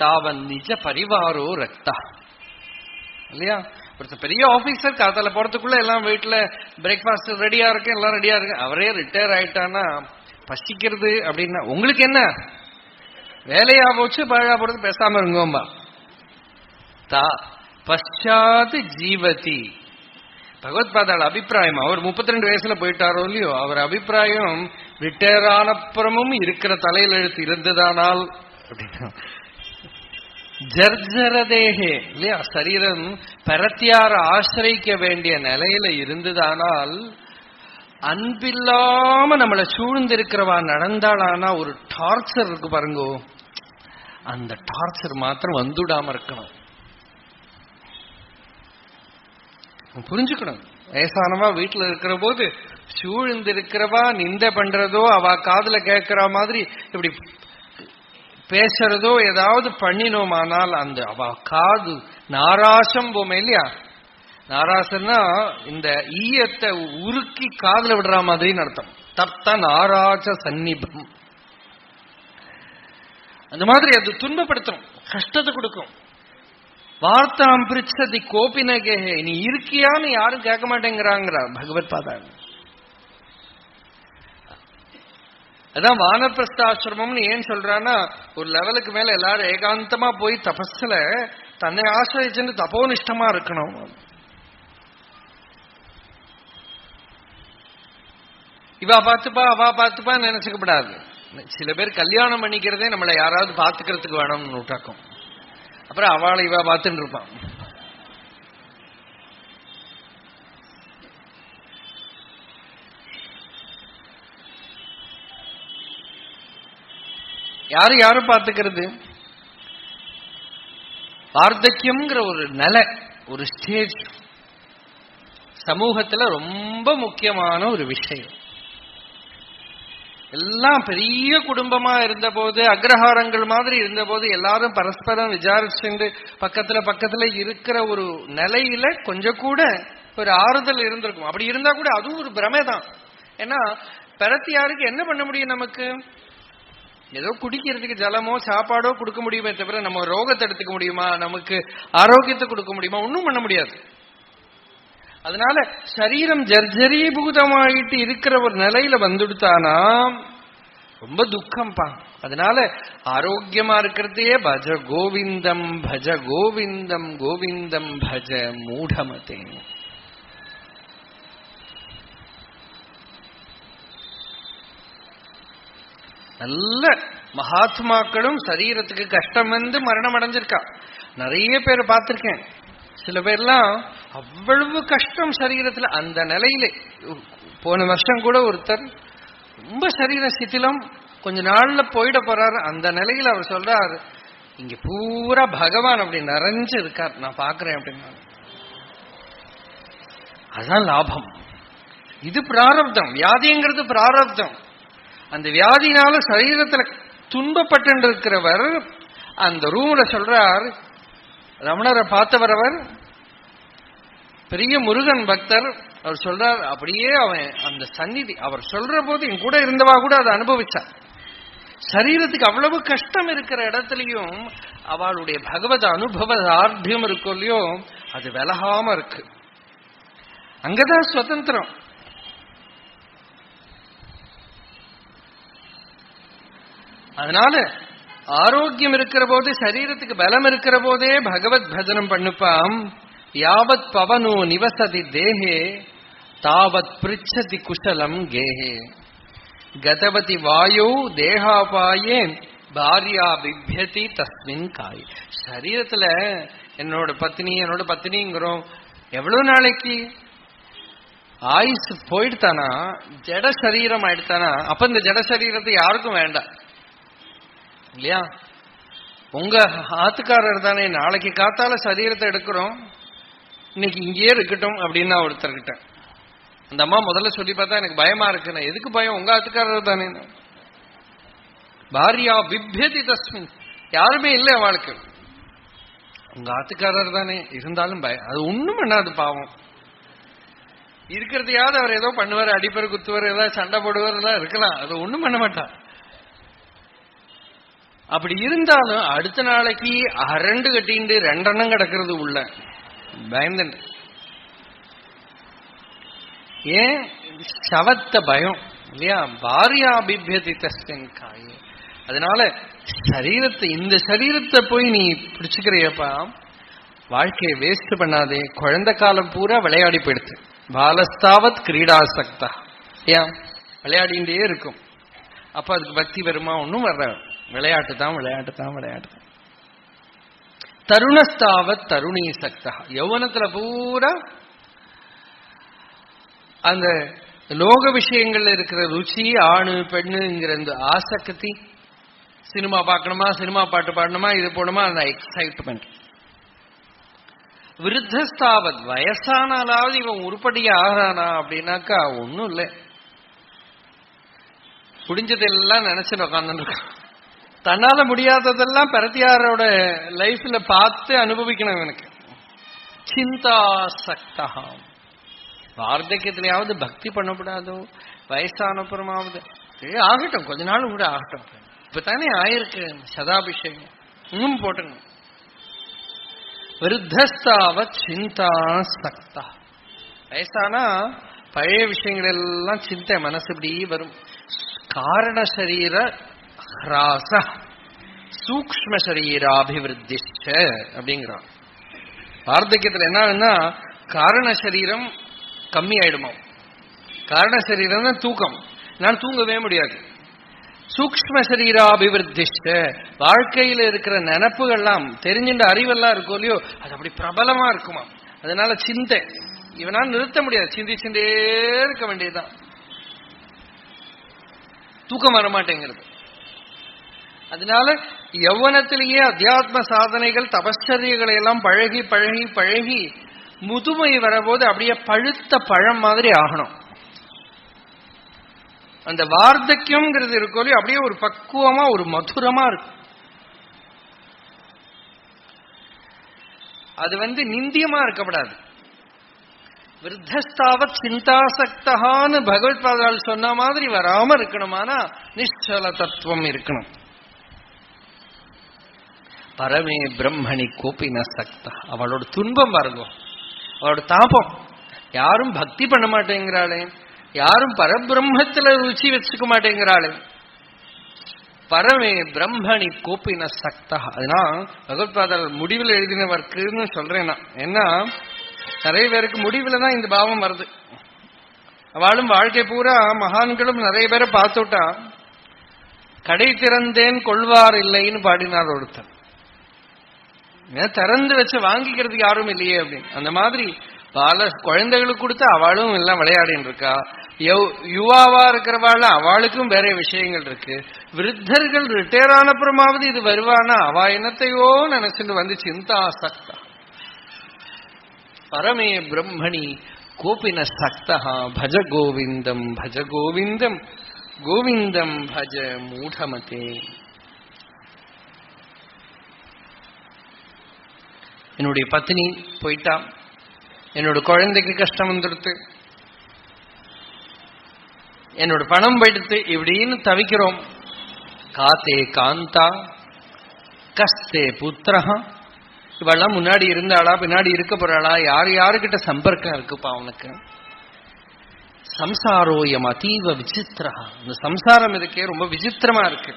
S2: தாவன் நிஜ பரிவாரோ ரக்தா. இல்லையா, ஒருத்தர் பெரிய ஆபீசர் காத்தால போறதுக்குள்ள எல்லாம் வீட்டுல பிரேக்ஃபாஸ்ட் ரெடியா இருக்கு, எல்லாம் ரெடியா இருக்கு. அவரே ரிட்டையர் ஆயிட்டானா பசிக்கிறது அப்படின்னா உங்களுக்கு என்ன வேலையா போச்சு, பழா போறது, பேசாம இருங்கோம்பா. தா பஷாத் ஜீவதி. பகவத்பாதாள் அபிப்பிராயம், அவர் 32 வயசுல போயிட்டாரோ இல்லையோ, அவர் அபிப்பிராயம் ரிட்டையர் ஆனப்புறமும் இருக்கிற தலையில் எழுத்து இருந்ததானால் அப்படின்னா ஜர்ஜரதேகே இல்லையா, சரீரம் பரத்தியார ஆசிரிக்க வேண்டிய நிலையில இருந்ததானால் அன்பில்லாம நம்மளை சூழ்ந்திருக்கிறவா நடந்தாளானா ஒரு டார்ச்சர் இருக்கு பாருங்கோ, அந்த டார்ச்சர் மாத்திரம் வந்துடாம இருக்கணும். புரிஞ்சுக்கணும். வயசானவா வீட்டுல இருக்கிற போது சூழ்ந்திருக்கிறவா நிந்தை பண்றதோ அவ காதுல கேட்கிற மாதிரி இப்படி பேசுறதோ ஏதாவது பண்ணினோமானால் அந்த அவ காது நாராசம் போமே இல்லையா. நாராசம்னா இந்த ஈயத்தை உருக்கி காதுல விடுற மாதிரின்னு அர்த்தம். தப்த நாராச சந்நிபம். அந்த மாதிரி அது துன்பப்படுத்தும், கஷ்டத்தை கொடுக்கும். வார்த்தாம் பிரிச்சதி கோபினகே, நீ இருக்கியான்னு யாரும் கேட்க மாட்டேங்கிறாங்கிறா பகவத் பாதா. அதான் வானப்பிரஸ்தாசிரமம்னு ஏன் சொல்றான்னா, ஒரு லெவலுக்கு மேல எல்லாரும் ஏகாந்தமா போய் தபஸ்ல தன்னை ஆசிரிச்சுன்னு தபோனிஷ்டமா இருக்கணும். இவா பார்த்துப்பா அவா பார்த்துப்பா நினைச்சுக்கப்படாது. சில பேர் கல்யாணம் பண்ணிக்கிறதே நம்மளை யாராவது பார்த்துக்கிறதுக்கு வேணும்னு விட்டாக்கும். அப்புறம் அவளை இவா பார்த்துட்டு இருப்பான். யாரும் பார்த்துக்கிறது. வார்த்தக்கியம்ங்கிற ஒரு நிலை, ஒரு ஸ்டேஜ் சமூகத்துல ரொம்ப முக்கியமான ஒரு விஷயம். எல்லாம் பெரிய குடும்பமா இருந்த போது, அக்ரஹாரங்கள் மாதிரி இருந்த போது எல்லாரும் பரஸ்பரம் விசாரிச்சுண்டு பக்கத்துல இருக்கிற ஒரு நிலையில கொஞ்சம் கூட ஒரு ஆறுதல் இருந்திருக்கும். அப்படி இருந்தா கூட அதுவும் ஒரு பிரமை தான். ஏன்னா பரத்தியாருக்கு என்ன பண்ண முடியும்? நமக்கு ஏதோ குடிக்கிறதுக்கு ஜலமோ சாப்பாடோ கொடுக்க முடியுமே தவிர நம்ம ரோகத்தை எடுத்துக்க முடியுமா? நமக்கு ஆரோக்கியத்தை கொடுக்க முடியுமா? ஒன்னும் பண்ண முடியாது. அதனால சரீரம் ஜர்ஜரீபூதமாயிட்டு இருக்கிற ஒரு நிலையில வந்துடுத்தானா ரொம்ப துக்கம்பா. அதனால ஆரோக்கியமா இருக்கிறதையே பஜ கோவிந்தம் பஜ கோவிந்தம் கோவிந்தம் பஜ மூடமதே. நல்ல மகாத்மாக்களும் சரீரத்துக்கு கஷ்டம் வந்து மரணம் அடைஞ்சிருக்கா. நிறைய பேர் பார்த்திருக்கேன். சில பேர்லாம் அவ்வளவு கஷ்டம் சரீரத்துல, அந்த நிலையில. போன வருஷம் கூட ஒருத்தர் ரொம்ப சரீர சிதிலம், கொஞ்ச நாள்ல போயிட போறாரு. அந்த நிலையில அவர் சொல்றாரு, இங்க பூரா பகவான் அப்படி நிறைஞ்சு இருக்கார், நான் பாக்குறேன் அப்படின்னா. அதுதான் லாபம். இது பிராரப்தம். வியாதிங்கிறது பிராரப்தம். அந்த வியாதினால சரீரத்துல துன்பப்பட்டு இருக்கிறவர் அந்த ரூம்ல சொல்றார், ரமணரை பார்த்தவர் அவர், பெரிய முருகன் பக்தர். அவர் சொல்றார், அப்படியே அவன் அந்த சந்நிதி அவர் சொல்ற போது என் கூட இருந்தவா கூட அதை அனுபவிச்சார். சரீரத்துக்கு அவ்வளவு கஷ்டம் இருக்கிற இடத்துலயும் அவளுடைய பகவத் அனுபவ ஆர்த்தியம் இருக்கும் இல்லையோ, அது விலகாம இருக்கு. அங்கதான் சுதந்திரம். அதனால ஆரோக்கியம் இருக்கிற போது, சரீரத்துக்கு பலம் இருக்கிற போதே பகவத் பஜனம் பண்ணுப்பாம். யாவத் பவனோ நிவசதி தேஹே தாவத் பிருச்சதி குஷலம் கேஹே கதவதி வாயோ தேகாபாயே பாரியா பிப்யதி தஸ்மின் காய். சரீரத்துல என்னோட பத்னிங்கிறோம். எவ்வளவு நாளைக்கு ஆயுசு போயிடுத்தானா, ஜட சரீரம் ஆயிடுத்தானா, அப்ப இந்த ஜட சரீரத்தை யாருக்கும் வேண்டாம் இல்லையா? உங்க ஆத்துக்காரர் தானே, நாளைக்கு காத்தால சரீரத்தை எடுக்கிறோம், இன்னைக்கு இங்கேயே இருக்கட்டும் அப்படின்னா ஒருத்தர்கிட்ட. அந்த அம்மா முதல்ல சொல்லி பார்த்தா எனக்கு பயமா இருக்குன்னு. எதுக்கு பயம்? உங்க ஆத்துக்காரர் தானே. பாரியா பிப்யதி தஸ்மின், யாருமே இல்லை அவளுக்கு, உங்க ஆத்துக்காரர் தானே, இருந்தாலும் பயம். அது ஒண்ணும் பண்ணாது பாவம். இருக்கிறதையாவது அவர் ஏதோ பண்ணுவார், அடிப்பர் குத்துவார், ஏதாவது சண்டை போடுவார், எல்லாம் இருக்கலாம். அது ஒண்ணும் பண்ண மாட்டார். அப்படி இருந்தாலும் அடுத்த நாளைக்கு அரண்டு கட்டிண்டு ரெண்டெண்ணம் கிடக்கிறது உள்ள பயந்து. ஏன்? சவத்த பயம் இல்லையா? பாரியா பிப்யதி தஸ்மின் காய். அதனால சரீரத்தை, இந்த சரீரத்தை போய் நீ பிடிச்சுக்கிறியப்பா, வாழ்க்கையை வேஸ்ட் பண்ணாதே. குழந்தை காலம் பூரா விளையாடி போயிடுது. பாலஸ்தாவத் கிரீடாசக்தா, ஏன் விளையாடிண்டே இருக்கும். அப்ப அதுக்கு பக்தி வருமா? ஒன்னும் வர்ற, விளையாட்டு தான் விளையாட்டு தான் விளையாட்டு தான். தருணஸ்தாவத் தருணீ சக்தா, யௌவனத்துல பூரா அந்த லோக விஷயங்கள்ல இருக்கிற ருச்சி, ஆணு பெண்ணுங்கிற இந்த ஆசக்தி, சினிமா பார்க்கணுமா, சினிமா பாட்டு பாடணுமா, இது போடணுமா, அந்த எக்ஸைட்மெண்ட். விருத்தஸ்தாவத், வயசானாலாவது இவன் உருப்படியா ஆகிறானா அப்படின்னாக்கா ஒன்னும் இல்லை. முடிஞ்சதெல்லாம் நினைச்சு உட்காந்துருக்கான். தன்னால முடியாததெல்லாம் பிரத்தியாரோட லைஃப்ல பார்த்து அனுபவிக்கணும் இவனுக்கு. சிந்தாசக்தா, வார்த்தக்கியத்திலேயாவது பக்தி பண்ணக்கூடாதோ, வயசானப்புறமாவது ஆகட்டும், கொஞ்ச நாள் கூட ஆகட்டும். இப்பதானே ஆயிருக்கு சதாபிஷேகம், இன்னும் போட்டுங்க. விருத்தஸ்தாவத் சிந்தாசக்தா, வயசானா பழைய விஷயங்கள் எல்லாம் சிந்தை மனசு இப்படி வரும். காரண சரீர ஹ்ராச சூக்ஷ்ம சரீராபிவிருத்திஷ்ட அப்படிங்கிறான். வார்த்தக்கியத்தில் என்ன, காரண சரீரம் கம்மி ஆயிடுமா. காரண சரீரம் தான் தூக்கம், நான் தூங்கவே முடியாது. சூக்ஷ்ம சரீராபிவிருத்திஷ்ட, வாழ்க்கையில இருக்கிற நினப்புகள்லாம் தெரிஞ்சின்ற அறிவெல்லாம் இருக்கும் இல்லையோ, அது அப்படி பிரபலமா இருக்குமா. அதனால சிந்தை இவனால் நிறுத்த முடியாது, சிந்திச்சுட்டே இருக்க வேண்டியதுதான். தூக்கம் வரமாட்டேங்கிறது. அதனால யௌவனத்திலேயே அத்தியாத்ம சாதனைகள், தபஸ்சரியங்களை எல்லாம் பழகி பழகி பழகி முதுமை வரபோது அப்படியே பழுத்த பழம் மாதிரி ஆகணும். அந்த வார்த்தக்கியம்ங்கிறது இருக்கோ அப்படியே ஒரு பக்குவமா, ஒரு மதுரமா இருக்கும். அது நிந்தியமா இருக்கப்படாது. விருத்தஸ்தாவத் சிந்தாசக்தான்னு பகவத்பாதால் சொன்ன மாதிரி வராம இருக்கணுமானா நிச்சல தத்துவம் இருக்கணும். பரமே பிரம்மணி கோபின சக்தா, அவளோட துன்பம் வருங்க, அவளோட தாபம். யாரும் பக்தி பண்ண மாட்டேங்கிறாளே, யாரும் பரபிரம்மத்துல ருச்சி வச்சுக்க மாட்டேங்கிறாளே, பரமே பிரம்மணி கோப்பின சக்தா. அதனால் பகவத்பாதர் முடிவில் எழுதினவர்க்குன்னு சொல்றேன் நான். ஏன்னா நிறைய பேருக்கு முடிவில் தான் இந்த பாவம் வருது. அவளும் வாழ்க்கை பூரா மகான்களும் நிறைய பேரை பார்த்துட்டா கடை திறந்தேன் கொள்வார் இல்லைன்னு பாடினார் ஒருத்தர். திறந்து வச்சு வாங்கிக்கிறதுக்கு யாரும் இல்லையே அப்படின்னு. அந்த மாதிரி பல குழந்தைகளுக்கு கொடுத்து அவளும் எல்லாம் விளையாடின்னு இருக்கா. யுவாவா இருக்கிறவாள் அவளுக்கும் வேற விஷயங்கள் இருக்கு. விருத்தர்கள் ரிட்டையர் ஆனப்புறமாவது இது வருவானா அவ என்னத்தையோ நினைச்சுட்டு வந்து சிந்தா சக்தா பரமே பிரம்மணி கோபின சக்தா பஜ கோவிந்தம் பஜ கோவிந்தம் கோவிந்தம் பஜ மூடமதே. என்னுடைய பத்னி போயிட்டா, என்னோட குழந்தைக்கு கஷ்டம் வந்துடுத்து, என்னோட பணம் போயிடுத்து, இப்படின்னு தவிக்கிறோம். காத்தே காந்தா கஸ்தே புத்திரஹா. இவெல்லாம் முன்னாடி இருந்தாளா பின்னாடி இருக்க போறாளா, யார் யாருக்கிட்ட சம்பர்க்கம் இருக்குப்பா அவனுக்கு. சம்சாரோயம் அதீவ விசித்திரா. இந்த சம்சாரம் இருக்கே ரொம்ப விசித்திரமா இருக்கு.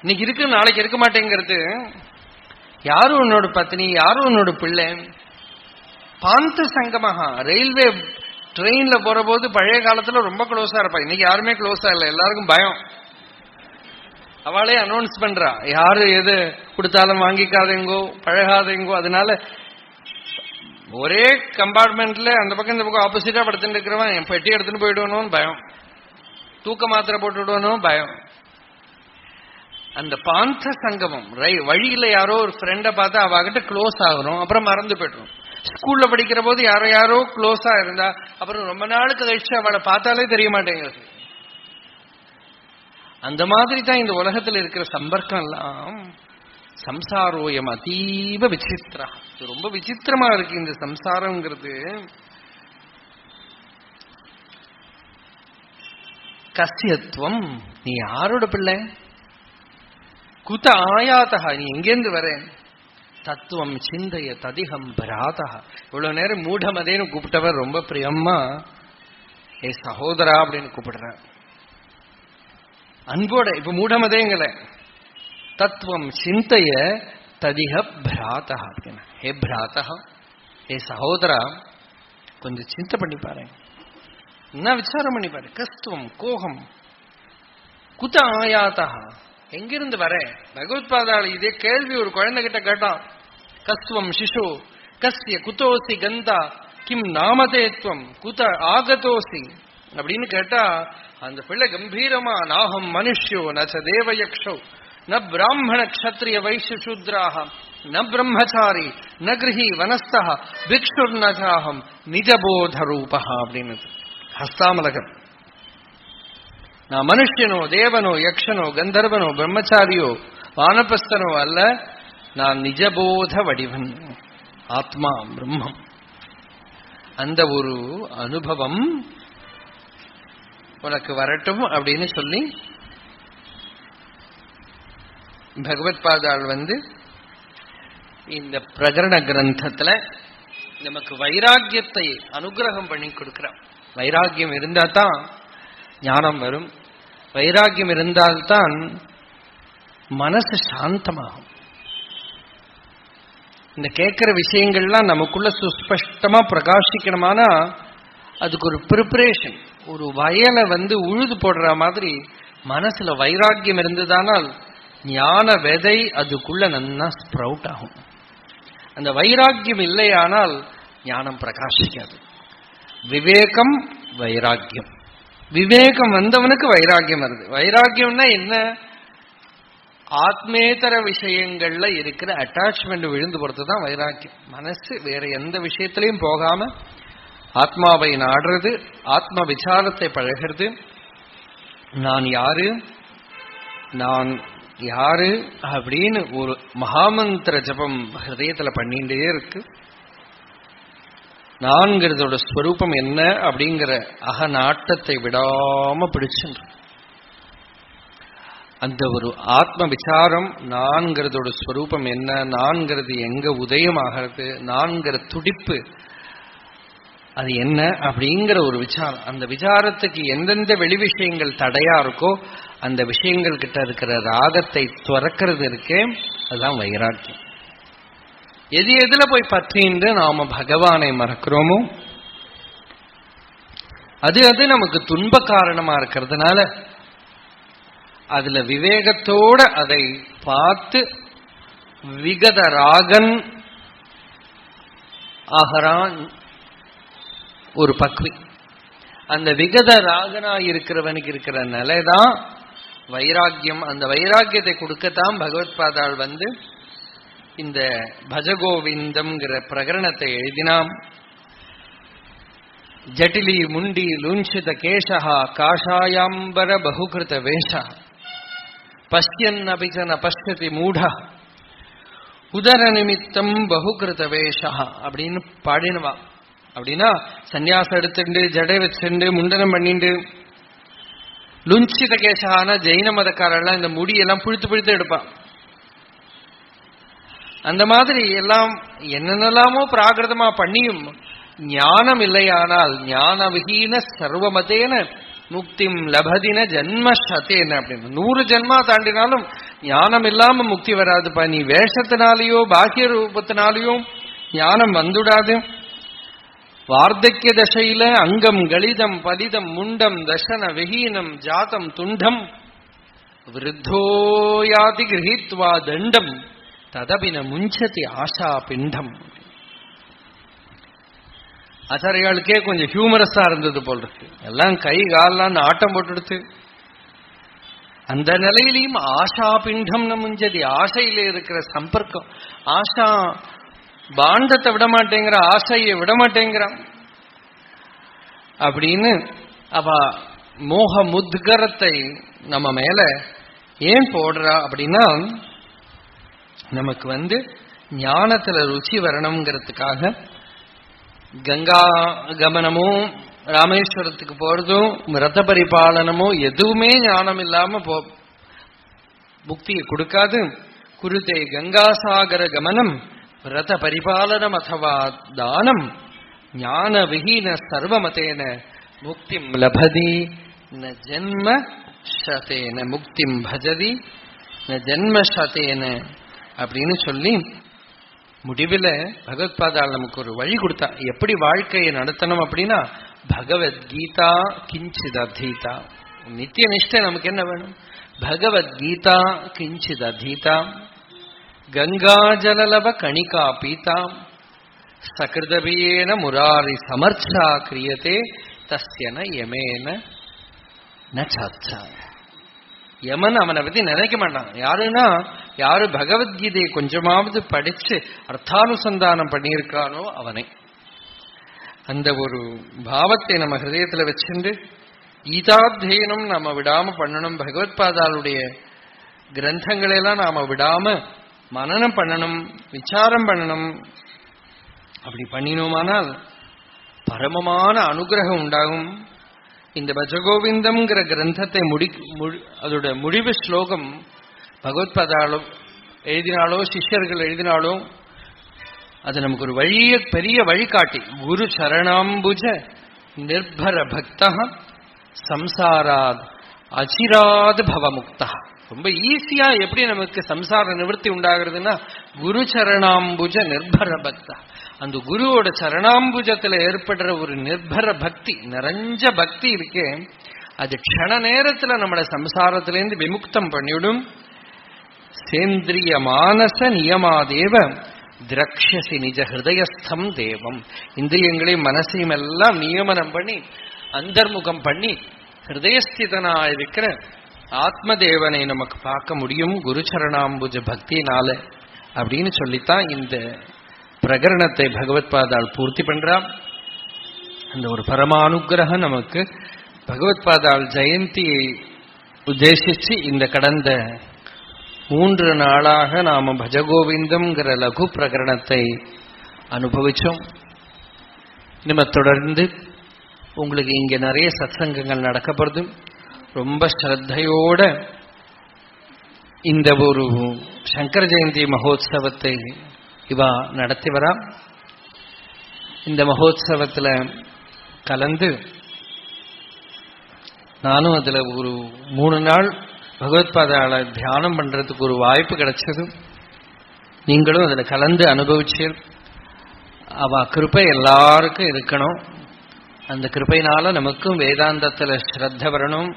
S2: இன்னைக்கு இருக்கு நாளைக்கு இருக்க மாட்டேங்கிறது. யாரும் உன்னோட பத்னி, யாரும் உன்னோட பிள்ளை. பாந்த சங்கமாக ரயில்வே ட்ரெயின்ல போற போது பழைய காலத்துல ரொம்ப க்ளோஸா இருப்பா. இன்னைக்கு யாருமே க்ளோஸா இல்லை, எல்லாருக்கும் பயம். அவளே அனௌன்ஸ் பண்றா யாரு எது கொடுத்தாலும் வாங்கிக்காதேங்கோ பழகாதேங்கோ. அதனால ஒரே கம்பார்ட்மெண்ட்ல அந்த பக்கம் இந்த பக்கம் ஆப்போசிட்டா படுத்துட்டு இருக்கிறவன் என் பெட்டி எடுத்துன்னு போயிடுவனும் பயம், தூக்க மாத்திரை போட்டு விடுவனும் பயம். அந்த பாந்த சங்கமம் வழியில யாரோ ஒரு ஃப்ரெண்டை பார்த்தா அவகிட்ட க்ளோஸ் ஆகணும், அப்புறம் மறந்து போய்டும். ஸ்கூல்ல படிக்கிற போது யாரோ யாரோ க்ளோஸா இருந்தா அப்புறம் ரொம்ப நாளுக்கு கழிச்சு அவளை பார்த்தாலே தெரிய மாட்டேங்கிறது. அந்த மாதிரி தான் இந்த உலகத்தில் இருக்கிற சம்பர்க்கம் எல்லாம். சம்சாரோயம் அதீவ விசித்திரா. ரொம்ப விசித்திரமா இருக்கு இந்த சம்சாரம்ங்கிறது. கஸ்யத்துவம், நீ யாரோட பிள்ளை, குத ஆயாத்தா, நீ எங்கேருந்து வர, தத்துவம் சிந்தைய ததிகம் பராதா. இவ்வளவு நேரம் மூடமதேன்னு கூப்பிட்டவர் ரொம்ப பிரியம்மா ஏ சகோதரா அப்படின்னு கூப்பிடுற அன்போட. இப்ப மூடமதேங்கல, தத்துவம் சிந்தைய ததிக பிராதா அப்படின்னா, ஹே பிராதா, ஏ சகோதரா கொஞ்சம் சிந்தை பண்ணி பாரு, என்ன விசாரம் பண்ணி பாரு. கஸ்துவம் கோகம் குத ஆயாத்தா, எங்கிருந்து வர. பகவத்பாதாள் இதே கேள்வி ஒரு குழந்தை கிட்ட கேட்டான். கஸ்துவம் சிசு கஸ்ய குதோசி கந்தா கிம் நாமதேத்வம் குத ஆகதோசி அப்படின்னு கேட்டா அந்த பிள்ளை கம்பீரமா, நாகம் மனுஷ்யோ நச்ச தேவயக்ஷோ ந பிராமண க்ஷத்ரிய வைஷ்ய சூத்ராஹ ந பிரம்மச்சாரி ந கிருஹி வனஸ்தா பிக்ஷுர் நச்சாஹம் நிஜபோத ரூபா அப்படின்னு ஹஸ்தாமலகம். நான் மனுஷனோ தேவனோ யக்ஷனோ கந்தர்வனோ பிரம்மச்சாரியோ வானபஸ்தனோ அல்ல, நான் நிஜபோத வடிவன், ஆத்மா பிரம்மம். அந்த ஒரு அனுபவம் உனக்கு வரட்டும் அப்படின்னு சொல்லி பகவத்பாதாள் இந்த பிரகரண கிரந்தத்துல நமக்கு வைராக்கியத்தை அனுகிரகம் பண்ணி கொடுக்கிறான். வைராக்கியம் இருந்தா தான் ஞானம் வரும், வைராக்கியம் இருந்தால்தான் மனசு சாந்தமாகும். இந்த கேட்கிற விஷயங்கள்லாம் நமக்குள்ள சுஸ்பஷ்டமா பிரகாசிக்கணுமானா அதுக்கு ஒரு ப்ரிப்பரேஷன், ஒரு வயலை உழுது போடுற மாதிரி மனசுல வைராக்கியம் இருந்ததானால் ஞான விதை அதுக்குள்ள நன்னா ஸ்ப்ரவுட் ஆகும். அந்த வைராக்கியம் இல்லையானால் ஞானம் பிரகாசிக்காது. விவேகம் வைராக்கியம், விவேகம் வந்தவனுக்கு வைராக்கியம் வருது. வைராக்கியம்னா என்ன, ஆத்மேதர விஷயங்கள்ல இருக்கிற அட்டாச்மெண்ட் விழுந்து போறதுதான் வைராக்கியம். மனசு வேற எந்த விஷயத்திலையும் போகாம ஆத்மாவை நாடுறது, ஆத்ம விசாரத்தை பழகிறது. நான் யாரு நான் யாரு அப்படின்னு ஒரு மகாமந்திர ஜபம் ஹிருதயத்துல பண்ணிட்டே இருக்கு. நான்கிறதோட ஸ்வரூபம் என்ன அப்படிங்கிற அகநாட்டத்தை விடாம பிடிச்சுன்ற அந்த ஒரு ஆத்ம விசாரம், நான்கிறதோட ஸ்வரூபம் என்ன, நான்கிறது எங்க உதயம் ஆகிறது, நான்கிற துடிப்பு அது என்ன அப்படிங்கிற ஒரு விசாரம். அந்த விசாரத்துக்கு எந்தெந்த வெளி விஷயங்கள் தடையா இருக்கோ அந்த விஷயங்கள் கிட்ட இருக்கிற ராகத்தை துறக்கிறது இருக்கே, அதுதான் வைராக்கியம். எது எதுல போய் பற்றின்று நாம பகவானை மறக்கிறோமோ அது அது நமக்கு துன்ப காரணமா இருக்கிறதுனால அதுல விவேகத்தோட அதை பார்த்து விகத ராகன் ஆகரான் ஒரு பக்வி. அந்த விகத ராகனா இருக்கிறவனுக்கு இருக்கிற நிலைதான் வைராக்கியம். அந்த வைராக்கியத்தை கொடுக்கத்தான் பகவத்பாதாள் இந்த பஜகோவிந்தம்ங்கிற பிரகரணத்தை எழுதினாம். ஜட்டிலி முண்டி லுஞ்சித கேசா காஷாயாம்பர பகுகிருத வேஷா பஷ்யன் அபிச்சன பஷ்யதி மூட உதர நிமித்தம் பகுகிருத வேஷா அப்படின்னு பாடினவா. அப்படின்னா சன்னியாசம் எடுத்துட்டு ஜடை வச்சுண்டு முண்டனம் பண்ணிண்டு லுஞ்சித கேசான ஜெயின மதக்காரெல்லாம் இந்த முடியெல்லாம் புழுத்து புழுத்து எடுப்பான். அந்த மாதிரி எல்லாம் என்னென்னலாமோ பிராகிருதமா பண்ணியும் ஞானம் இல்லையானால் ஞான விஹீன சர்வமதேன முக்திம் லபதின ஜன்மசதேன அப்படின்னு 100 ஜென்மா தாண்டினாலும் ஞானம் இல்லாம முக்தி வராதுப்பா. நீ வேஷத்தினாலேயோ பாக்கிய ரூபத்தினாலேயோ ஞானம் வந்துடாது. வார்த்தக்கிய தசையில அங்கம் கலிதம் பலிதம் முண்டம் தசன விஹீனம் ஜாதம் துண்டம் விருத்தோயாதி கிரகித்வா தண்டம் ததபின முஞ்சதி ஆஷா பிண்டம். ஆச்சாரியாளுக்கே கொஞ்சம் ஹியூமரஸா இருந்தது போல் இருக்கு. எல்லாம் கை கால்லாம் ஆட்டம் போட்டுடுத்து. அந்த நிலையிலையும் ஆஷா பிண்டம் முஞ்சதி, ஆசையில இருக்கிற சம்பர்க்கம். ஆஷா பாண்டத்தை விட மாட்டேங்கிற, ஆசையை விட மாட்டேங்கிறான் அப்படின்னு அவ மோக முத்கரத்தை நம்ம மேல ஏன் போடுறா அப்படின்னா நமக்கு ஞானத்துல ருச்சி வரணுங்கிறதுக்காக கங்கா கமனமோ ராமேஸ்வரத்துக்கு போறதும் ரத பரிபாலனமோ எதுவுமே ஞானம் இல்லாம முக்தியை கொடுக்காது. குருதே கங்காசாகர கமனம் ரத பரிபாலனம் அதவா தானம் ஞான விஹீன சர்வமதேன முக்திம் லபதி ந ஜன்ம சதேன முக்திம் பஜதி ந ஜன்ம சதேன அப்படின்னு சொல்லி முடிவில் பகவத்பாதால் நமக்கு ஒரு வழி கொடுத்தா. எப்படி வாழ்க்கையை நடத்தணும் அப்படின்னா பகவத்கீதா கிஞ்சித் அதீதா. நித்திய நிஷ்டை நமக்கு என்ன வேணும்? பகவத்கீதா கிஞ்சித் அதீதா கங்காஜலலவ கணிகா பீதா சகிருதபியேன முராரி சமர்ச்சா கிரியதே தஸ்யன யமேன நச்சாச்சா. யமன் அவனை பத்தி நினைக்க மாட்டான். யாருன்னா யாரு பகவத்கீதையை கொஞ்சமாவது படிச்சு அர்த்தானுசந்தானம் பண்ணியிருக்கானோ அவனை. அந்த ஒரு பாவத்தை நம்ம ஹிருதயத்துல வச்சுண்டு கீதாத்தியனம் நாம விடாம பண்ணணும். பகவத்பாதாளுடைய கிரந்தங்களெல்லாம் நாம விடாம மனனம் பண்ணணும், விசாரம் பண்ணணும். அப்படி பண்ணினோமானால் பரமமான அனுகிரகம் உண்டாகும். இந்த பஜகோவிந்தம்ங்கிற கிரந்தத்தை அதோட முடிவு ஸ்லோகம் பகவத்பாதாலோ எழுதினாலோ சிஷ்யர்கள் எழுதினாலோ அது நமக்கு ஒரு பெரிய வழிகாட்டி. குரு சரணாம்புஜ நிர்பர பக்தா சம்சாராத் அச்சிராத் பவமுக்தா. ரொம்ப ஈஸியா எப்படி நமக்கு சம்சார நிவர்த்தி உண்டாகிறதுன்னா குரு சரணாம்புஜ நிர்பர பக்தா. அந்த குருவோட சரணாம்புஜத்துல ஏற்படுற ஒரு நிர்பர பக்தி, நிறைஞ்ச பக்தி இருக்கே, அது க்ஷண நேரத்துல நம்மள சம்சாரத்திலேருந்து விமுக்தம் பண்ணிவிடும். சேந்திரிய மானச நியமாதேவ திரக்ஷசி நிஜ ஹிருதயஸ்தம் தேவம். இந்திரியங்களையும் மனசையும் எல்லாம் நியமனம் பண்ணி அந்தர்முகம் பண்ணி ஹிருதயஸ்திதனா இருக்கிற ஆத்மதேவனை நமக்கு பார்க்க முடியும் குரு சரணாம்புஜ பக்தியினால அப்படின்னு சொல்லித்தான் இந்த பிரகரணத்தை பகவத்பாதால் பூர்த்தி பண்றான். அந்த ஒரு பரமானுகிரகம் நமக்கு பகவத்பாதால் ஜெயந்தியை உத்தேசிச்சு இந்த கடந்த 3 நாளாக நாம பஜகோவிந்தம்ங்கிற லகு பிரகரணத்தை அனுபவிச்சோம். நம்ம தொடர்ந்து உங்களுக்கு இங்க நிறைய சத்சங்கங்கள் நடக்கப்படுது. ரொம்ப ஸ்ரத்தையோட இந்த ஒரு சங்கர ஜெயந்தி மகோத்சவத்தை இவா நடத்தி வரா. இந்த மகோத்சவத்துல கலந்து நானும் அதுல ஒரு 3 நாள் பகவத்பாதாள தியானம் பண்றதுக்கு ஒரு வாய்ப்பு கிடைச்சது. நீங்களும் அதில் கலந்து அனுபவிச்சீர். அவ கிருபை எல்லாருக்கும் இருக்கணும். அந்த கிருபையினால நமக்கும் வேதாந்தத்துல ஸ்ரத்த வரணும்,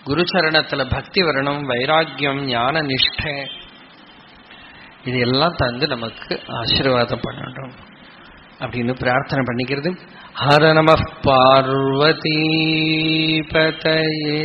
S2: குருச்சரணத்துல பக்தி வரணும், வைராக்கியம், ஞான நிஷ்டை இது எல்லாம் தந்து நமக்கு ஆசீர்வாதம் பண்ணணும் அப்படின்னு பிரார்த்தனை பண்ணிக்கிறது. ஹர நம பார்வதி பதயே.